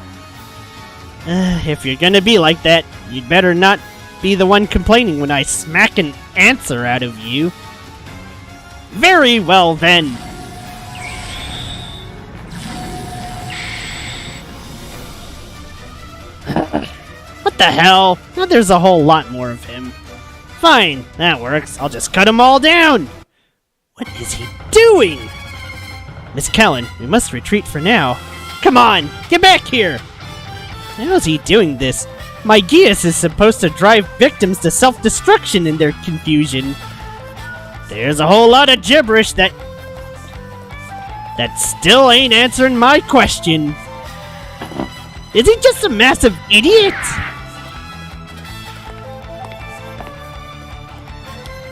If you're gonna be like that, you'd better not be the one complaining when I smack an answer out of you. Very well then. What the hell? Now there's a whole lot more of him. Fine, that works. I'll just cut them all down. What is he doing? Miss Callan, we must retreat for now. Come on, get back here. How's he doing this? My Gios is supposed to drive victims to self-destruction in their confusion. There's a whole lot of gibberish that still ain't answering my question. Is he just a massive idiot?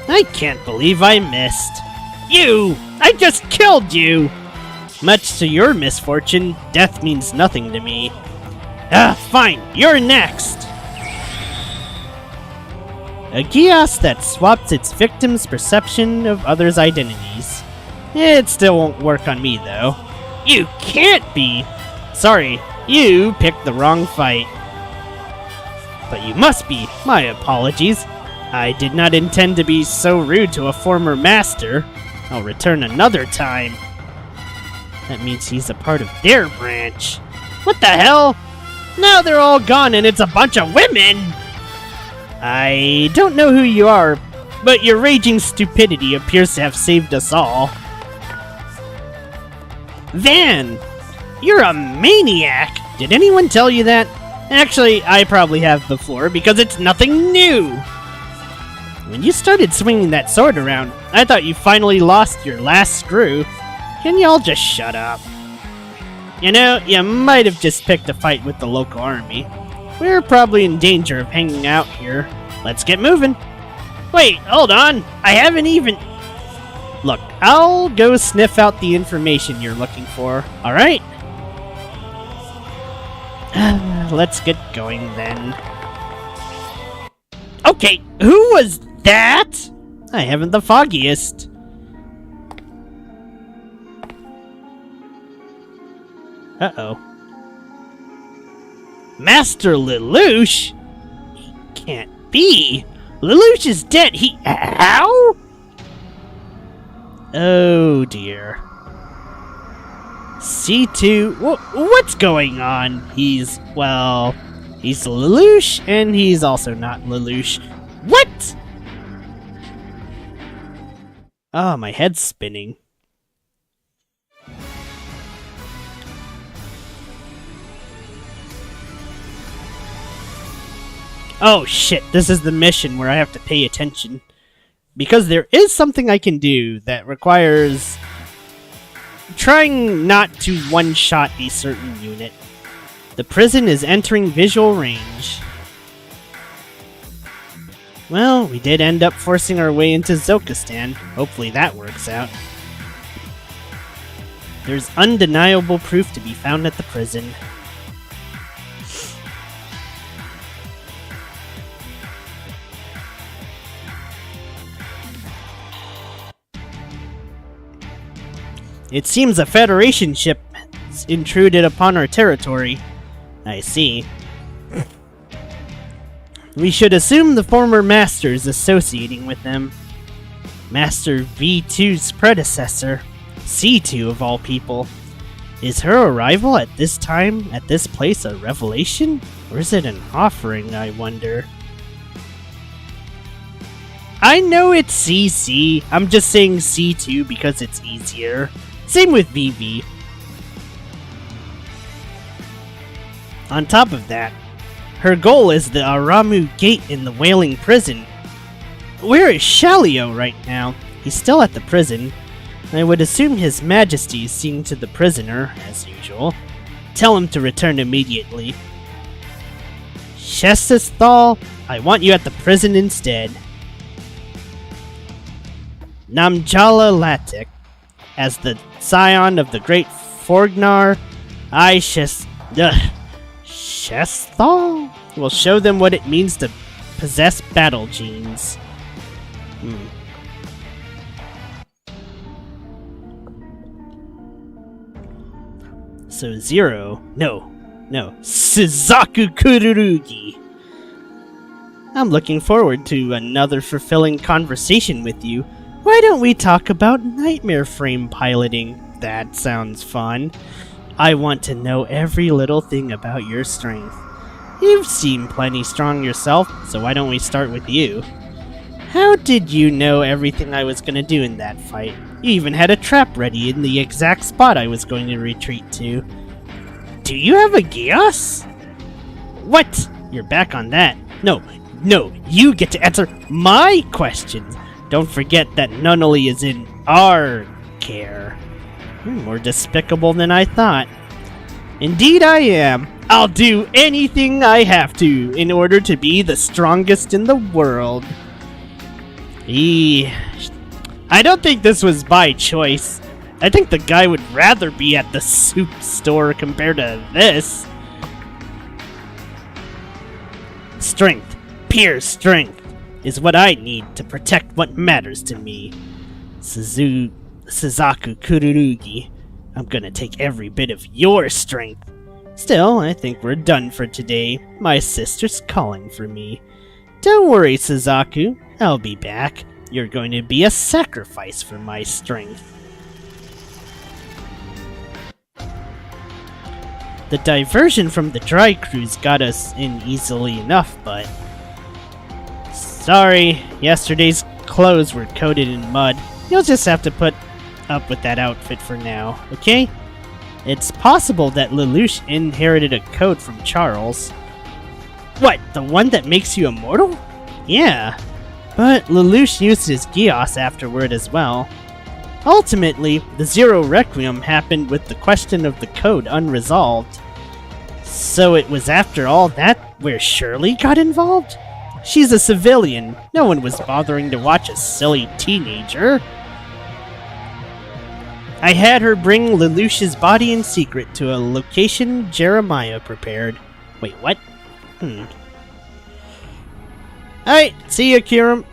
I can't believe I missed. You! I just killed you! Much to your misfortune, death means nothing to me. Fine, you're next! A Gios that swaps its victim's perception of others' identities. It still won't work on me, though. You can't be! Sorry, you picked the wrong fight. But you must be. My apologies. I did not intend to be so rude to a former master. I'll return another time. That means he's a part of their branch. What the hell? Now they're all gone and it's a bunch of women! I don't know who you are, but your raging stupidity appears to have saved us all. Van! You're a maniac! Did anyone tell you that? Actually, I probably have before, because it's nothing new! When you started swinging that sword around, I thought you finally lost your last screw. Can y'all just shut up? You know, you might have just picked a fight with the local army. We're probably in danger of hanging out here. Let's get moving. Wait, hold on. I haven't even... Look, I'll go sniff out the information you're looking for, alright? Let's get going then. Okay, who was that? I haven't the foggiest. Uh-oh. Master Lelouch? He can't be. Lelouch is dead. How? Oh dear. C2, what's going on? He's Lelouch, and he's also not Lelouch. What? Oh, my head's spinning. Oh shit, this is the mission where I have to pay attention. Because there is something I can do that requires trying not to one-shot a certain unit. The prison is entering visual range. Well, we did end up forcing our way into Zokistan. Hopefully that works out. There's undeniable proof to be found at the prison. It seems a Federation ship has intruded upon our territory. I see. We should assume the former master is associating with them. Master V2's predecessor, C2 of all people. Is her arrival at this time, at this place, a revelation? Or is it an offering, I wonder? I know it's CC, I'm just saying C2 because it's easier. Same with VV. On top of that, her goal is the Aramu Gate in the Wailing Prison. Where is Shalio right now? He's still at the prison. I would assume His Majesty is seeing to the prisoner, as usual. Tell him to return immediately. Shestasthal, I want you at the prison instead. Namjala Latik, as the scion of the great Forgnar, Shesthal will show them what it means to possess battle genes. So Suzaku Kururugi. I'm looking forward to another fulfilling conversation with you. Why don't we talk about nightmare frame piloting? That sounds fun. I want to know every little thing about your strength. You've seemed plenty strong yourself, so why don't we start with you? How did you know everything I was going to do in that fight? You even had a trap ready in the exact spot I was going to retreat to. Do you have a Gios? What? You're back on that. No, you get to answer my questions. Don't forget that Nunnally is in our care. You're more despicable than I thought. Indeed I am. I'll do anything I have to in order to be the strongest in the world. I don't think this was by choice. I think the guy would rather be at the soup store compared to this. Strength, pure strength, is what I need to protect what matters to me. Suzaku Kururugi, I'm gonna take every bit of your strength. Still, I think we're done for today. My sister's calling for me. Don't worry, Suzaku. I'll be back. You're going to be a sacrifice for my strength. The diversion from the dry cruise got us in easily enough, but... Sorry, yesterday's clothes were coated in mud. You'll just have to put up with that outfit for now, okay? It's possible that Lelouch inherited a code from Charles. What, the one that makes you immortal? Yeah, but Lelouch used his Gios afterward as well. Ultimately, the Zero Requiem happened with the question of the code unresolved. So it was after all that where Shirley got involved? She's a civilian. No one was bothering to watch a silly teenager. I had her bring Lelouch's body in secret to a location Jeremiah prepared. Wait, what? Alright, see ya, Kiram.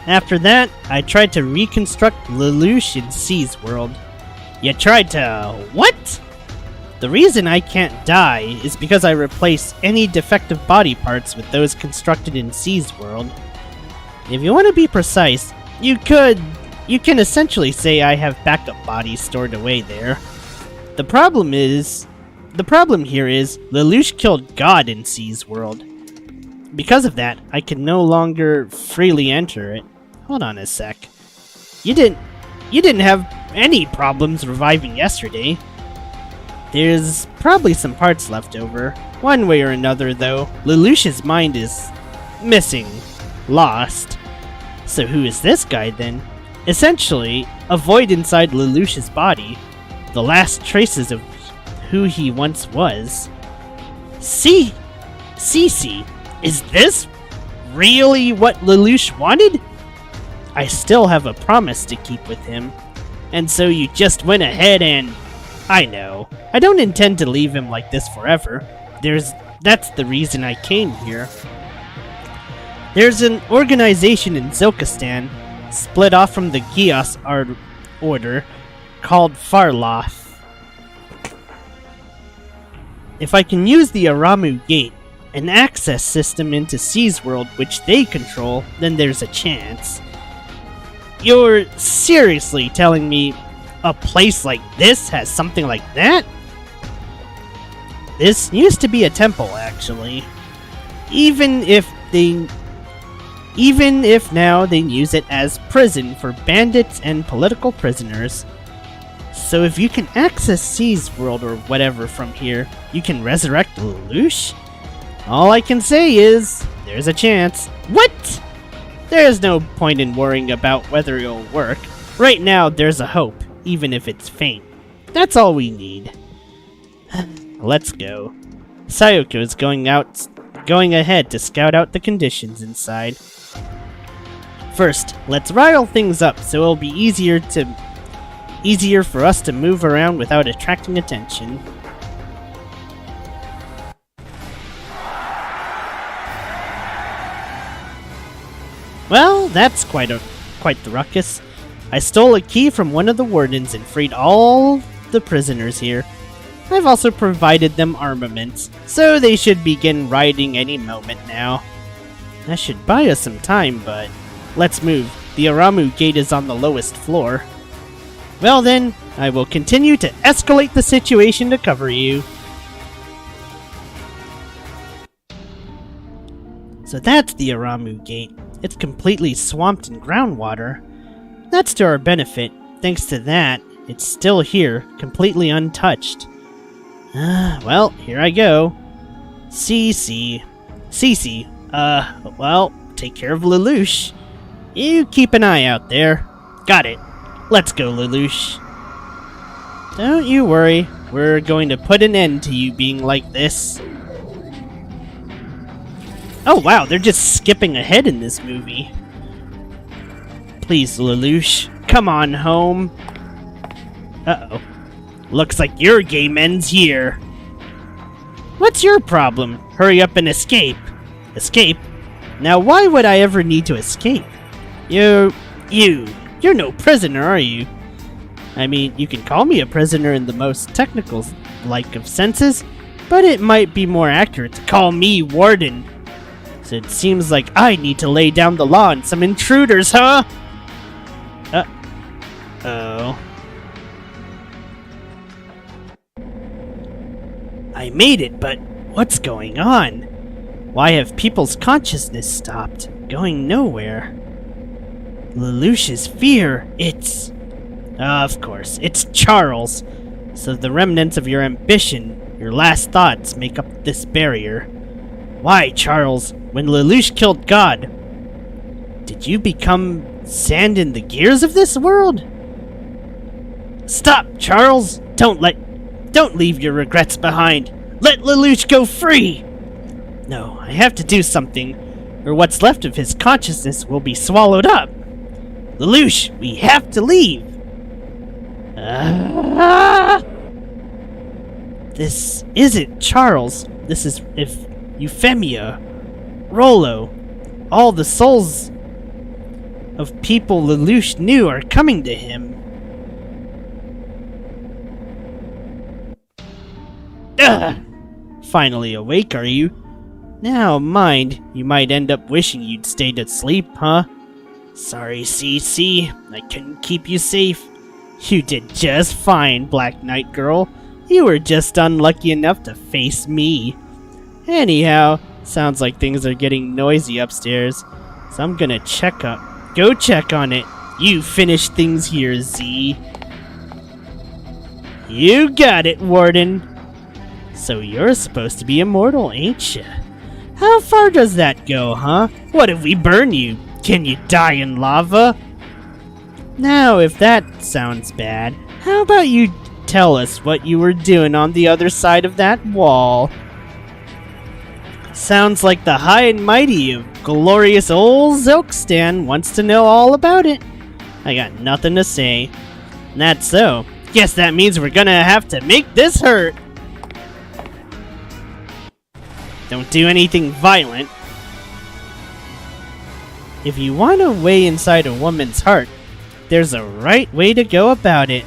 After that, I tried to reconstruct Lelouch in C's world. You tried to... what? The reason I can't die is because I replace any defective body parts with those constructed in C's world. If you want to be precise, you can essentially say I have backup bodies stored away there. The problem here is Lelouch killed God in C's world. Because of that, I can no longer freely enter it. Hold on a sec. You didn't have any problems reviving yesterday. There's probably some parts left over. One way or another, though, Lelouch's mind is missing. Lost. So who is this guy, then? Essentially, a void inside Lelouch's body. The last traces of who he once was. Cece, is this really what Lelouch wanted? I still have a promise to keep with him. And so you just went ahead and... I know. I don't intend to leave him like this forever. That's the reason I came here. There's an organization in Zilkistan, split off from the Gios order, called Farloth. If I can use the Aramu Gate, an access system into C's world which they control, then there's a chance. You're seriously telling me a place like this has something like that? This used to be a temple, actually. Even if now they use it as prison for bandits and political prisoners. So if you can access C's world or whatever from here, you can resurrect Lelouch? All I can say is, there's a chance. What? There's no point in worrying about whether it'll work. Right now, there's a hope, even if it's faint. That's all we need. Let's go. Sayoko's going ahead to scout out the conditions inside. First, let's rile things up so it'll be easier for us to move around without attracting attention. Well, that's quite the ruckus. I stole a key from one of the wardens and freed all the prisoners here. I've also provided them armaments, so they should begin riding any moment now. That should buy us some time, but let's move. The Aramu Gate is on the lowest floor. Well then, I will continue to escalate the situation to cover you. So that's the Aramu Gate. It's completely swamped in groundwater. That's to our benefit. Thanks to that, it's still here, completely untouched. Well, here I go. Cece, well, take care of Lelouch. You keep an eye out there. Got it. Let's go, Lelouch. Don't you worry. We're going to put an end to you being like this. Oh wow, they're just skipping ahead in this movie. Please, Lelouch, come on home. Uh-oh. Looks like your game ends here. What's your problem? Hurry up and escape. Escape? Now why would I ever need to escape? You're no prisoner, are you? I mean, you can call me a prisoner in the most technical of senses, but it might be more accurate to call me warden. So it seems like I need to lay down the law on some intruders, huh? Uh-oh. I made it, but what's going on? Why have people's consciousness stopped, going nowhere? Lelouch's fear, it's... of course, it's Charles. So the remnants of your ambition, your last thoughts, make up this barrier. Why, Charles, when Lelouch killed God, did you become sand in the gears of this world? Stop, Charles! Don't leave your regrets behind! Let Lelouch go free! No, I have to do something, or what's left of his consciousness will be swallowed up! Lelouch, we have to leave! This isn't Charles. This is Euphemia. Rollo. All the souls of people Lelouch knew are coming to him. Finally awake, are you? Now, mind, you might end up wishing you'd stayed asleep, huh? Sorry, CC, I couldn't keep you safe. You did just fine, Black Knight Girl. You were just unlucky enough to face me. Anyhow, sounds like things are getting noisy upstairs, so I'm gonna go check on it. You finish things here, Z. You got it, Warden. So you're supposed to be immortal, ain't ya? How far does that go, huh? What if we burn you? Can you die in lava? Now, if that sounds bad, how about you tell us what you were doing on the other side of that wall? Sounds like the high and mighty of glorious old Zilkstan wants to know all about it. I got nothing to say. That's so. Guess that means we're gonna have to make this hurt. Don't do anything violent. If you want a way inside a woman's heart, there's a right way to go about it.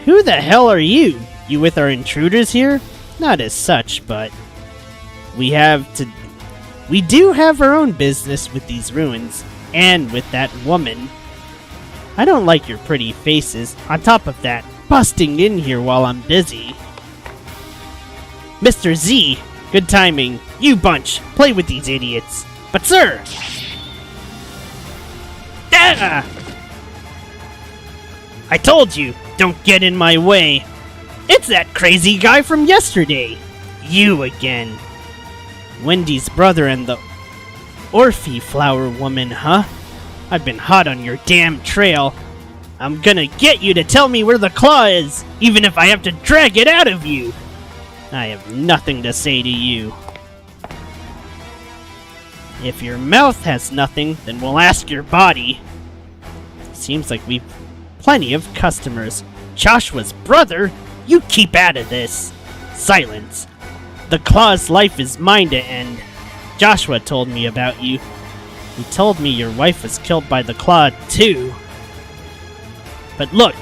Who the hell are you? You with our intruders here? Not as such, but we do have our own business with these ruins, and with that woman. I don't like your pretty faces, on top of that, busting in here while I'm busy. Mr. Z, good timing. You bunch, play with these idiots. But sir! Ah! I told you, don't get in my way. It's that crazy guy from yesterday. You again. Wendy's brother and the Orphe flower woman, huh? I've been hot on your damn trail. I'm gonna get you to tell me where the claw is, even if I have to drag it out of you. I have nothing to say to you. If your mouth has nothing, then we'll ask your body. Seems like we've plenty of customers. Joshua's brother? You keep out of this. Silence. The claw's life is mine to end. Joshua told me about you. He told me your wife was killed by the claw too. But look,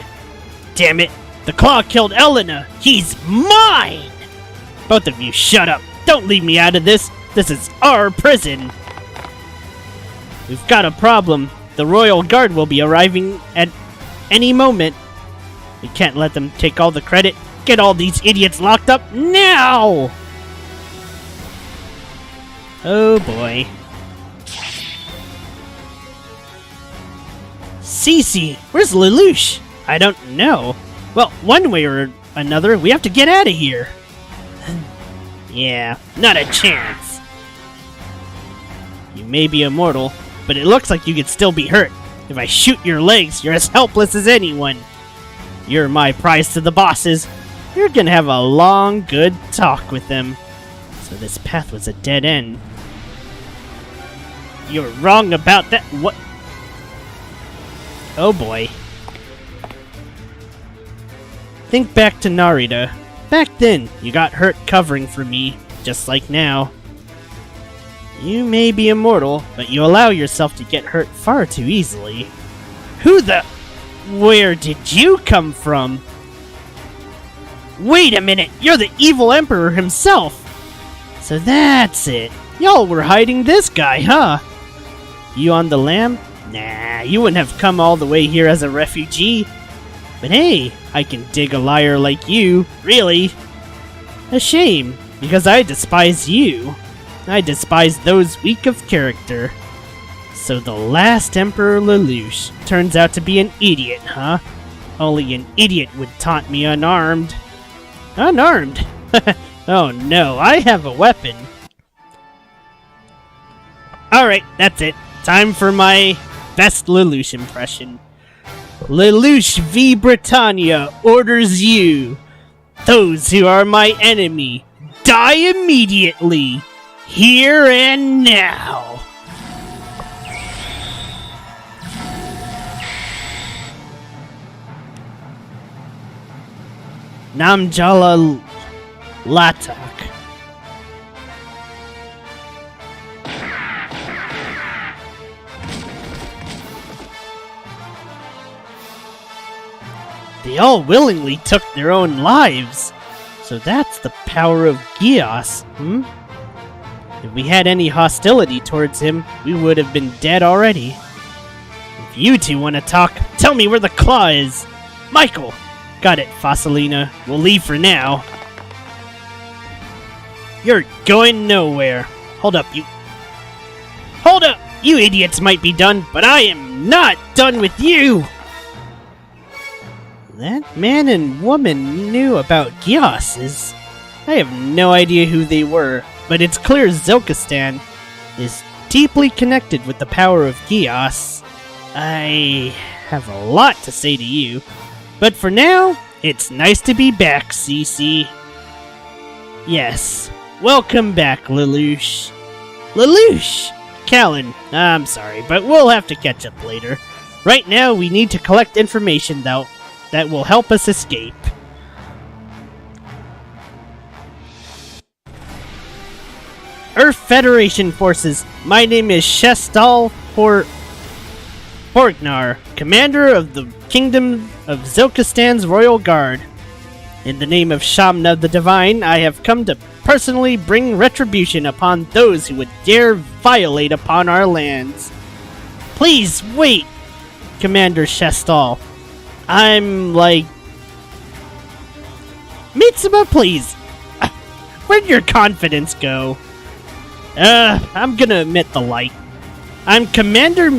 damn it, the claw killed Elena. He's mine! Both of you shut up. Don't leave me out of this. This is our prison. We've got a problem. The Royal Guard will be arriving at any moment. We can't let them take all the credit. Get all these idiots locked up now! Oh boy. Cece, where's Lelouch? I don't know. Well, one way or another, we have to get out of here. Yeah, not a chance. You may be immortal, but it looks like you could still be hurt. If I shoot your legs, you're as helpless as anyone. You're my prize to the bosses. You're gonna have a long, good talk with them. So this path was a dead end. You're wrong about that. What? Oh boy. Think back to Narita. Back then, you got hurt covering for me, just like now. You may be immortal, but you allow yourself to get hurt far too easily. Who the... Where did you come from? Wait a minute, you're the evil emperor himself! So that's it. Y'all were hiding this guy, huh? You on the lam? Nah, you wouldn't have come all the way here as a refugee. But hey, I can dig a liar like you, really. A shame, because I despise you. I despise those weak of character. So the last Emperor Lelouch turns out to be an idiot, huh? Only an idiot would taunt me unarmed. Unarmed? Oh no, I have a weapon. Alright, that's it. Time for my best Lelouch impression. Lelouch v. Britannia orders you. Those who are my enemy, die immediately, here and now. Namjala Latak. They all willingly took their own lives. So that's the power of Gios, If we had any hostility towards him, we would have been dead already. If you two want to talk, tell me where the claw is. Michael! Got it, Fossilina. We'll leave for now. You're going nowhere. Hold up, you... Hold up! You idiots might be done, but I am not done with you! That man and woman knew about Gios's. I have no idea who they were, but it's clear Zilkistan is deeply connected with the power of Gios. I have a lot to say to you, but for now, it's nice to be back, Cece. Yes, welcome back, Lelouch. Lelouch! Callan, I'm sorry, but we'll have to catch up later. Right now, we need to collect information, though, that will help us escape. Earth Federation forces, my name is Shestal Borgnar, commander of the Kingdom of Zilkistan's Royal Guard. In the name of Shamna the Divine, I have come to personally bring retribution upon those who would dare violate upon our lands. Please wait, Commander Shestal. I'm like... Mitsuba, please! Where'd your confidence go? I'm gonna admit the light. I'm Commander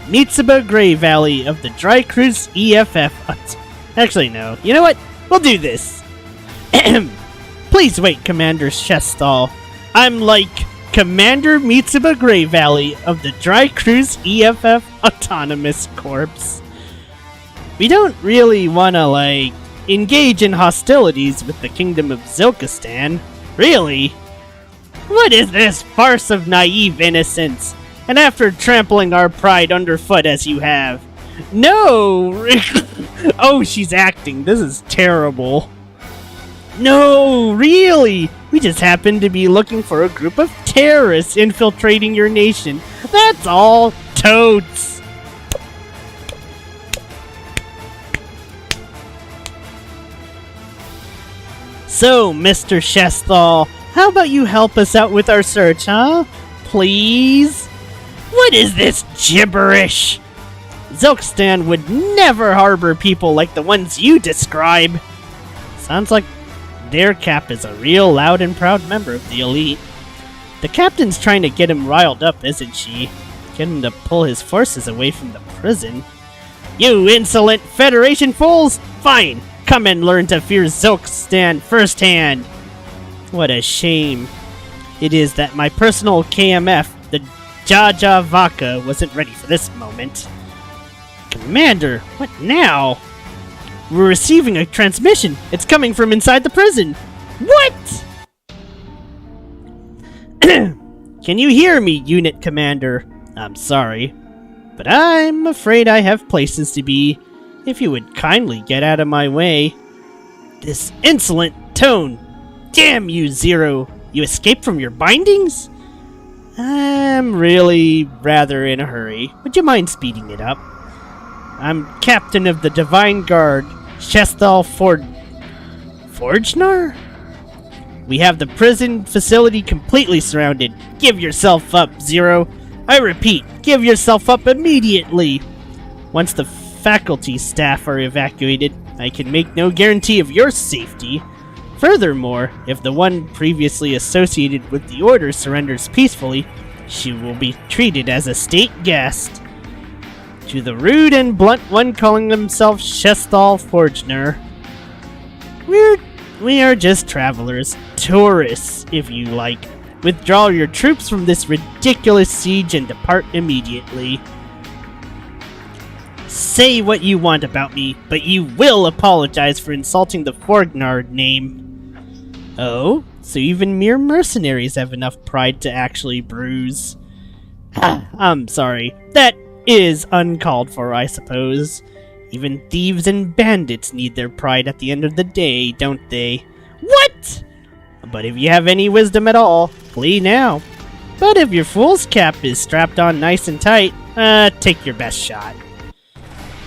Mitsuba Grey Valley of the Dry Cruise EFF. Actually, no. You know what? We'll do this. Please wait, Commander Shestal. I'm like Commander Mitsuba Grey Valley of the Dry Cruise EFF Autonomous Corps. We don't really want to, engage in hostilities with the Kingdom of Zilkistan. Really? What is this farce of naive innocence? And after trampling our pride underfoot as you have. No! Oh, she's acting. This is terrible. No, really! We just happened to be looking for a group of terrorists infiltrating your nation. That's all. Totes! So, Mr. Shestal, how about you help us out with our search, huh? Please? What is this gibberish? Zilkistan would never harbor people like the ones you describe. Sounds like their cap is a real loud and proud member of the elite. The captain's trying to get him riled up, isn't she? Get him to pull his forces away from the prison. You insolent Federation fools! Fine! Come and learn to fear Zilkistan firsthand! What a shame. It is that my personal KMF, the Jaja Vaka, wasn't ready for this moment. Commander, what now? We're receiving a transmission. It's coming from inside the prison. What? Can you hear me, Unit Commander? I'm sorry, but I'm afraid I have places to be. If you would kindly get out of my way. This insolent tone. Damn you, Zero. You escaped from your bindings? I'm really rather in a hurry. Would you mind speeding it up? I'm Captain of the Divine Guard, Shestal Forgnar? We have the prison facility completely surrounded. Give yourself up, Zero. I repeat, give yourself up immediately. Once the faculty staff are evacuated, I can make no guarantee of your safety. Furthermore, if the one previously associated with the Order surrenders peacefully, she will be treated as a state guest. To the rude and blunt one calling himself Shestal Forgnar, we are just travelers, tourists, if you like. Withdraw your troops from this ridiculous siege and depart immediately. Say what you want about me, but you will apologize for insulting the Forgnard name. Oh, so even mere mercenaries have enough pride to actually bruise. I'm sorry. That is uncalled for, I suppose. Even thieves and bandits need their pride at the end of the day, don't they? What? But if you have any wisdom at all, flee now. But if your fool's cap is strapped on nice and tight, take your best shot.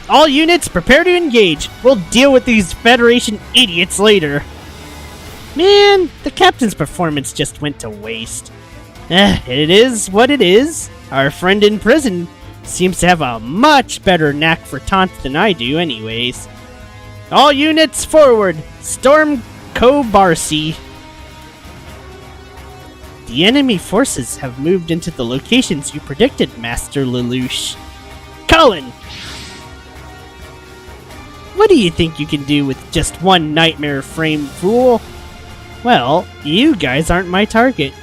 All units, prepare to engage. We'll deal with these Federation idiots later. Man, the captain's performance just went to waste. It is what it is. Our friend in prison seems to have a much better knack for taunts than I do anyways. All units forward! Storm Kobarsi. The enemy forces have moved into the locations you predicted, Master Lelouch. Cullen! What do you think you can do with just one nightmare frame, fool? Well, you guys aren't my target.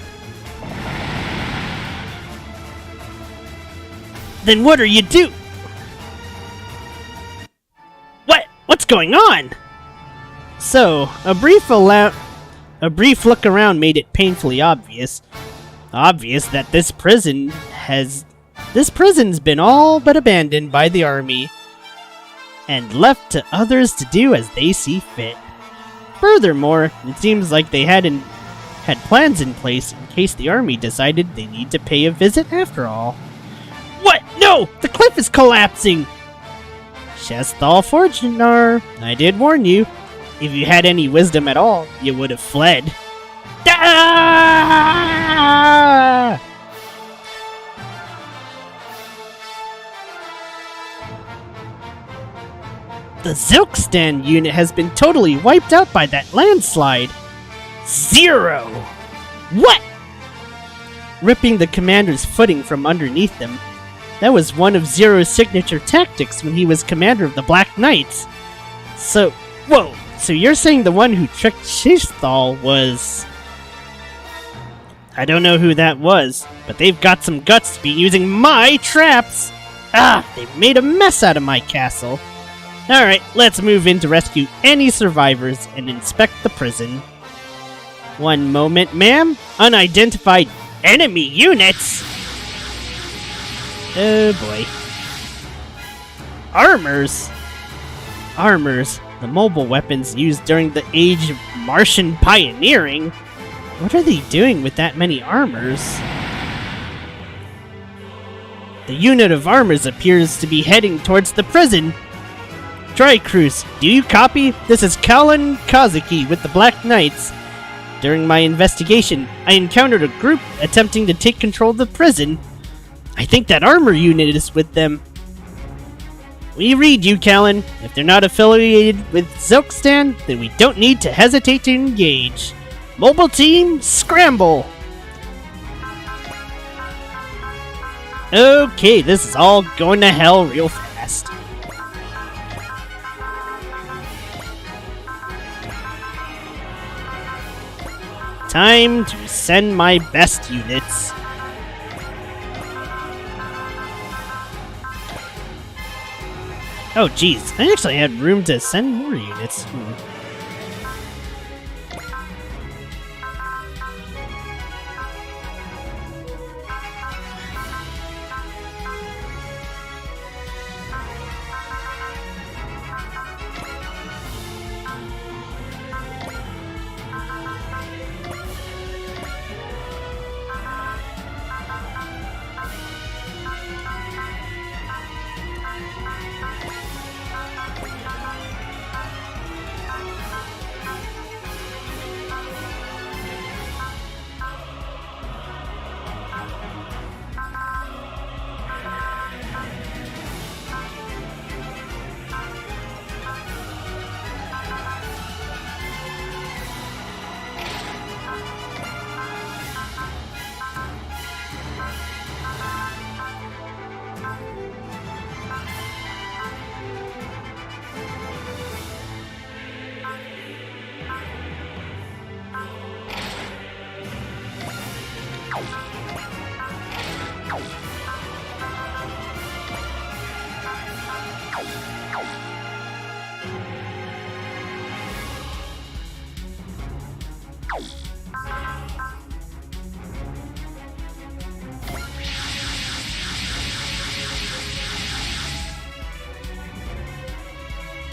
Then what are you do? What's going on? So, a brief look around made it painfully obvious that this prison's been all but abandoned by the army and left to others to do as they see fit. Furthermore, it seems like they had plans in place in case the army decided they need to pay a visit after all. What? No! The cliff is collapsing! Shesthal Fortunar, I did warn you. If you had any wisdom at all, you would have fled. Ah! The Zilkstan unit has been totally wiped out by that landslide. 0! What? Ripping the commander's footing from underneath them. That was one of Zero's signature tactics when he was commander of the Black Knights. So you're saying the one who tricked Shishthal was... I don't know who that was, but they've got some guts to be using my traps! They've made a mess out of my castle. Alright, let's move in to rescue any survivors and inspect the prison. One moment, ma'am. Unidentified enemy units? Oh boy. Armors, the mobile weapons used during the age of Martian pioneering. What are they doing with that many armors? The unit of armors appears to be heading towards the prison. Tricruise, do you copy? This is Kalin Kazuki with the Black Knights. During my investigation, I encountered a group attempting to take control of the prison. I think that armor unit is with them. We read you, Kalin. If they're not affiliated with Zilkstan, then we don't need to hesitate to engage. Mobile team, scramble! Okay, this is all going to hell real fast. Time to send my best units. Oh geez, I actually had room to send more units.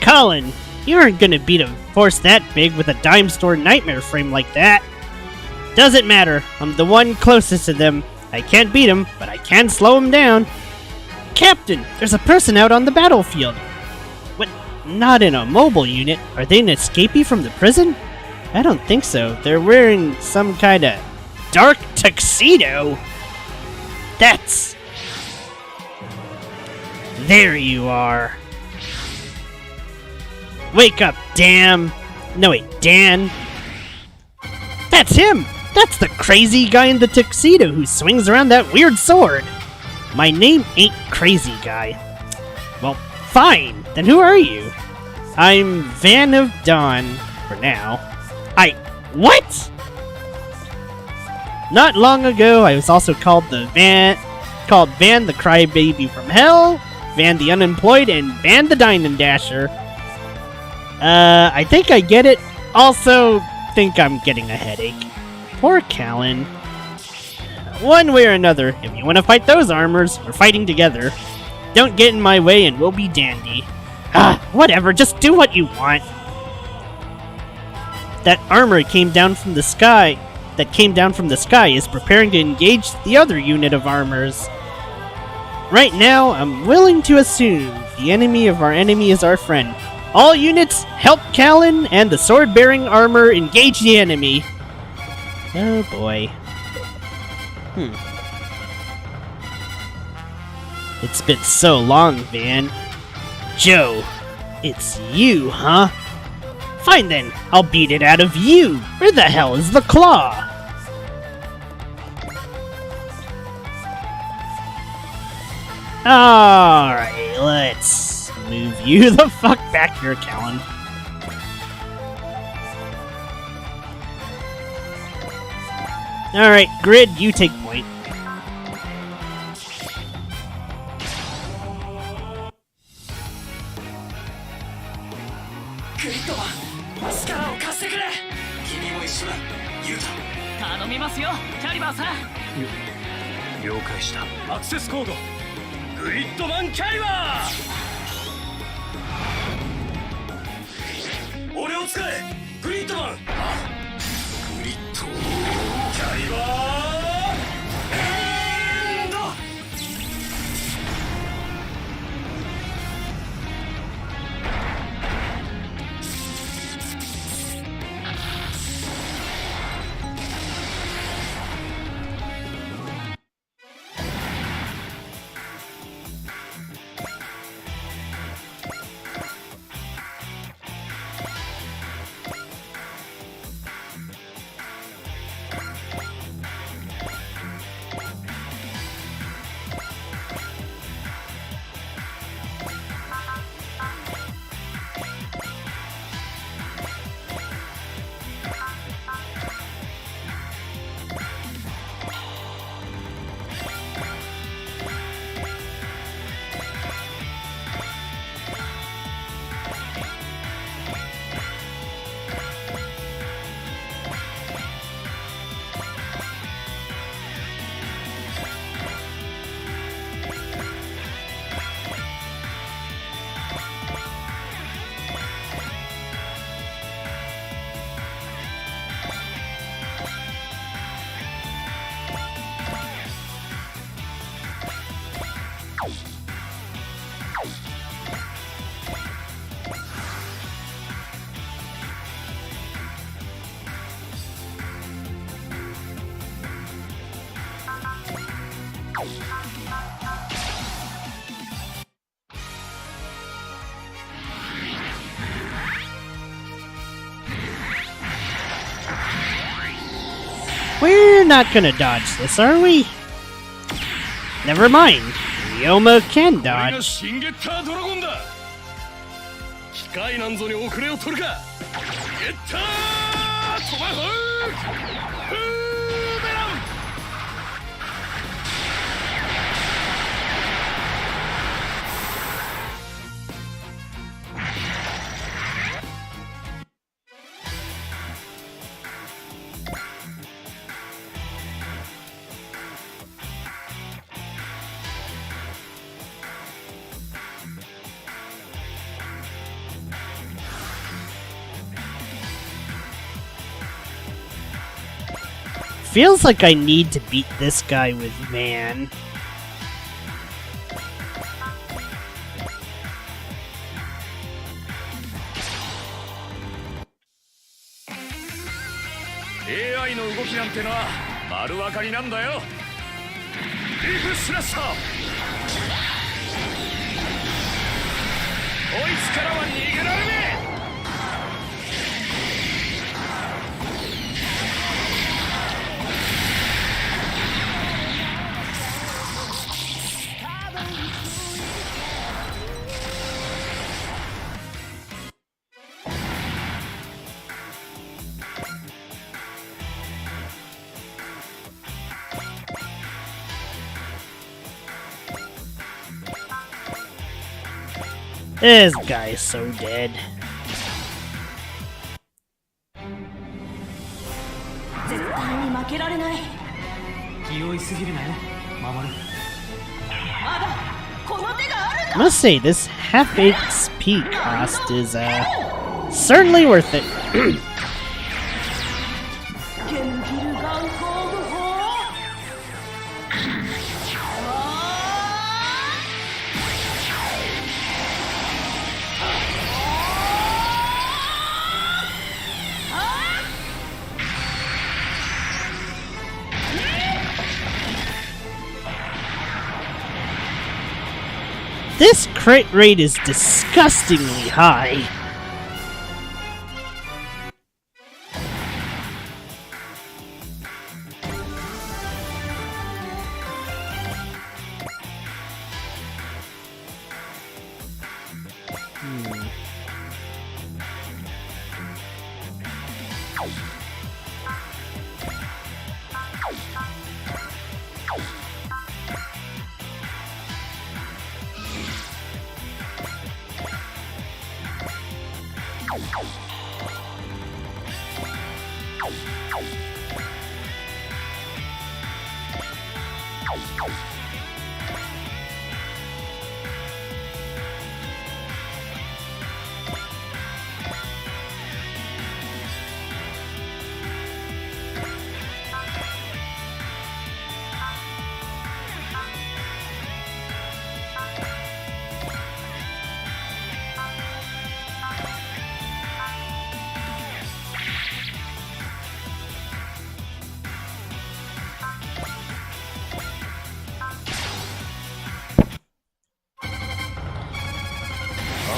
Colin, you aren't gonna beat a force that big with a dime store nightmare frame like that. Doesn't matter, I'm the one closest to them. I can't beat him, but I can slow him down. Captain, there's a person out on the battlefield. What? Not in a mobile unit? Are they an escapee from the prison? I don't think so. They're wearing some kind of dark tuxedo. That's... There you are. Wake up, damn. No wait, Dan. That's him! That's the crazy guy in the tuxedo who swings around that weird sword. My name ain't Crazy Guy. Well, fine. Then who are you? I'm Van of Dawn, for now. What? Not long ago, I was also called Van the Crybaby from Hell, Van the Unemployed, and Van the Diamond Dasher. I think I get it. Also, think I'm getting a headache. Poor Callan. One way or another, if you want to fight those armors, we're fighting together. Don't get in my way and we'll be dandy. Whatever, just do what you want. That armor came down from the sky is preparing to engage the other unit of armors. Right now, I'm willing to assume the enemy of our enemy is our friend. All units, help Callan and the sword-bearing armor engage the enemy. Oh boy. It's been so long, Van. Joe, it's you, huh? Fine then, I'll beat it out of you! Where the hell is the claw? Alright, let's move you the fuck back here, Callan. Alright, Grid, you take point. Access アクセスコードグリッドマンキャリバー俺を使えグリッドマングリッドキャリバーエンドWe're not gonna dodge this, are we? Never mind. Ryoma can 俺が dodge. シンゲッタードラゴンだ機械なんぞに遅れを取るかゲッタートマホークフーメラン feels like I need to beat this guy with man. AI の動きなんてのは丸分かりなんだよ。リフスラッシャー。こいつからは逃げられねえ。This guy is so dead. 絶対に負けられない。気負いすぎるなよ、守る。まだこの手があるん I だ。 must say, this half HP cost is certainly worth it. ゲンギルガン工具法。This crit rate is disgustingly high.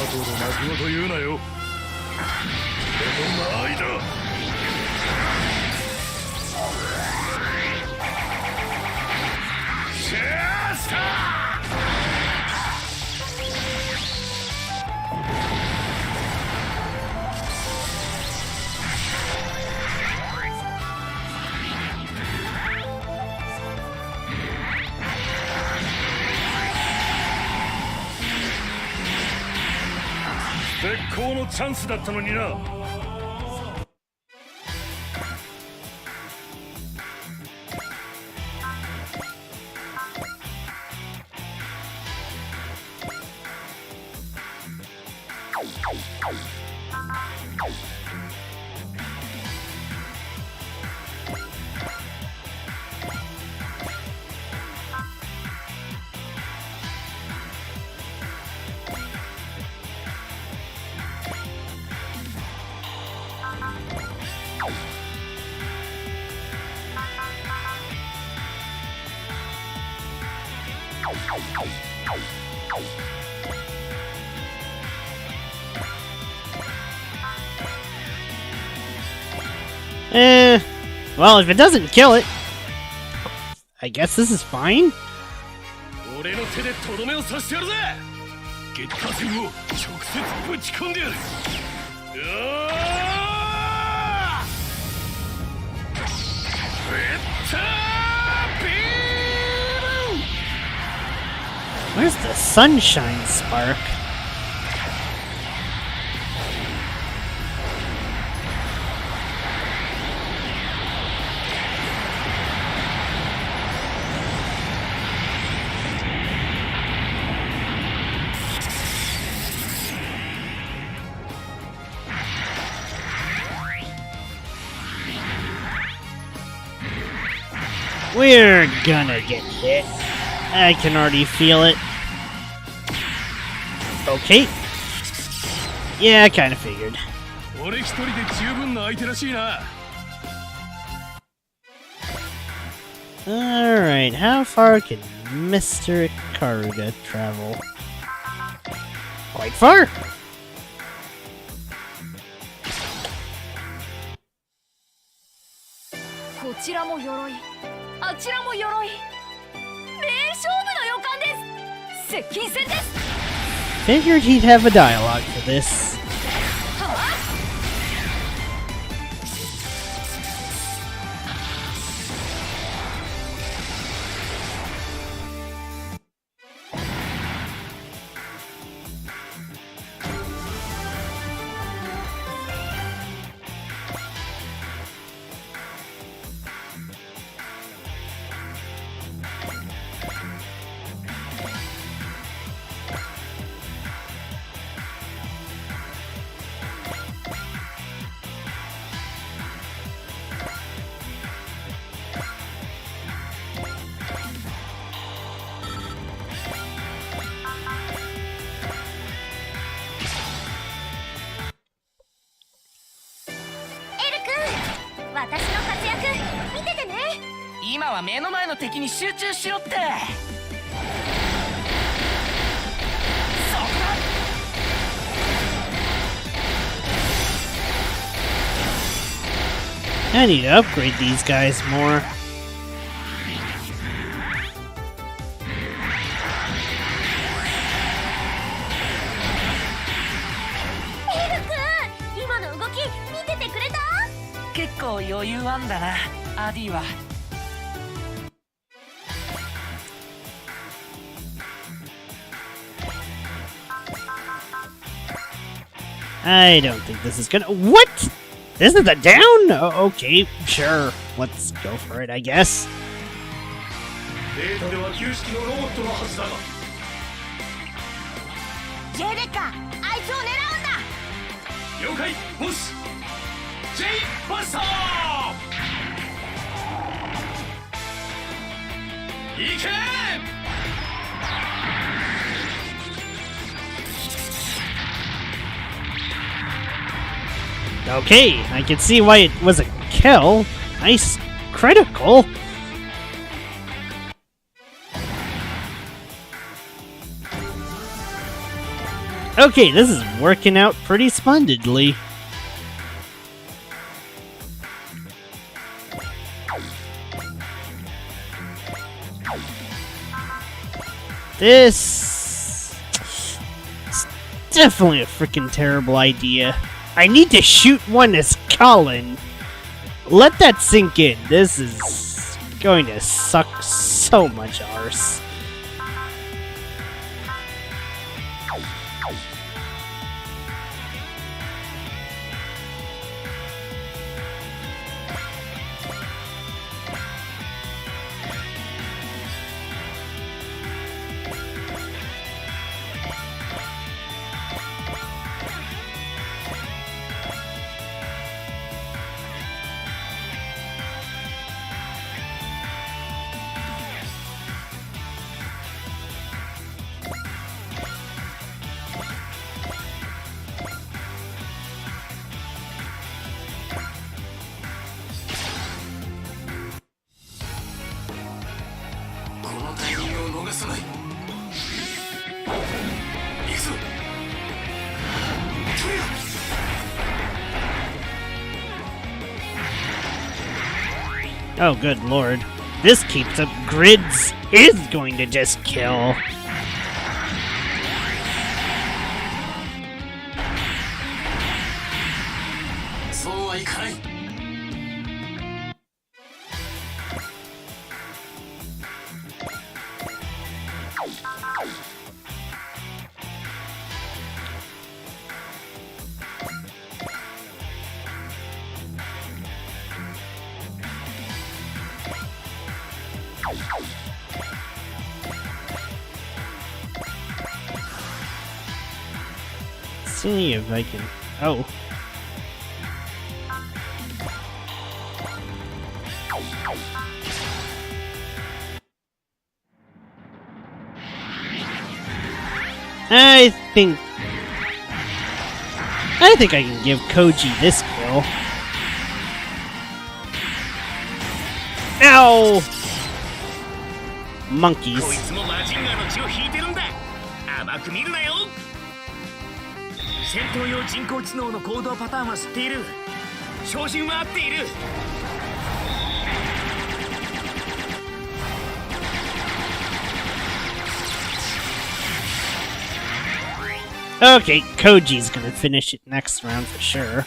後の泣くと言うなよ。この間シャースター。絶好のチャンスだったのにな。Well, if it doesn't kill it, I guess this is fine. 俺の手でとどめを刺してやるぜ。ゲッター戦を直接ぶち込んでやる。Where's the sunshine spark? We're gonna get hit. I can already feel it. Okay. Yeah, I kinda figured. 俺一人で十分な相手らしいな。 Alright, how far can Mr. Karuga travel? Quite far! こちらも鎧、あちらも鎧。名勝負の予感です。接近戦です。 Figured he'd have a dialogue for this. はあ 私の活躍見ててね。今は目の前の敵に集中しろって。そこだ。 I need to upgrade these guys more. エル君、今の動き見ててくれた？結構余裕あんだな、アディは。 I don't think this is gonna. What? This is a down? Okay, sure. Let's go for it, I guess. データでは旧式のロボットのはずだが。 J レッカー、あいつを狙うんだ。了解、ボス。J バスター。行け。 Okay, I can see why it was a kill. Nice critical. Okay, this is working out pretty splendidly. This is definitely a freaking terrible idea. I need to shoot one as Colin. Let that sink in. This is going to suck so much arse. Oh, good lord. This keeps up. Grids is going to just kill. See if I can. Oh. I think I can give Koji this kill. Ow! こい Monkeys. つもマジンガーの血を引いてるんだ。甘く見るなよ。戦闘用人工知能の行動パターンは知っている。照準は合っている。 Okay, Koji's gonna finish it next round for sure.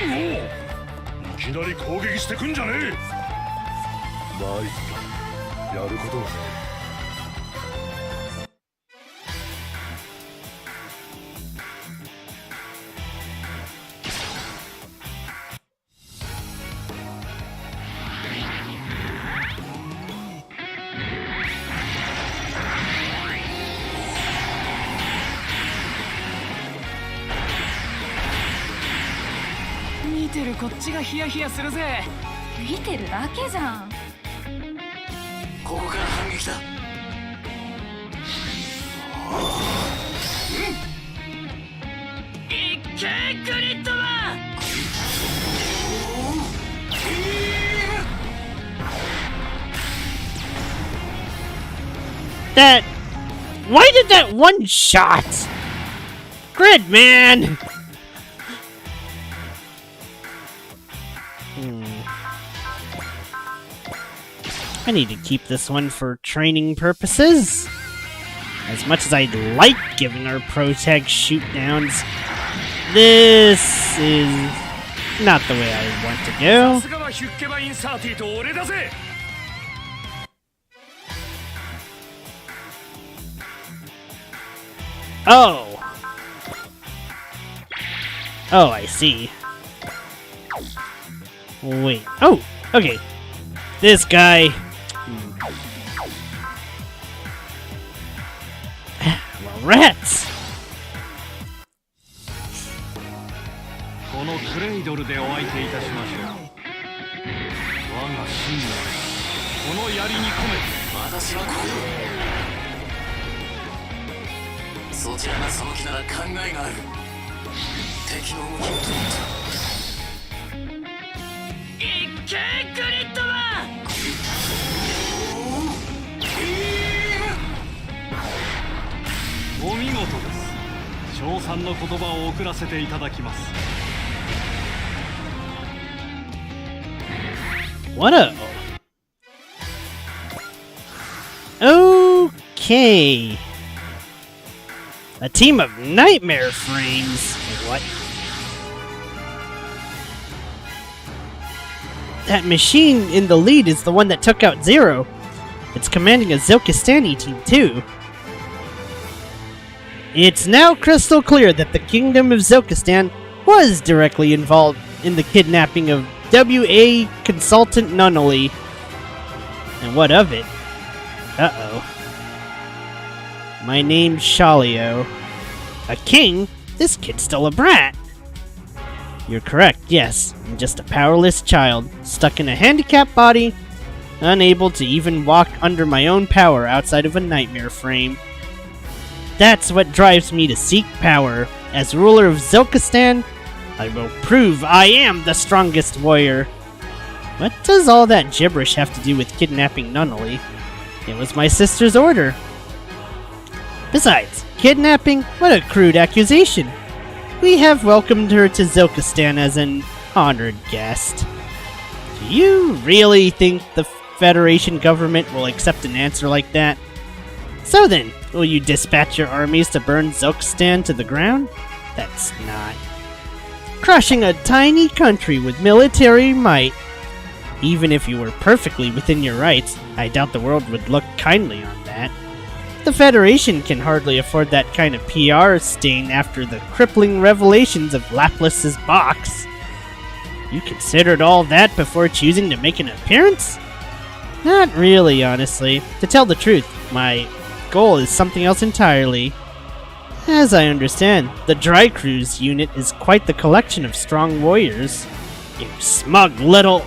Oh! いきなり攻撃してくんじゃねえ。まいった。やることはね。 見てるこっちがヒヤヒヤするぜ。見てるだけじゃん。ここから反撃だ。いっけーグリッドマン。 That... Why did that one shot? Grid, man! I need to keep this one for training purposes. As much as I'd like giving our protag shoot downs, this is not the way I want to go. さすがはヒュッケバインサーティと俺だぜ。 Oh! Oh, I see. Wait. Oh! Okay. This guy... Well, rats! このクレイドルでお相手いたしましょう。我が信念、この槍に込めて。私はこう。そちらがその気なら考えがある。敵の動きを止めた。いっけーグリッドマン。 お見事です。称賛の言葉を送らせていただきます。 What a... Okay... A team of nightmare frames? What? That machine in the lead is the one that took out Zero. It's commanding a Zilkistani team too. It's now crystal clear that the Kingdom of Zilkistan was directly involved in the kidnapping of W.A. Consultant Nunnally. And what of it? Uh-oh. My name's Shalio. A king? This kid's still a brat. You're correct, yes. I'm just a powerless child, stuck in a handicapped body, unable to even walk under my own power outside of a nightmare frame. That's what drives me to seek power. As ruler of Zilkistan, I will prove I am the strongest warrior. What does all that gibberish have to do with kidnapping Nunnally? It was my sister's order. Besides, kidnapping? What a crude accusation. We have welcomed her to Zilkistan as an honored guest. Do you really think the Federation government will accept an answer like that? So then, will you dispatch your armies to burn Zilkistan to the ground? That's not. Crushing a tiny country with military might. Even if you were perfectly within your rights, I doubt the world would look kindly on that. The Federation can hardly afford that kind of PR stain after the crippling revelations of Laplace's box. You considered all that before choosing to make an appearance? Not really, honestly. To tell the truth, my goal is something else entirely. As I understand, the Dry Cruise unit is quite the collection of strong warriors. You smug little...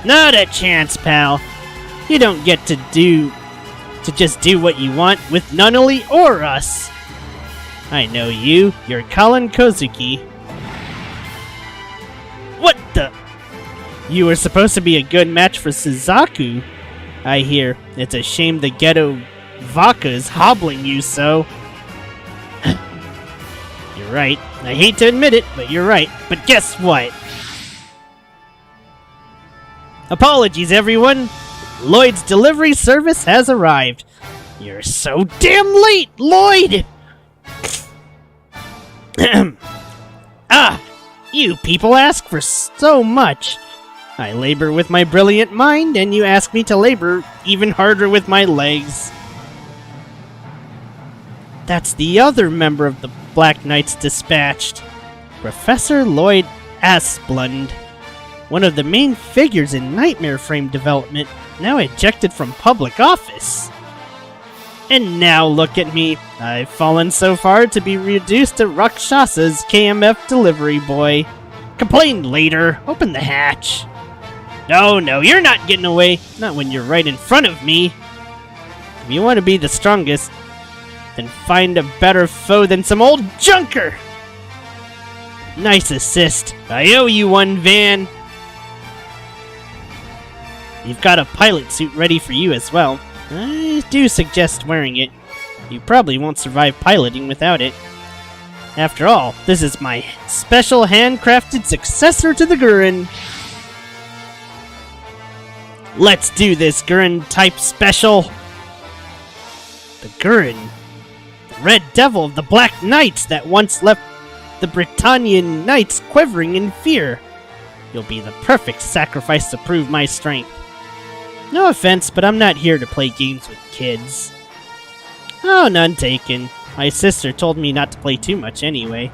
Not a chance, pal. You don't get to just do what you want with Nunnally or us. I know you. You're Colin Kozuki. What the... You were supposed to be a good match for Suzaku. I hear. It's a shame the ghetto vodka is hobbling you so. You're right. I hate to admit it, but you're right. But guess what? Apologies, everyone. Lloyd's delivery service has arrived. You're so damn late, Lloyd! Ah! You people ask for so much. I labor with my brilliant mind, and you ask me to labor even harder with my legs. That's the other member of the Black Knights dispatched. Professor Lloyd Asplund. One of the main figures in Nightmare Frame development, now ejected from public office. And now look at me. I've fallen so far to be reduced to Rakshasa's KMF delivery boy. Complain later. Open the hatch. No, you're not getting away. Not when you're right in front of me. If you want to be the strongest, then find a better foe than some old junker. Nice assist. I owe you one, Van. You've got a pilot suit ready for you as well. I do suggest wearing it. You probably won't survive piloting without it. After all, this is my special handcrafted successor to the Gurren. Let's do this, Gurren type special. The Gurren, the Red Devil of the Black Knights that once left the Britannian Knights quivering in fear. You'll be the perfect sacrifice to prove my strength. No offense, but I'm not here to play games with kids. Oh, none taken. My sister told me not to play too much anyway.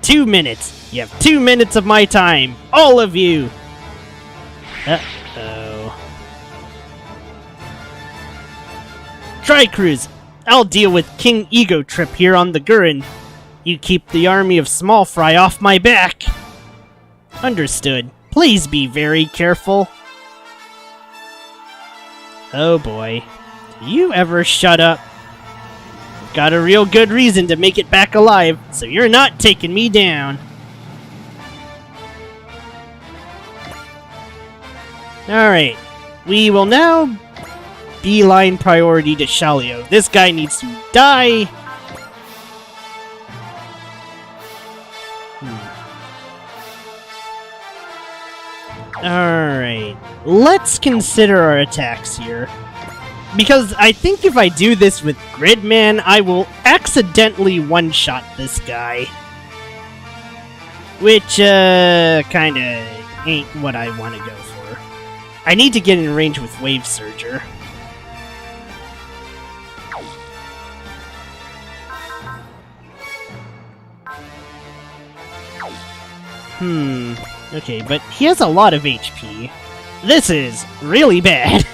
2 minutes! You have 2 minutes of my time! All of you! Uh-oh. Tri-Cruise! I'll deal with King Ego Trip here on the Gurren. You keep the army of Small Fry off my back! Understood. Please be very careful. Oh boy. Do you ever shut up? I've got a real good reason to make it back alive, so you're not taking me down. Alright. We will now beeline priority to Shalio. This guy needs to die. Alright, let's consider our attacks here. Because I think if I do this with Gridman, I will accidentally one-shot this guy. Which, kinda ain't what I want to go for. I need to get in range with Wave Surger. Okay, but he has a lot of HP. This is really bad.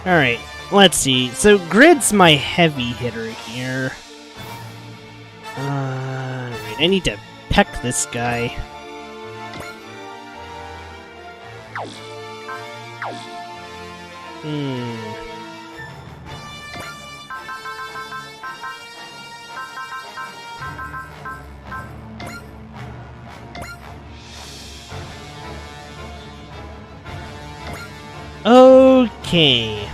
Alright, let's see. So Grid's my heavy hitter here. Alright, I need to peck this guy. Okay.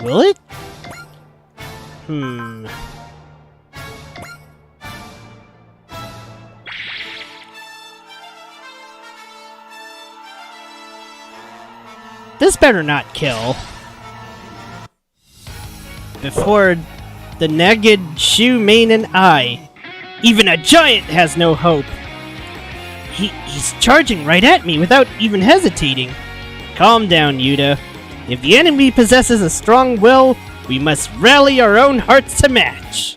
Will it? This better not kill. Before the Neged, Shu, Mane, and I. Even a giant has no hope. He's charging right at me without even hesitating. Calm down, Yuta. If the enemy possesses a strong will, We must rally our own hearts to match.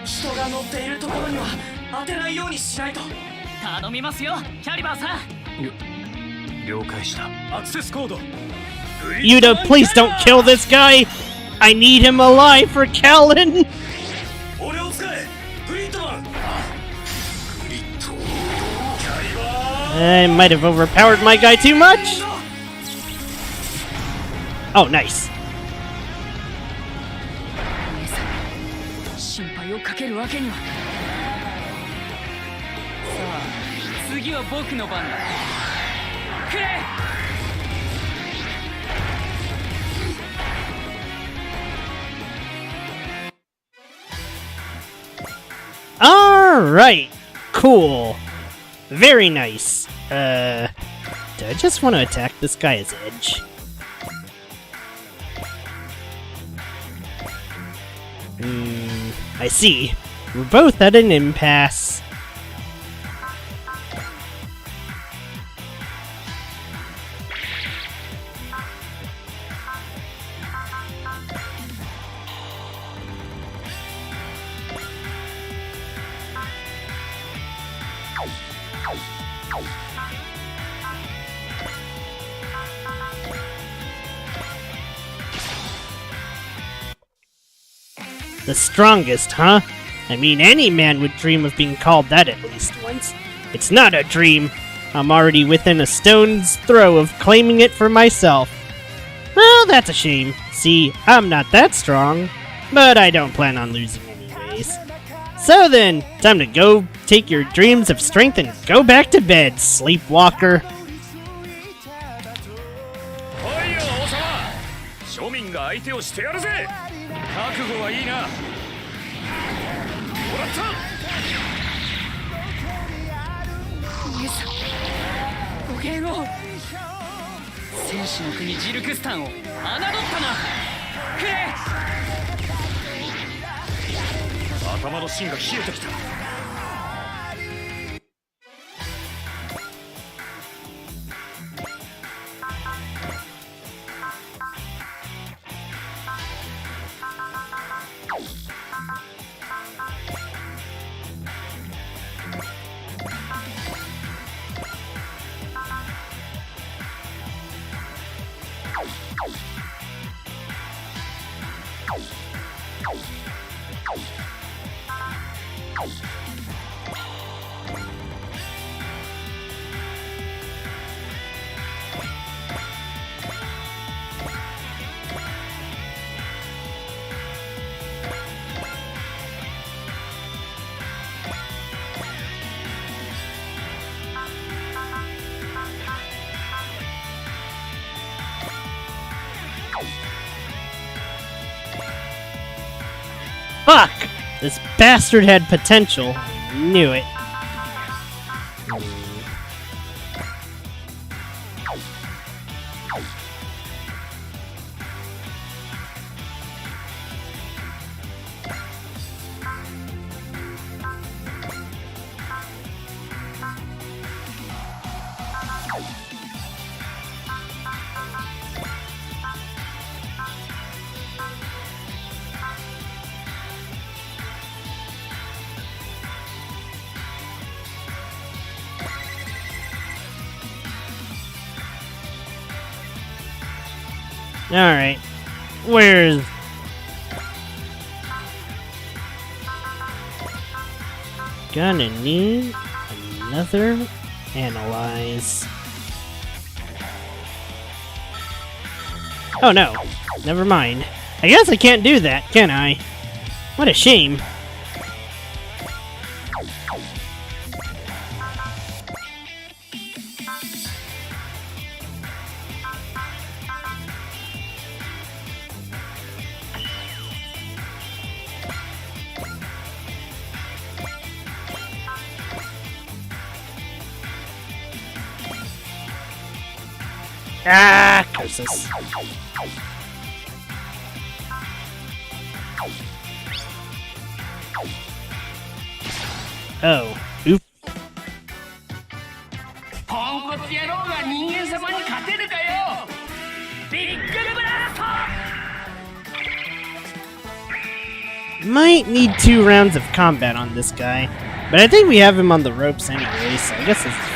人が乗っているところには当てないようにしないと。頼みますよ、キャリバーさん。了解した。アクセスコード。 Yuta, please don't kill this guy! I need him alive for Callan! 俺を使え。グリッドマン。グリッド。キャリバー。 I might have overpowered my guy too much! Oh, nice. 心配をかけるわけには。さあ、次は僕の番だ。くれ。 Alright, cool. Very nice. Do I just want to attack this guy as Edge? I see. We're both at an impasse. The strongest, huh? I mean, any man would dream of being called that at least once. It's not a dream. I'm already within a stone's throw of claiming it for myself. Well, that's a shame. See, I'm not that strong, but I don't plan on losing anyways. So then, time to go take your dreams of strength and go back to bed, sleepwalker. おいよ王様。庶民が相手をしてやるぜ。覚悟はいいな。もらった。イエス。ご機嫌を。戦士の国ジルクスタンを侮ったな。くれ。頭の芯が冷えてきた。 Fuck! This bastard had potential. I knew it. Alright. Where's... Gonna need another analyze. Oh no. Never mind. I guess I can't do that, can I? What a shame. Ah, curses. Oh, oop. ポンコツ野郎が人間様に勝てるかよ。ビッグ Might need 2 rounds of combat on this guy. But I think we have him on the ropes anyway, so I guess it's fine.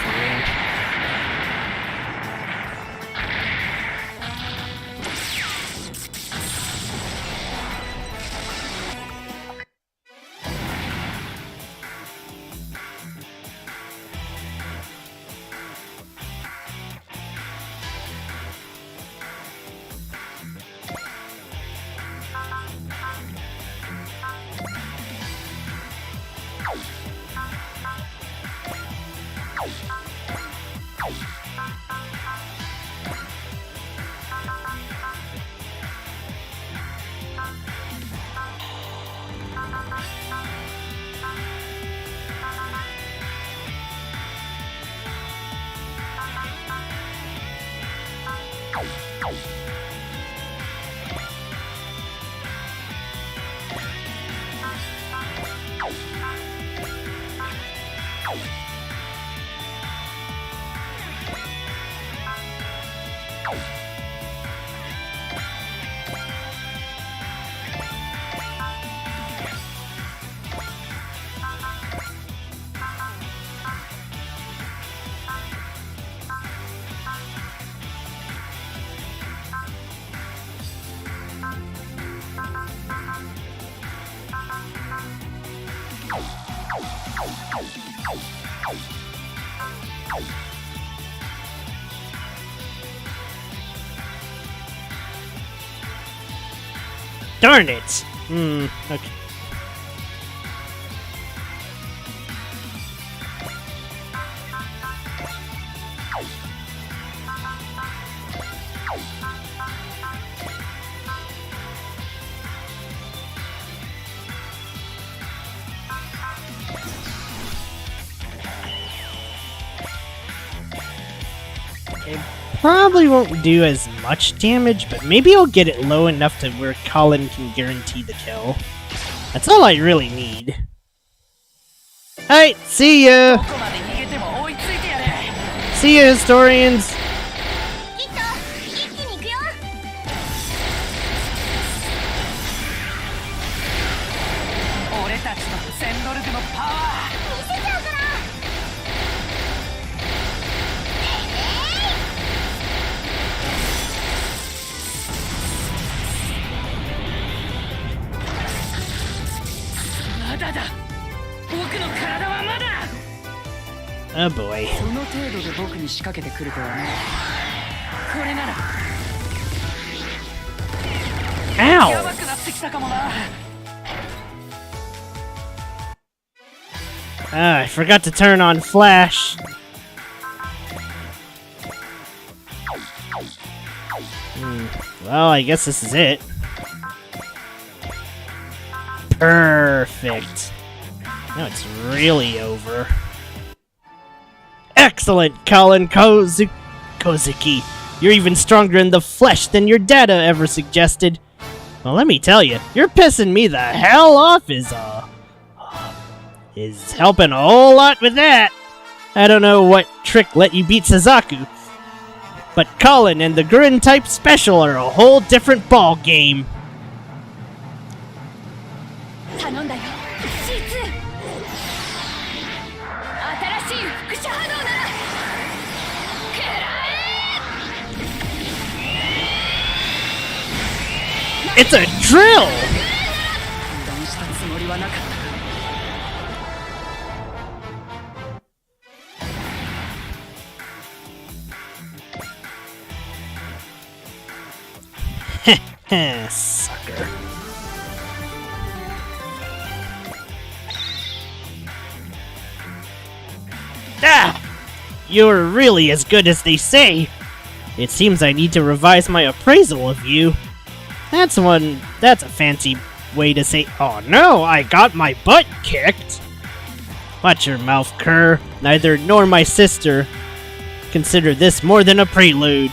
Darn it! Okay. It probably won't do as much damage, but maybe I'll get it low enough to where Colin can guarantee the kill. That's all I really need. Alright, see ya! どこまで逃げても追いついてやれ See ya, historians! きっと一気に行くよ。俺たちのセンドルグのパワー見せちゃうから。まだだ僕の体はまだ Oh boy. その程度で僕に仕掛けてくるとはねこれなら Ow! やばくなってきたかもな I forgot to turn on Flash. Well, I guess this is it. Perfect. Now it's really over. Excellent, Colin Kozuki. You're even stronger in the flesh than your data ever suggested. Well, let me tell you, you're pissing me the hell off is helping a whole lot with that. I don't know what trick let you beat Suzaku, but Colin and the Grin type special are a whole different ball game. 頼んだよ C2 新しい副射波動なら食らえ It's a drill! 油断したつもりはなかった Sucker. Ah! You're really as good as they say. It seems I need to revise my appraisal of you. That's a fancy way to say, oh no, I got my butt kicked. Watch your mouth, cur. Neither nor my sister consider this more than a prelude.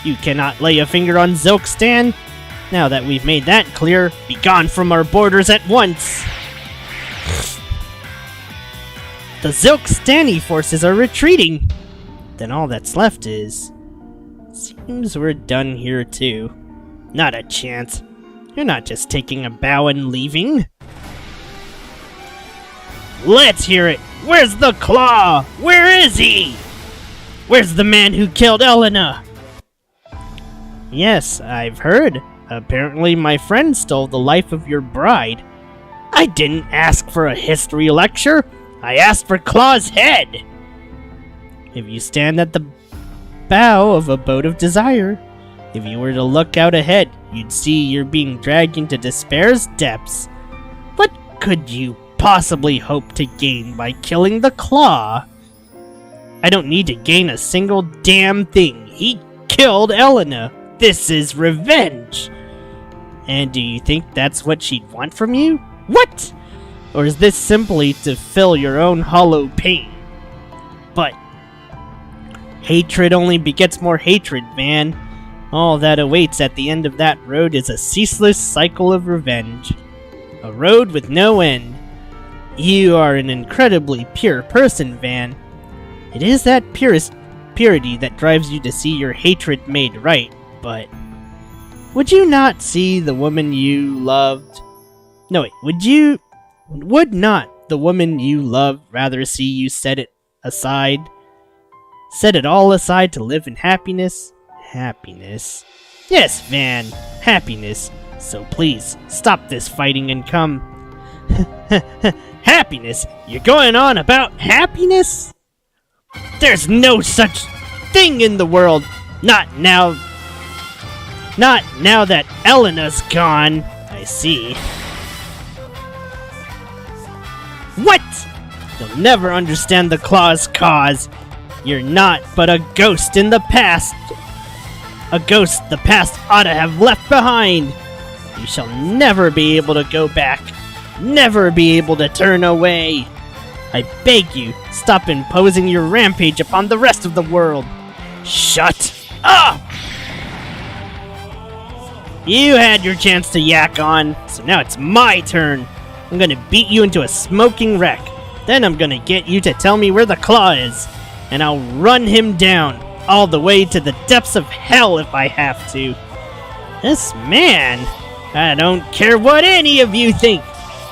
You cannot lay a finger on Zilkstan. Now that we've made that clear, be gone from our borders at once. The Zilkstani forces are retreating. Then all that's left is... Seems we're done here too. Not a chance. You're not just taking a bow and leaving. Let's hear it! Where's the claw? Where is he? Where's the man who killed Elena? Yes, I've heard. Apparently my friend stole the life of your bride. I didn't ask for a history lecture. I asked for Claw's head. If you stand at the bow of a boat of desire, if you were to look out ahead, you'd see you're being dragged into despair's depths. What could you possibly hope to gain by killing the Claw? I don't need to gain a single damn thing. He killed Elena. This is revenge. And do you think that's what she'd want from you? What? Or is this simply to fill your own hollow pain? But hatred only begets more hatred, man. All that awaits at the end of that road is a ceaseless cycle of revenge. A road with no end. You are an incredibly pure person, Van. It is that purity that drives you to see your hatred made right, but would you not see the woman you loved? No, wait, would not the woman you loved rather see you set it aside? Set it all aside to live in happiness? Happiness. Yes, Van, happiness. So please, stop this fighting and come. Happiness? You're going on about happiness? There's no such thing in the world. Not now that Elena's gone. I see. What? You'll never understand the Claw's cause. You're not but a ghost in the past. A ghost the past ought to have left behind. You shall never be able to go back. Never be able to turn away. I beg you, stop imposing your rampage upon the rest of the world. Shut up! You had your chance to yak on, so now it's my turn. I'm gonna beat you into a smoking wreck. Then I'm gonna get you to tell me where the Claw is. And I'll run him down, all the way to the depths of hell if I have to. This man, I don't care what any of you think.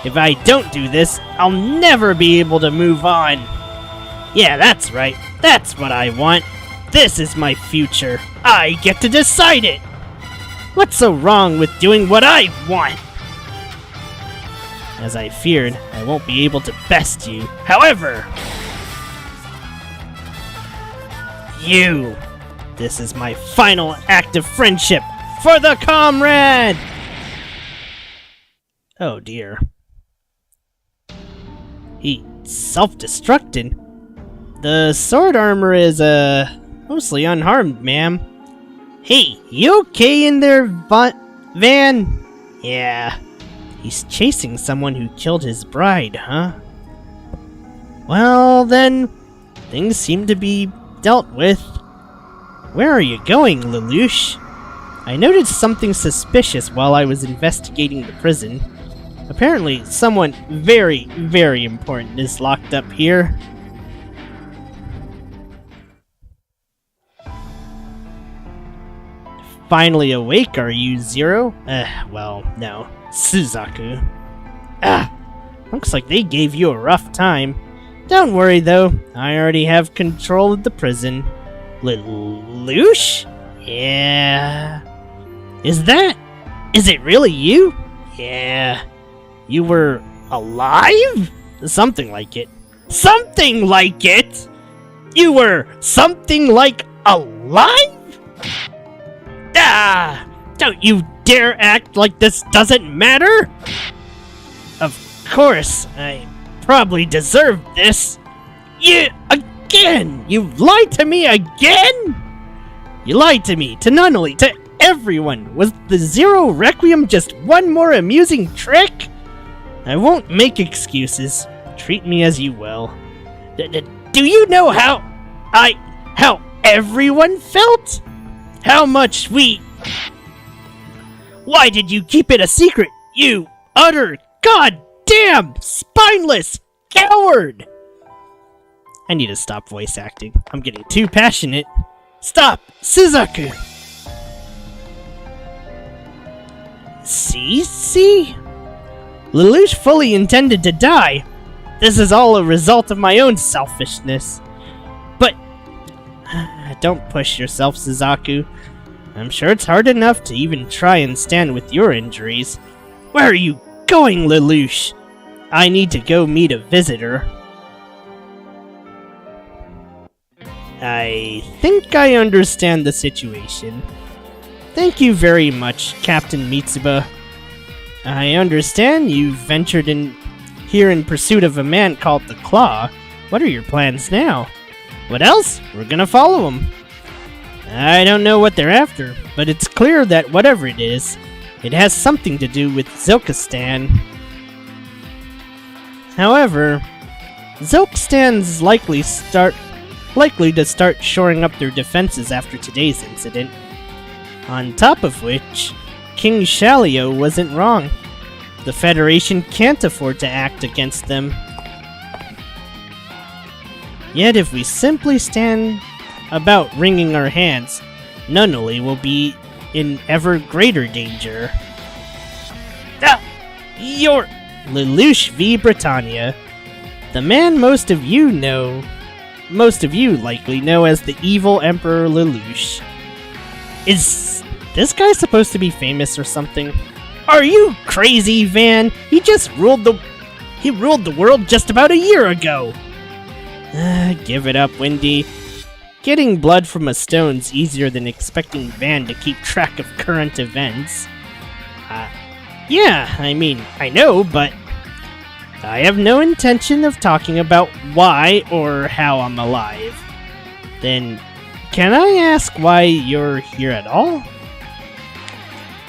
If I don't do this, I'll never be able to move on. Yeah, that's right. That's what I want. This is my future. I get to decide it. What's so wrong with doing what I want? As I feared, I won't be able to best you. However, this is my final act of friendship for the comrade! Oh dear. He self-destructed. The sword armor is, mostly unharmed, ma'am. Hey, you okay in there, Van? Yeah. He's chasing someone who killed his bride, huh? Well, then, things seem to be dealt with. Where are you going, Lelouch? I noticed something suspicious while I was investigating the prison. Apparently, someone very, very important is locked up here. Finally awake, are you, Zero? Well, no. Suzaku. Looks like they gave you a rough time. Don't worry, though. I already have control of the prison. Lelouch? Yeah. Is it really you? Yeah. You were alive? Something like it. Something like it? You were something like alive? Don't you dare act like this doesn't matter! Of course, I probably deserve this. Again! You lied to me again? You lied to me, to Nunnally, to everyone. Was the Zero Requiem just one more amusing trick? I won't make excuses. Treat me as you will. Do you know how everyone felt? How much Why did you keep it a secret, you utter goddamn spineless coward? I need to stop voice acting. I'm getting too passionate. Stop, Suzaku! See? Lelouch fully intended to die. This is all a result of my own selfishness. But don't push yourself, Suzaku. I'm sure it's hard enough to even try and stand with your injuries. Where are you going, Lelouch? I need to go meet a visitor. I think I understand the situation. Thank you very much, Captain Mitsuba. I understand you've ventured in here in pursuit of a man called the Claw. What are your plans now? What else? We're gonna follow him. I don't know what they're after, but it's clear that whatever it is, it has something to do with Zilkistan. However, Zilkistan's likely to start shoring up their defenses after today's incident. On top of which, King Shalio wasn't wrong. The Federation can't afford to act against them. Yet if we simply stand about wringing our hands, Nunnally will be in ever greater danger. Ah! You're Lelouch v. Britannia, the man most of you likely know as the evil Emperor Lelouch. Is this guy supposed to be famous or something? Are you crazy, Van? He ruled the world just about a year ago. Give it up, Wendy. Getting blood from a stone's easier than expecting Van to keep track of current events. Yeah, I mean, I know, but I have no intention of talking about why or how I'm alive. Then, can I ask why you're here at all?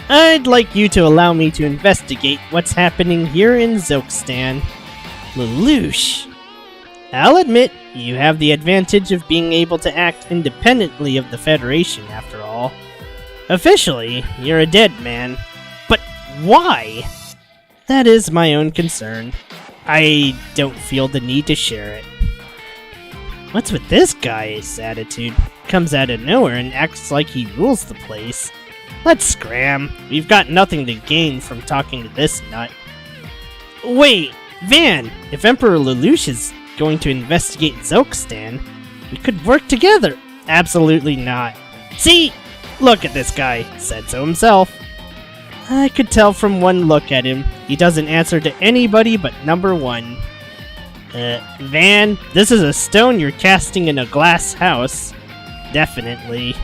I'd like you to allow me to investigate what's happening here in Zilkistan. Lelouch. I'll admit, you have the advantage of being able to act independently of the Federation, after all. Officially, you're a dead man. But why? That is my own concern. I don't feel the need to share it. What's with this guy's attitude? Comes out of nowhere and acts like he rules the place. Let's scram. We've got nothing to gain from talking to this nut. Wait, Van, if Emperor Lelouch is going to investigate Zilkistan, we could work together. Absolutely not. See? Look at this guy. Said so himself. I could tell from one look at him, he doesn't answer to anybody but number one. Van, this is a stone you're casting in a glass house. Definitely.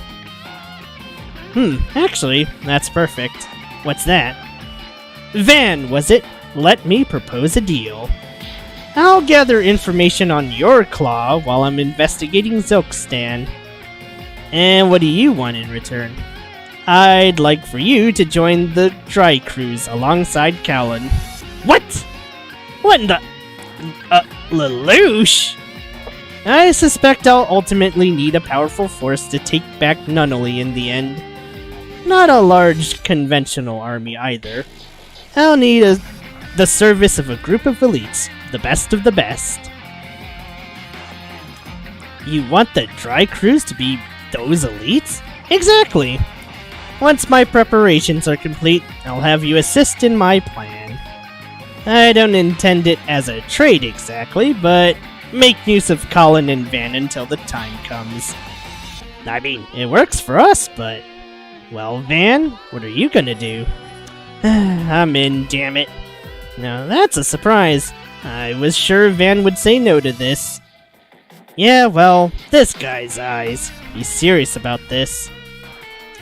Actually, that's perfect. What's that? Van, was it? Let me propose a deal. I'll gather information on your claw while I'm investigating Zilkistan. And what do you want in return? I'd like for you to join the dry cruise alongside Callan. What? What in the... Lelouch? I suspect I'll ultimately need a powerful force to take back Nunnally in the end. Not a large conventional army either. I'll need the service of a group of elites, the best of the best. You want the dry cruise to be those elites? Exactly. Once my preparations are complete, I'll have you assist in my plan. I don't intend it as a trade exactly, but make use of Colin and Van until the time comes. I mean, it works for us, but... Well, Van, what are you gonna do? I'm in, damn it. Now that's a surprise. I was sure Van would say no to this. Yeah, well, this guy's eyes. He's serious about this.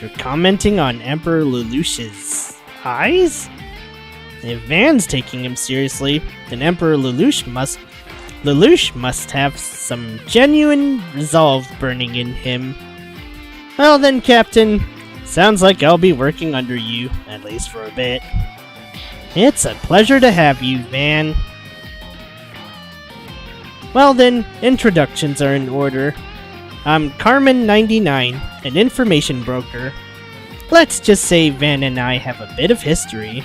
You're commenting on Emperor Lelouch's eyes? If Van's taking him seriously, then Emperor Lelouch must have some genuine resolve burning in him. Well then, Captain, sounds like I'll be working under you, at least for a bit. It's a pleasure to have you, Van. Well then, introductions are in order. I'm Carmen99, an information broker. Let's just say Van and I have a bit of history.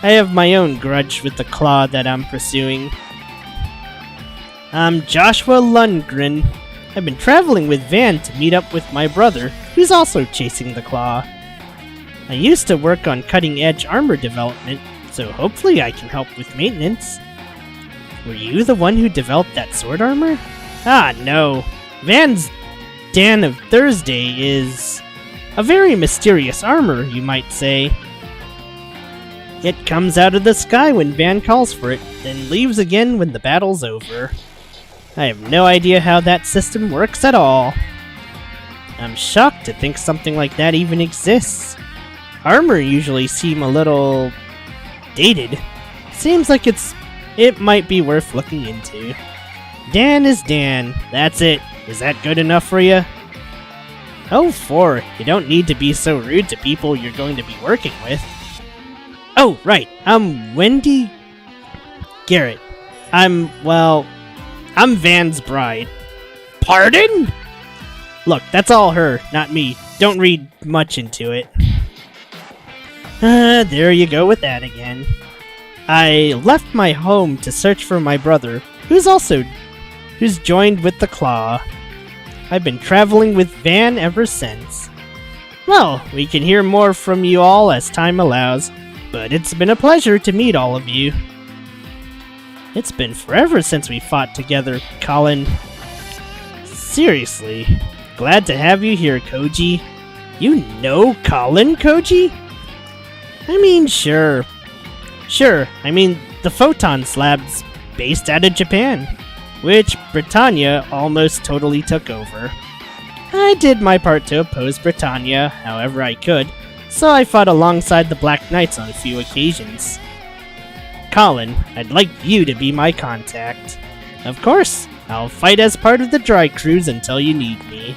I have my own grudge with the Claw that I'm pursuing. I'm Joshua Lundgren. I've been traveling with Van to meet up with my brother, who's also chasing the Claw. I used to work on cutting-edge armor development, so hopefully I can help with maintenance. were you the one who developed that sword armor? Ah, no. Van's Dan of Thursday is a very mysterious armor, you might say. It comes out of the sky when Van calls for it, then leaves again when the battle's over. I have no idea how that system works at all. I'm shocked to think something like that even exists. Armor usually seem a little dated. Seems like it might be worth looking into. Dan is Dan. That's it. Is that good enough for you? Oh, 4. You don't need to be so rude to people you're going to be working with. Oh, right. I'm Wendy Garrett. I'm Van's bride. Pardon? Look, that's all her, not me. Don't read much into it. There you go with that again. I left my home to search for my brother, who's joined with the Claw. I've been traveling with Van ever since. Well, we can hear more from you all as time allows, but it's been a pleasure to meet all of you. It's been forever since we fought together, Colin. Seriously, glad to have you here, Koji. You know Colin, Koji? I mean, sure. I mean, the Photon Slab's based out of Japan, which Britannia almost totally took over. I did my part to oppose Britannia however I could, so I fought alongside the Black Knights on a few occasions. Colin, I'd like you to be my contact. Of course, I'll fight as part of the Dry Cruise until you need me.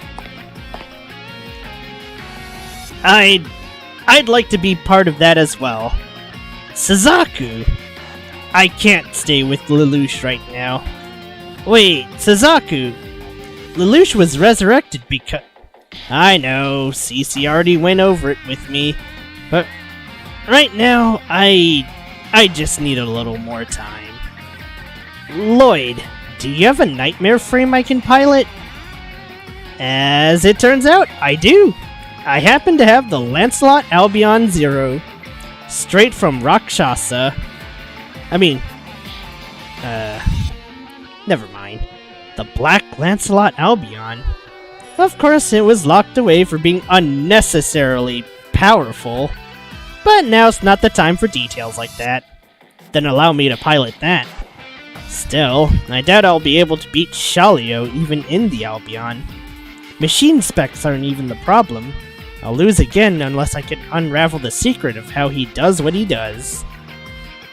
I'd like to be part of that as well. Suzaku! I can't stay with Lelouch right now. Wait, Suzaku! Lelouch was resurrected because... I know, Cece already went over it with me, but right now, I just need a little more time. Lloyd, do you have a nightmare frame I can pilot? As it turns out, I do. I happen to have the Lancelot Albion Zero, straight from Rakshasa. Never mind. The Black Lancelot Albion. Of course, it was locked away for being unnecessarily powerful, but now's not the time for details like that. Then allow me to pilot that. Still, I doubt I'll be able to beat Shalio even in the Albion. Machine specs aren't even the problem. I'll lose again unless I can unravel the secret of how he does what he does.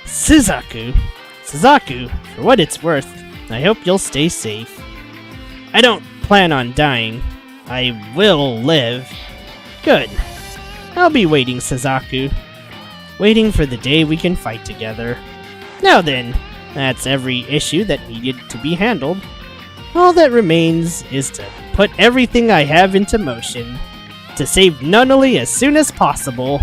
Suzaku, for what it's worth, I hope you'll stay safe. I don't plan on dying. I will live. Good. I'll be waiting, Suzaku. Waiting for the day we can fight together. Now then, that's every issue that needed to be handled. All that remains is to put everything I have into motion to save Nunnally as soon as possible.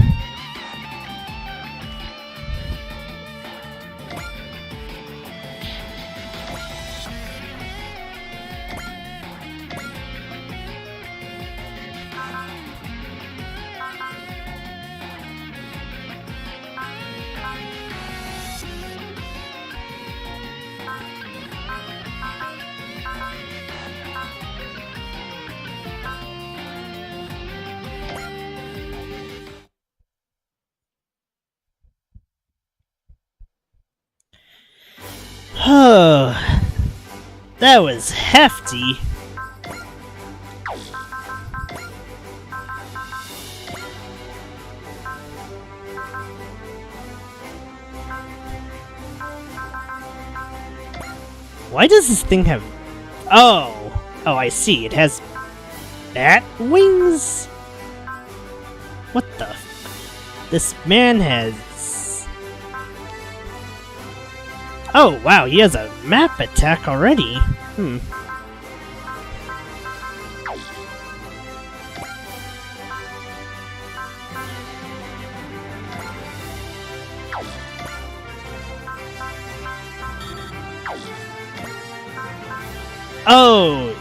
That was hefty. Why does this thing have... Oh, I see. It has bat wings? What the... This man has... Oh, wow, he has a map attack already. Oh!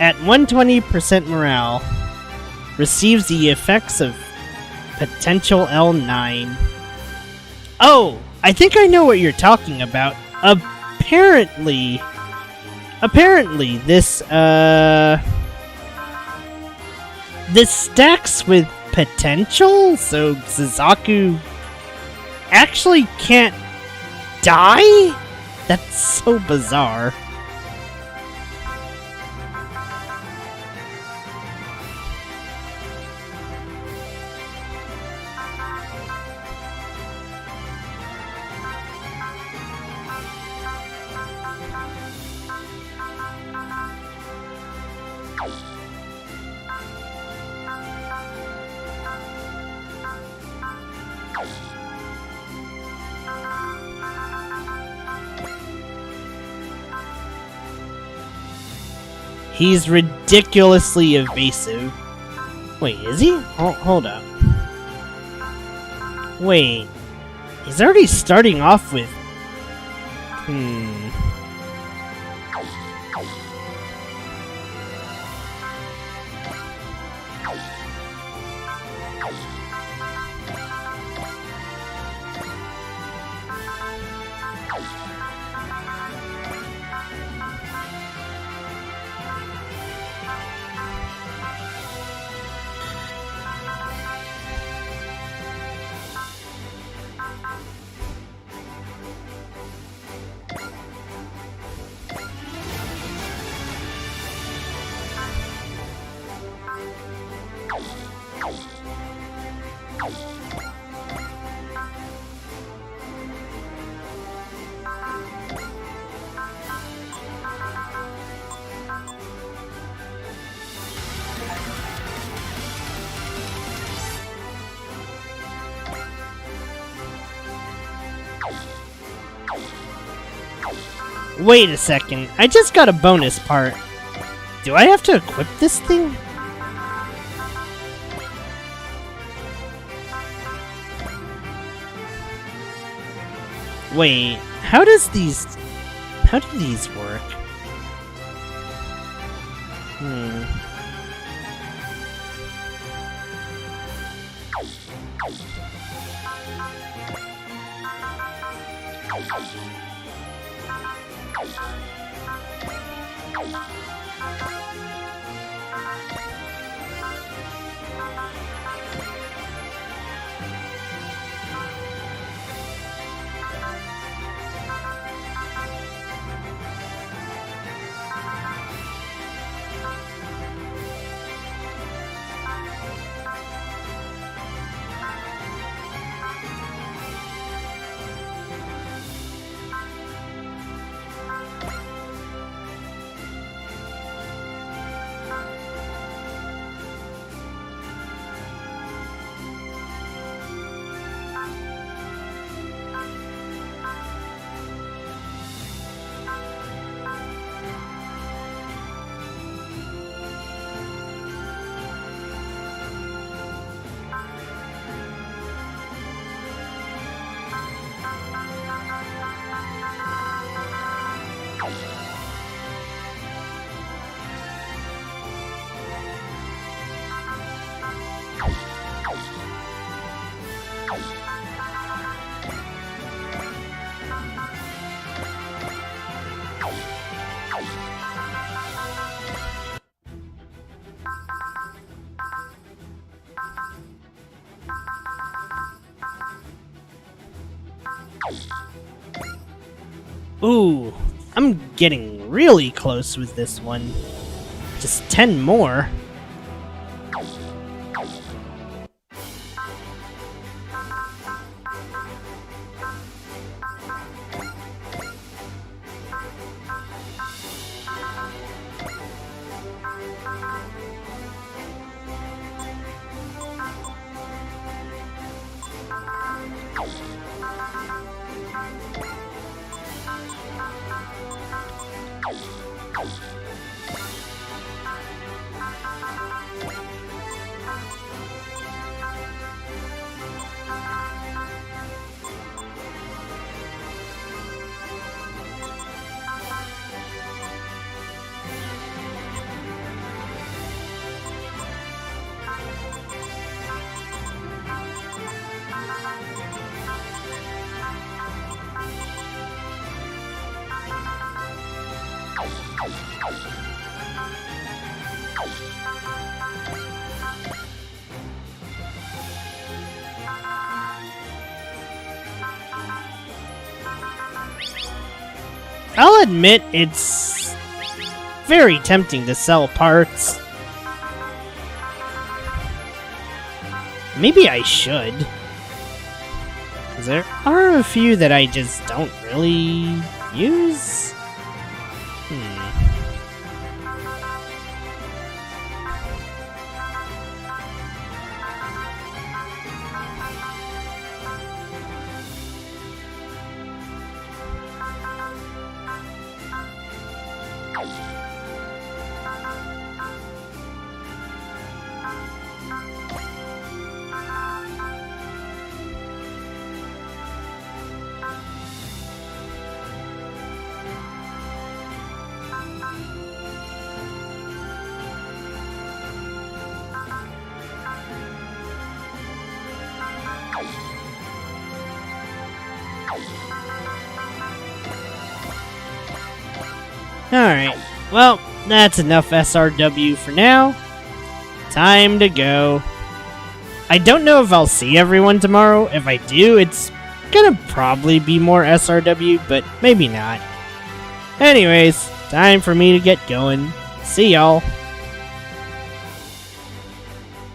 At 120% morale, receives the effects of potential L9. Oh! I think I know what you're talking about. Apparently, this stacks with potential, so Suzaku actually can't die? That's so bizarre. He's ridiculously evasive. Wait, is he? Hold up. Wait, he's already starting off with... Wait a second, I just got a bonus part. Do I have to equip this thing? Wait, how do these work? Ooh, I'm getting really close with this one. Just 10 more. I'll admit it's very tempting to sell parts. Maybe I should. 'Cause there are a few that I just don't really use. Alright, well, that's enough SRW for now. Time to go. I don't know if I'll see everyone tomorrow. If I do, it's gonna probably be more SRW, but maybe not. Anyways, time for me to get going. See y'all.